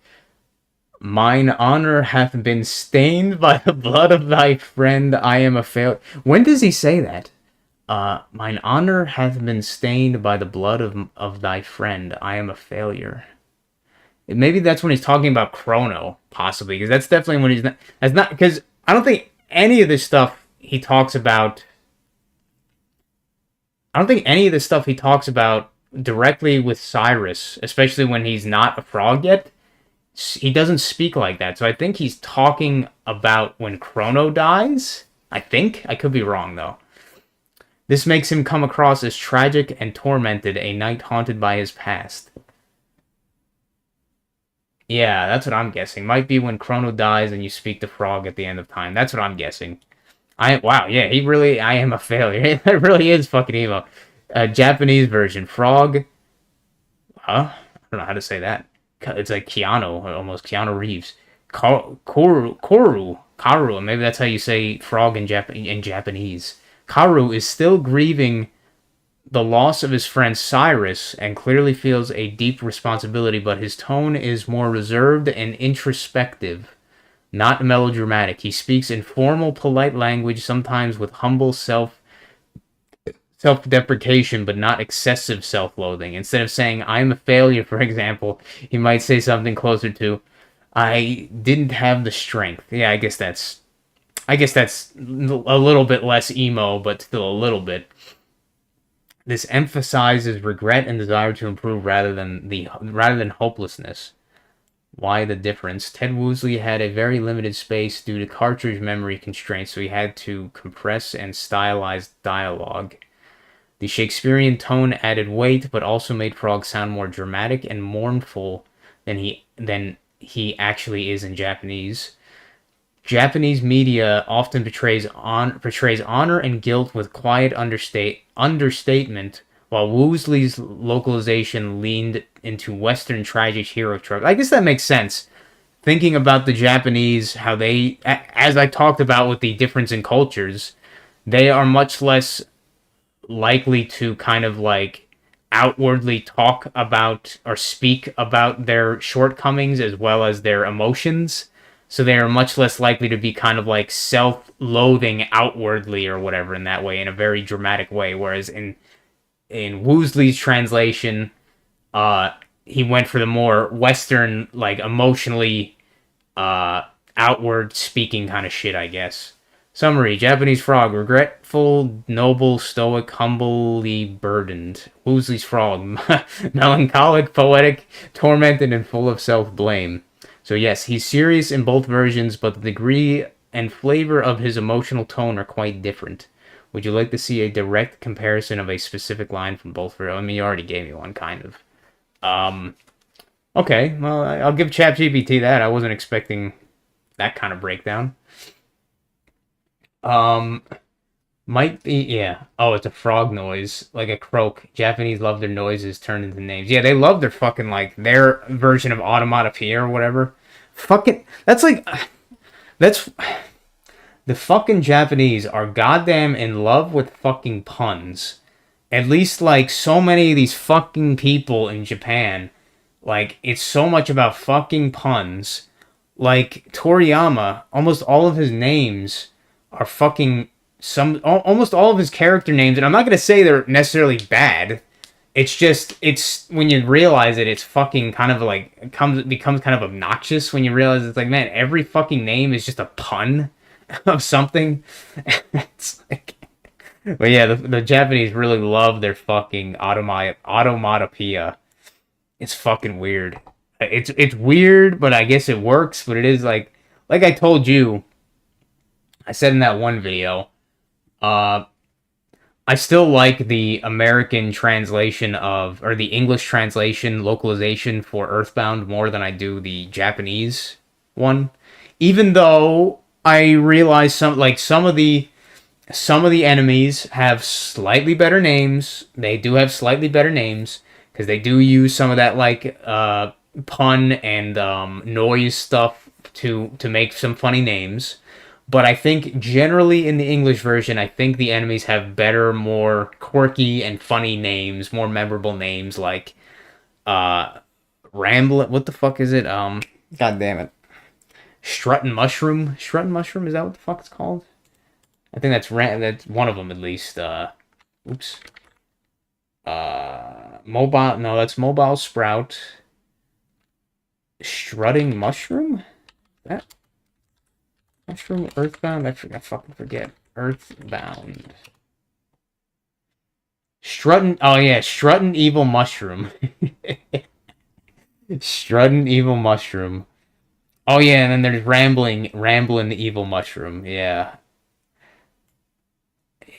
"Mine honor hath been stained by the blood of thy friend, I am a failure." When does he say that? Mine honor hath been stained by the blood of thy friend, I am a failure. Maybe that's when he's talking about Chrono, possibly, because that's definitely when he's not... That's not... Because I don't think any of this stuff he talks about... I don't think any of this stuff he talks about directly with Cyrus, especially when he's not a frog yet, he doesn't speak like that. So I think he's talking about when Chrono dies. I think. I could be wrong, though. This makes him come across as tragic and tormented, a knight haunted by his past. Yeah, that's what I'm guessing. Might be when Chrono dies and you speak to Frog at the end of time. That's what I'm guessing. Wow, yeah, I am a failure. That really is fucking emo. Japanese version. Frog. Huh? I don't know how to say that. It's like Keanu, almost Keanu Reeves. Karu. Maybe that's how you say frog in Japanese. Karu is still grieving the loss of his friend Cyrus and clearly feels a deep responsibility, but his tone is more reserved and introspective, not melodramatic. He speaks in formal, polite language, sometimes with humble self-deprecation, but not excessive self-loathing. Instead of saying, "I'm a failure," for example, he might say something closer to, "I didn't have the strength." Yeah, I guess that's a little bit less emo, but still a little bit. This emphasizes regret and desire to improve rather than hopelessness. Why the difference? Ted Woosley had a very limited space due to cartridge memory constraints, so he had to compress and stylize dialogue. The Shakespearean tone added weight, but also made Frog sound more dramatic and mournful than he actually is in Japanese. Japanese media often portrays honor and guilt with quiet understatement, while Woosley's localization leaned into Western tragic hero trope. I guess that makes sense. Thinking about the Japanese, how they, as I talked about with the difference in cultures, they are much less likely to kind of like outwardly talk about or speak about their shortcomings as well as their emotions. So they are much less likely to be kind of like self-loathing outwardly or whatever in that way, in a very dramatic way. Whereas in Woosley's translation, uh, he went for the more Western, like emotionally outward speaking kind of shit, I guess. Summary: Japanese frog, regretful, noble, stoic, humbly burdened. Woosley's frog, melancholic, poetic, tormented, and full of self-blame. So yes, he's serious in both versions, but the degree and flavor of his emotional tone are quite different. Would you like to see a direct comparison of a specific line from both versions? I mean, you already gave me one, kind of. Okay, well, I'll give ChatGPT that. I wasn't expecting that kind of breakdown. Might be, yeah. Oh, it's a frog noise, like a croak. Japanese love their noises turned into names. Yeah, they love their fucking, like, their version of automatopoeia or whatever. Fucking, that's like, that's, the fucking Japanese are goddamn in love with fucking puns. At least, like, so many of these fucking people in Japan, like, it's so much about fucking puns. Like, Toriyama, almost all of his names are fucking almost all of his character names, and I'm not gonna say they're necessarily bad. It's just, it's when you realize it, it's fucking kind of like becomes kind of obnoxious when you realize it's like, man, every fucking name is just a pun of something. It's like, but yeah, the Japanese really love their fucking automatopoeia. It's fucking weird. It's weird, but I guess it works. But it is like I told you, I said in that one video, I still like the American translation of, or the English translation localization for Earthbound more than I do the Japanese one. Even though I realize some of the enemies have slightly better names. They do have slightly better names because they do use some of that like pun and noise stuff to make some funny names. But I think generally in the English version, I think the enemies have better, more quirky and funny names, more memorable names like Ramblin'. What the fuck is it? God damn it. Strutting Mushroom. Strutting Mushroom, is that what the fuck it's called? I think that's one of them at least. Oops. Mobile. No, that's Mobile Sprout. Strutting Mushroom? That. Mushroom, Earthbound? I fucking forget. Earthbound. Strutting, oh yeah, Strutting Evil Mushroom. Strutting Evil Mushroom. Oh yeah, and then there's Ramblin' the Evil Mushroom. Yeah.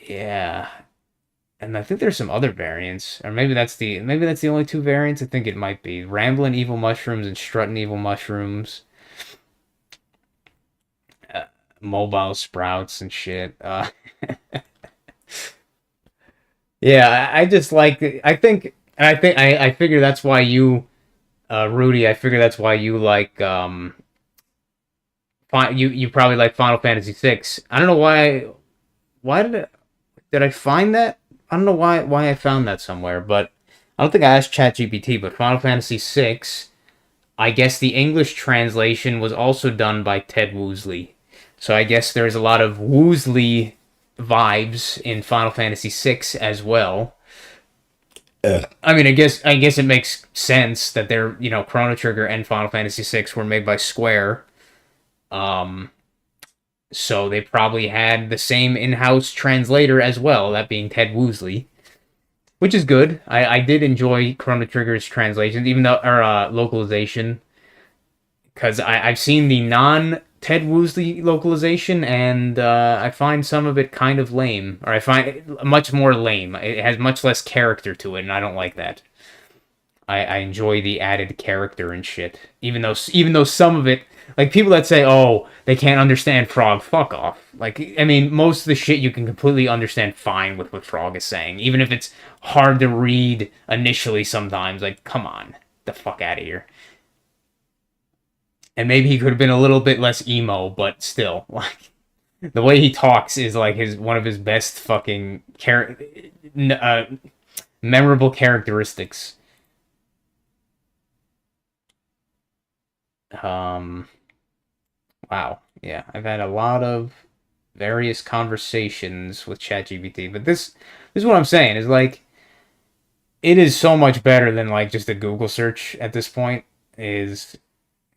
Yeah. And I think there's some other variants. Or maybe that's the only two variants. I think it might be. Ramblin' Evil Mushrooms and Strutting Evil Mushrooms. Mobile Sprouts and shit. Yeah, I just like, I figure that's why you, Rudy, I figure that's why you like, you probably like Final Fantasy VI. I don't know why did I find that? I don't know why I found that somewhere, but I don't think I asked ChatGPT, but Final Fantasy VI, I guess the English translation was also done by Ted Woosley. So I guess there's a lot of Woosley vibes in Final Fantasy VI as well. I mean, I guess it makes sense that they're, Chrono Trigger and Final Fantasy VI were made by Square. So they probably had the same in-house translator as well, that being Ted Woosley, which is good. I did enjoy Chrono Trigger's translation, even though, or localization, because I've seen the non-Ted Woosley localization, and I find some of it kind of lame, or I find it much more lame. It has much less character to it, and I don't like that. I enjoy the added character and shit, even though some of it, like people that say, oh, they can't understand Frog, fuck off. Like, I mean, most of the shit you can completely understand fine with what Frog is saying, even if it's hard to read initially sometimes. Like, come on, the fuck out of here. And maybe he could have been a little bit less emo, but still, like, the way he talks is like one of his best fucking memorable characteristics. Wow. Yeah, I've had a lot of various conversations with ChatGPT, but this is what I'm saying is like it is so much better than like just a Google search at this point. Is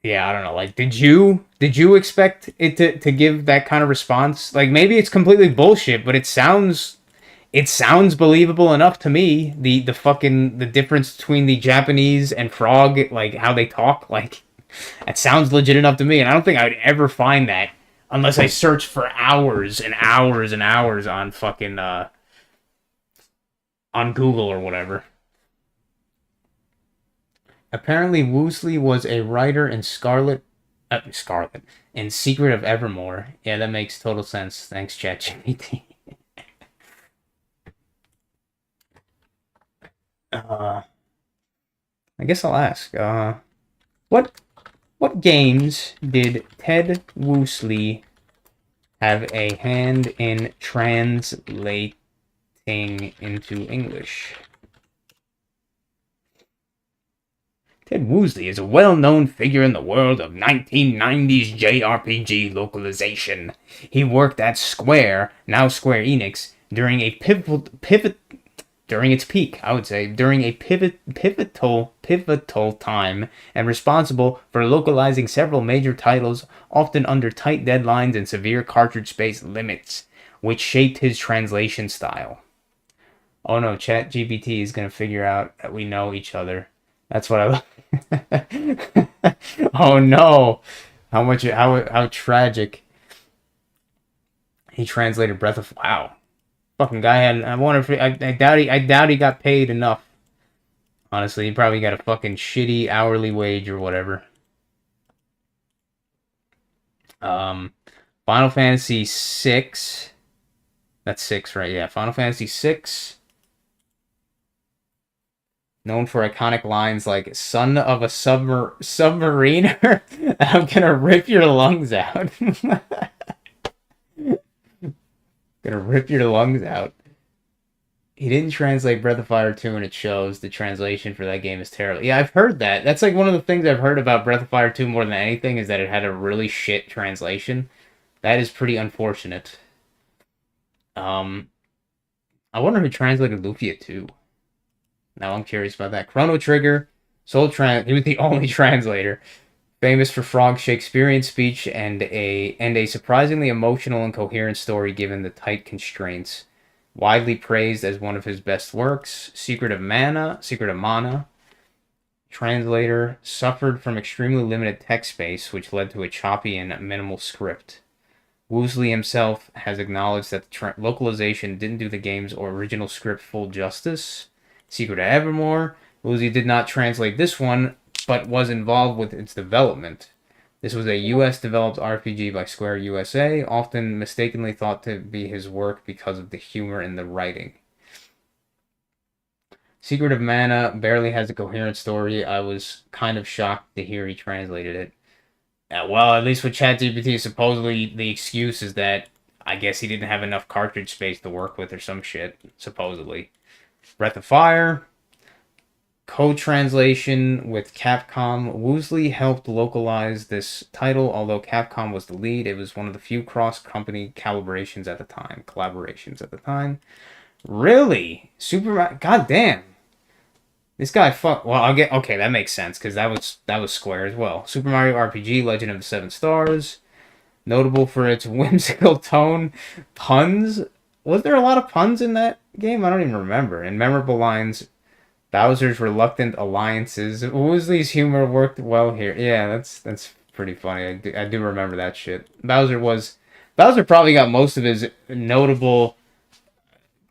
yeah, I don't know. Like, did you expect it to give that kind of response? Like, maybe it's completely bullshit, but it sounds believable enough to me. The difference between the Japanese and frog, like how they talk, like that sounds legit enough to me. And I don't think I would ever find that unless I search for hours and hours and hours on fucking on Google or whatever. Apparently, Woosley was a writer in Scarlet, in Secret of Evermore. Yeah, that makes total sense. Thanks, ChatGPT. uh, I guess I'll ask. What what games did Ted Woosley have a hand in translating into English? Ted Woosley is a well-known figure in the world of 1990s JRPG localization. He worked at Square, now Square Enix, during a during its peak, I would say, during a pivotal time, and responsible for localizing several major titles, often under tight deadlines and severe cartridge space limits, which shaped his translation style. Oh no, ChatGPT is gonna figure out that we know each other. That's what I. Oh no! How tragic. He translated Breath of Wow. Fucking guy had. I wonder if I doubt he got paid enough. Honestly, he probably got a fucking shitty hourly wage or whatever. Um, Final Fantasy VI. That's six, right? Yeah, Final Fantasy VI. Known for iconic lines like "Son of a submariner, I'm gonna rip your lungs out." Gonna rip your lungs out. He didn't translate Breath of Fire 2 and it shows. The translation for that game is terrible. Yeah, I've heard that. That's like one of the things I've heard about Breath of Fire 2 more than anything is that it had a really shit translation. That is pretty unfortunate. Um, I wonder who translated Lufia 2. Now I'm curious about that. Chrono Trigger, he was the only translator. Famous for Frog's Shakespearean speech and a surprisingly emotional and coherent story given the tight constraints. Widely praised as one of his best works, Secret of Mana. Translator suffered from extremely limited text space, which led to a choppy and minimal script. Woosley himself has acknowledged that the localization didn't do the game's original script full justice. Secret of Evermore, Woosley did not translate this one, but was involved with its development. This was a US-developed RPG by Square USA, often mistakenly thought to be his work because of the humor in the writing. Secret of Mana barely has a coherent story. I was kind of shocked to hear he translated it. Well, at least with ChatGPT, supposedly the excuse is that I guess he didn't have enough cartridge space to work with or some shit, supposedly. Breath of Fire, co-translation with Capcom. Woosley helped localize this title, although Capcom was the lead. It was one of the few cross-company collaborations at the time. Really? God damn. This guy well, I'll get okay, that makes sense because that was Square as well. Super Mario RPG Legend of the Seven Stars, notable for its whimsical tone, puns. Was there a lot of puns in that game? I don't even remember. And memorable lines, Bowser's reluctant alliances. Woosley's humor worked well here. Yeah, that's pretty funny. I do remember that shit. Bowser probably got most of his notable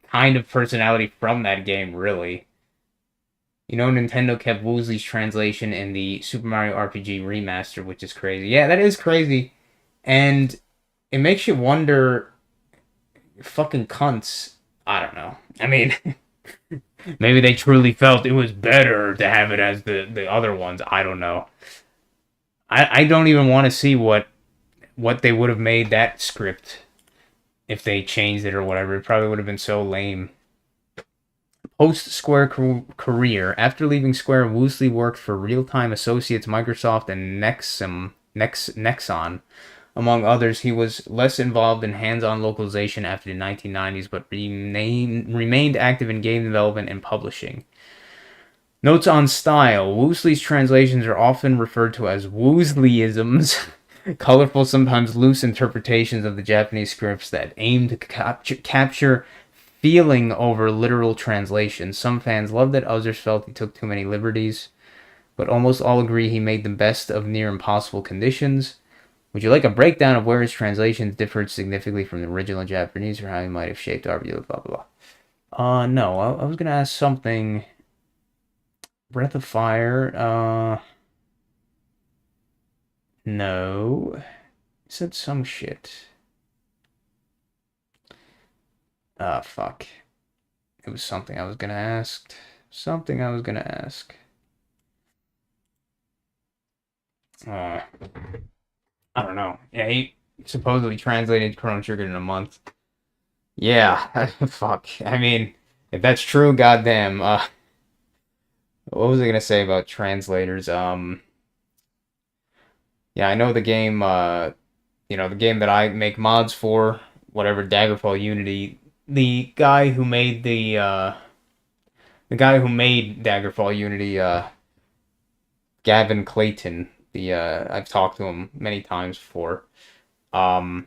kind of personality from that game, really. You know, Nintendo kept Woosley's translation in the Super Mario RPG remaster, which is crazy. Yeah, that is crazy. And it makes you wonder, fucking cunts. I don't know. I mean, maybe they truly felt it was better to have it as the other ones. I don't know. I don't even want to see what they would have made that script if they changed it or whatever. It probably would have been so lame. Post-Square career. After leaving Square, Woosley worked for Real Time Associates, Microsoft, and Nexon. Among others, he was less involved in hands-on localization after the 1990s, but remained active in game development and publishing. Notes on style. Woosley's translations are often referred to as Woosleyisms, colorful, sometimes loose interpretations of the Japanese scripts that aim to capture feeling over literal translation. Some fans loved it, others felt he took too many liberties, but almost all agree he made the best of near impossible conditions. Would you like a breakdown of where his translations differed significantly from the original Japanese, or how he might have shaped our view of blah blah blah? No, I was gonna ask something. Breath of Fire, no. It said some shit. Fuck. It was something I was gonna ask. Something I was gonna ask. I don't know. Yeah, he supposedly translated Chrono Trigger in a month. Yeah, fuck. I mean, if that's true, goddamn. What was I gonna say about translators? Yeah, I know the game. The game that I make mods for, whatever, Daggerfall Unity. The guy who made Daggerfall Unity, Gavin Clayton. I've talked to him many times before. But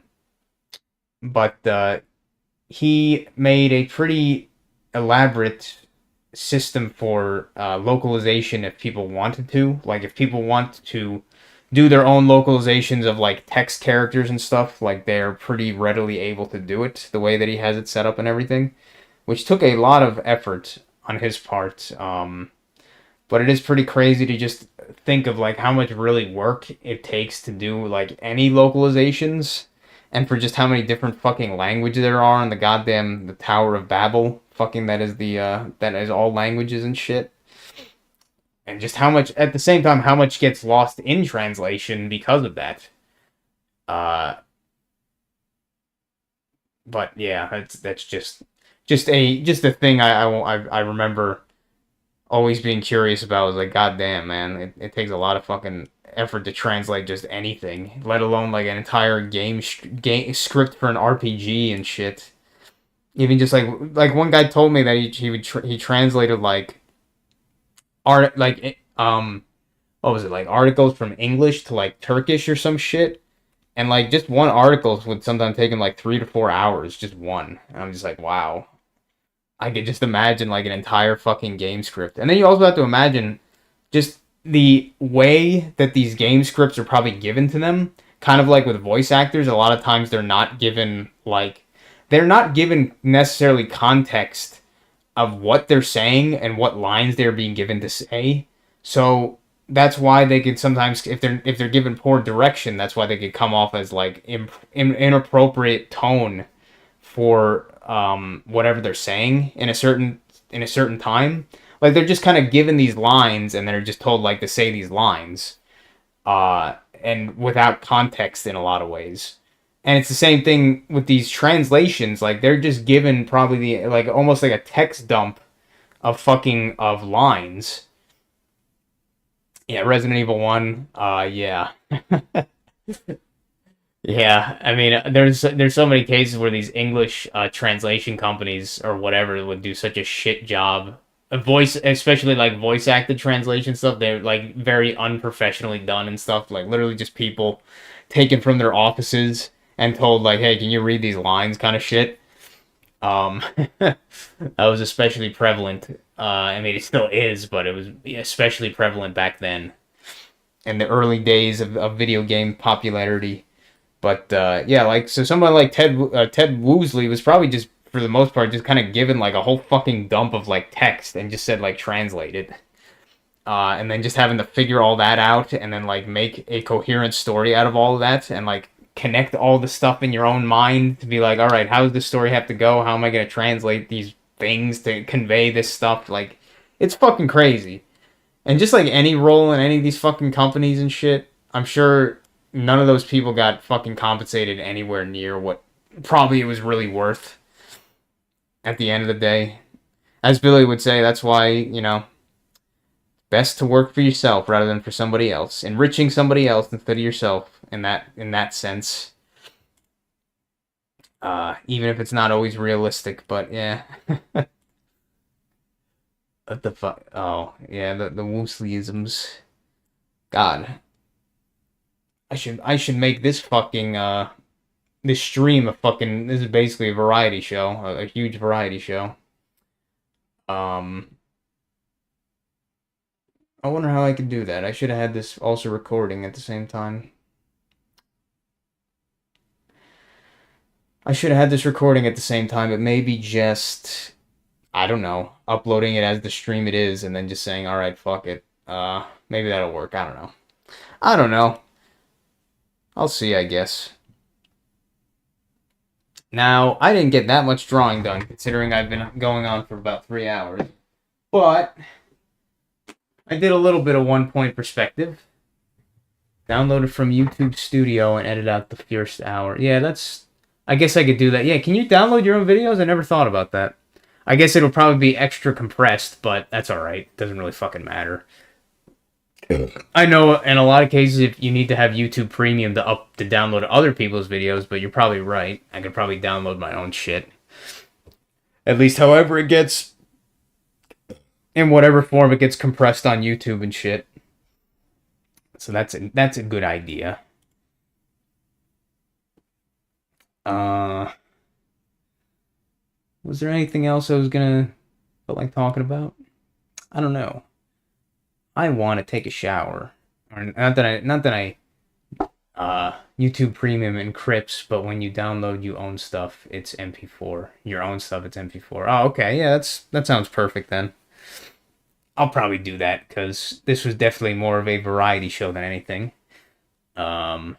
he made a pretty elaborate system for localization if people wanted to. Like, if people want to do their own localizations of, like, text characters and stuff, like, they're pretty readily able to do it the way that he has it set up and everything, which took a lot of effort on his part. But it is pretty crazy to just think of, like, how much really work it takes to do, like, any localizations, and for just how many different fucking languages there are on the Tower of Babel, fucking that is all languages and shit. And just how much, at the same time, how much gets lost in translation because of that. But yeah, that's just a thing I remember always being curious about. Was like, goddamn, man, it takes a lot of fucking effort to translate just anything, let alone like an entire game script for an RPG and shit. Even just like one guy told me that he translated like what was it, like articles from English to like Turkish or some shit, and like just one article would sometimes take him like 3 to 4 hours, just one. And I'm just like, wow. I could just imagine like an entire fucking game script. And then you also have to imagine just the way that these game scripts are probably given to them. Kind of like with voice actors, a lot of times they're not given necessarily context of what they're saying and what lines they're being given to say. So that's why they could sometimes, if they're given poor direction, that's why they could come off as like inappropriate tone for whatever they're saying in a certain time. Like, they're just kind of given these lines and they're just told like to say these lines, and without context in a lot of ways. And it's the same thing with these translations. Like, they're just given probably like almost like a text dump of lines. Yeah, Resident Evil 1. Yeah. Yeah, I mean, there's so many cases where these English translation companies or whatever would do such a shit job. Especially like voice acted translation stuff, they're like very unprofessionally done and stuff. Like, literally just people taken from their offices and told like, "Hey, can you read these lines?" kind of shit. That was especially prevalent. I mean, it still is, but it was especially prevalent back then, in the early days of video game popularity. But yeah, like, so somebody like Ted Woosley was probably just, for the most part, just kind of given like a whole fucking dump of like text and just said like translate it, and then just having to figure all that out and then like make a coherent story out of all of that and like connect all the stuff in your own mind to be like, all right, how does this story have to go? How am I going to translate these things to convey this stuff? Like, it's fucking crazy. And just like any role in any of these fucking companies and shit, I'm sure none of those people got fucking compensated anywhere near what probably it was really worth at the end of the day. As Billy would say, that's why, Best to work for yourself rather than for somebody else. Enriching somebody else instead of yourself in that sense. Even if it's not always realistic, but yeah. What the fuck? Oh, yeah, the Woosleisms. God. I should make this fucking this stream a fucking, this is basically a variety show, a huge variety show. I wonder how I could do that. I should have had this also recording at the same time. I should have had this recording at the same time, but maybe just, I don't know, uploading it as the stream it is and then just saying, all right, fuck it. Maybe that'll work. I don't know. I don't know. I'll see, I guess. Now, I didn't get that much drawing done, considering I've been going on for about 3 hours. But I did a little bit of one-point perspective. Downloaded from YouTube Studio and edit out the first hour. Yeah, that's... I guess I could do that. Yeah, can you download your own videos? I never thought about that. I guess it'll probably be extra compressed, but that's alright. Doesn't really fucking matter. I know in a lot of cases if you need to have YouTube Premium to download other people's videos, but you're probably right. I could probably download my own shit. At least however it gets, in whatever form it gets compressed on YouTube and shit. So that's a good idea. Was there anything else I was gonna feel like talking about? I don't know. I want to take a shower. Or not that I YouTube Premium encrypts, but when you download you own stuff, it's MP4. Your own stuff, it's MP4. Oh, okay. Yeah, that sounds perfect then. I'll probably do that because this was definitely more of a variety show than anything. I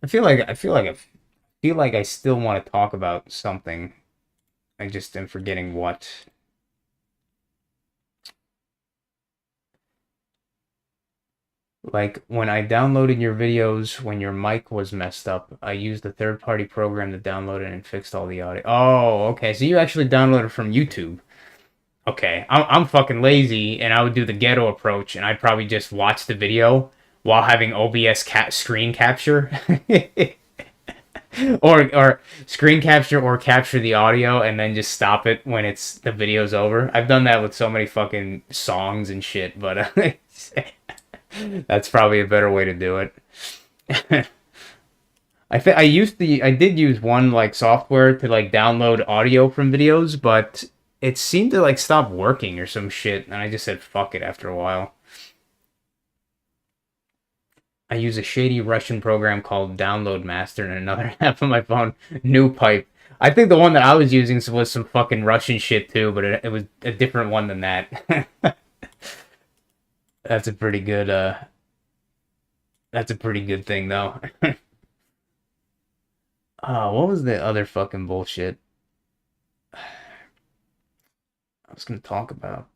feel like I still want to talk about something. I just am forgetting what. Like, when I downloaded your videos when your mic was messed up, I used a third-party program to download it and fixed all the audio. Oh, okay. So you actually downloaded from YouTube. Okay. I'm fucking lazy, and I would do the ghetto approach, and I'd probably just watch the video while having OBS screen capture. or screen capture or capture the audio and then just stop it when the video's over. I've done that with so many fucking songs and shit, but that's probably a better way to do it. I did use one like software to like download audio from videos, but it seemed to like stop working or some shit, and I just said fuck it after a while. I use a shady Russian program called Download Master and another app on my phone, NewPipe. I think the one that I was using was some fucking Russian shit too, but it was a different one than that. That's a pretty good thing though. What was the other fucking bullshit I was gonna talk about?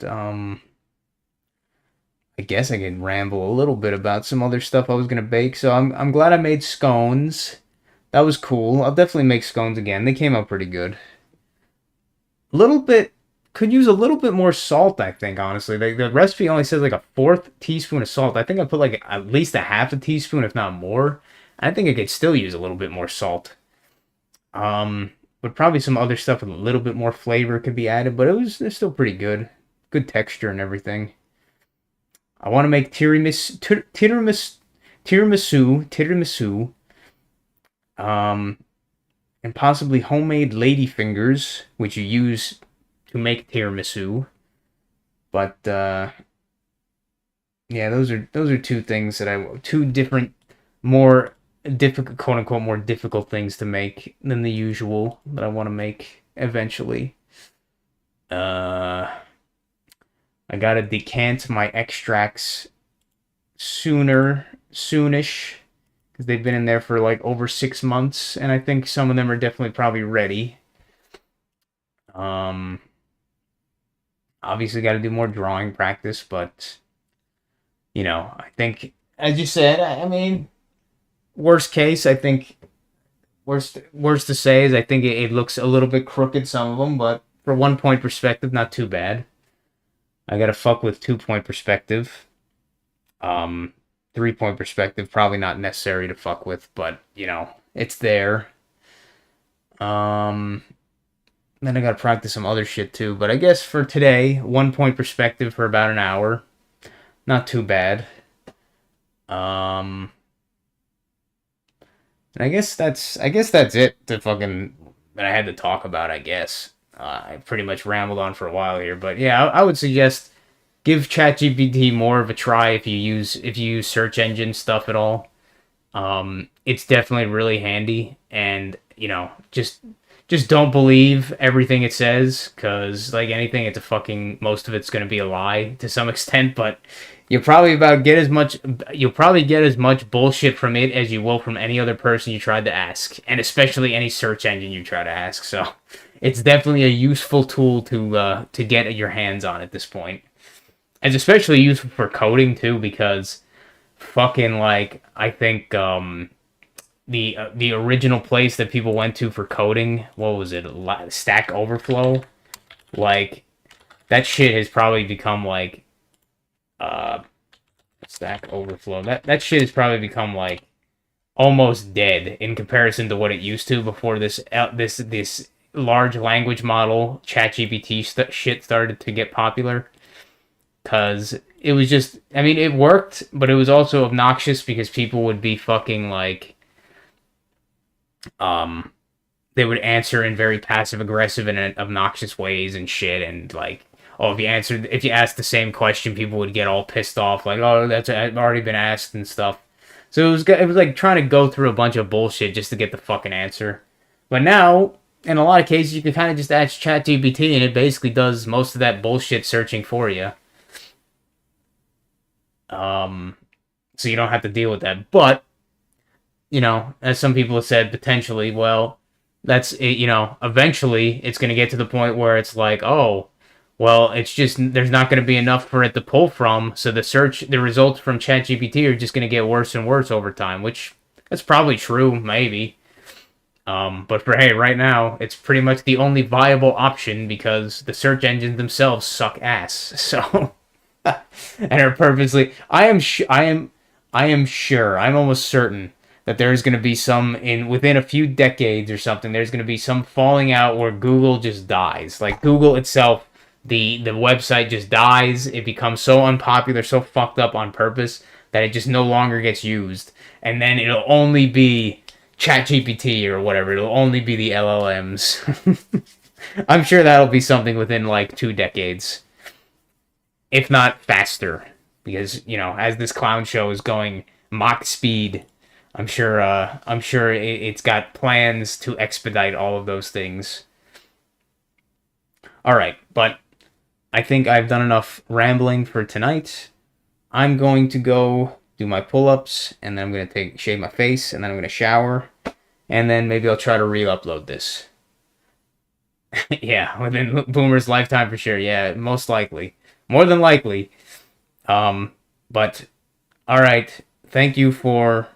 I guess I can ramble a little bit about some other stuff I was gonna bake. So I'm glad I made scones. That was cool. I'll definitely make scones again. They came out pretty good. Could use a little bit more salt, I think, honestly. The recipe only says like a 1/4 teaspoon of salt. I think I put like at least a 1/2 teaspoon, if not more. I think I could still use a little bit more salt. But probably some other stuff with a little bit more flavor could be added, but it's still pretty good. Good texture and everything. I want to make tiramisu, and possibly homemade ladyfingers, which you use to make tiramisu. But yeah, those are two things that two different, more difficult, quote unquote, more difficult things to make than the usual that I want to make eventually. I gotta decant my extracts soonish, because they've been in there for like over 6 months, and I think some of them are definitely probably ready. Obviously gotta do more drawing practice, but I think, as you said, I mean, worst case, I think worst to say is I think it looks a little bit crooked, some of them, but For 1 point perspective, not too bad. I gotta fuck with 2 point perspective. 3 point perspective, probably not necessary to fuck with, but, you know, it's there. Then I gotta practice some other shit too, but I guess for today, 1 point perspective for about an hour. Not too bad. And I guess that's it to fucking that I had to talk about, I guess. I pretty much rambled on for a while here, but yeah, I would suggest give ChatGPT more of a try if you use search engine stuff at all. It's definitely really handy, and you know, just don't believe everything it says, because like anything, most of it's going to be a lie to some extent, but you'll probably get as much bullshit from it as you will from any other person you tried to ask, and especially any search engine you try to ask. So it's definitely a useful tool to get your hands on at this point. It's especially useful for coding too, because fucking like I think the original place that people went to for coding, what was it, Stack Overflow? Like that shit has probably become like Stack Overflow. That shit has probably become like almost dead in comparison to what it used to before this large language model ChatGPT shit started to get popular. Because it was just, I mean, it worked, but it was also obnoxious because people would be fucking like, they would answer in very passive aggressive and obnoxious ways and shit, and like, oh, if you asked the same question, people would get all pissed off, like, oh, that's already been asked and stuff. So it was like trying to go through a bunch of bullshit just to get the fucking answer. But now, in a lot of cases, you can kind of just ask ChatGPT and it basically does most of that bullshit searching for you. So you don't have to deal with that. But, you know, as some people have said, potentially, well, that's it, you know, eventually it's going to get to the point where it's like, oh, well, it's just, there's not going to be enough for it to pull from, so the results from ChatGPT are just going to get worse and worse over time, which that's probably true, maybe. But for, hey, right now, it's pretty much the only viable option because the search engines themselves suck ass, so... and are purposely. I am sure. I'm almost certain that there's going to be within a few decades or something. There's going to be some falling out where Google just dies. Like Google itself, the website just dies. It becomes so unpopular, so fucked up on purpose that it just no longer gets used. And then it'll only be ChatGPT or whatever. It'll only be the LLMs. I'm sure that'll be something within like 2 decades. If not faster, because, you know, as this clown show is going Mach speed, I'm sure it's got plans to expedite all of those things. All right, but I think I've done enough rambling for tonight. I'm going to go do my pull-ups, and then I'm going to shave my face, and then I'm going to shower, and then maybe I'll try to re-upload this. Yeah, within Boomer's lifetime for sure. Yeah, most likely. More than likely. But, alright. Thank you for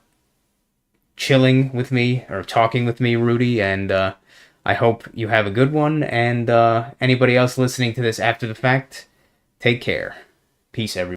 chilling with me, or talking with me, Rudy, and I hope you have a good one, and anybody else listening to this after the fact, take care. Peace, everybody.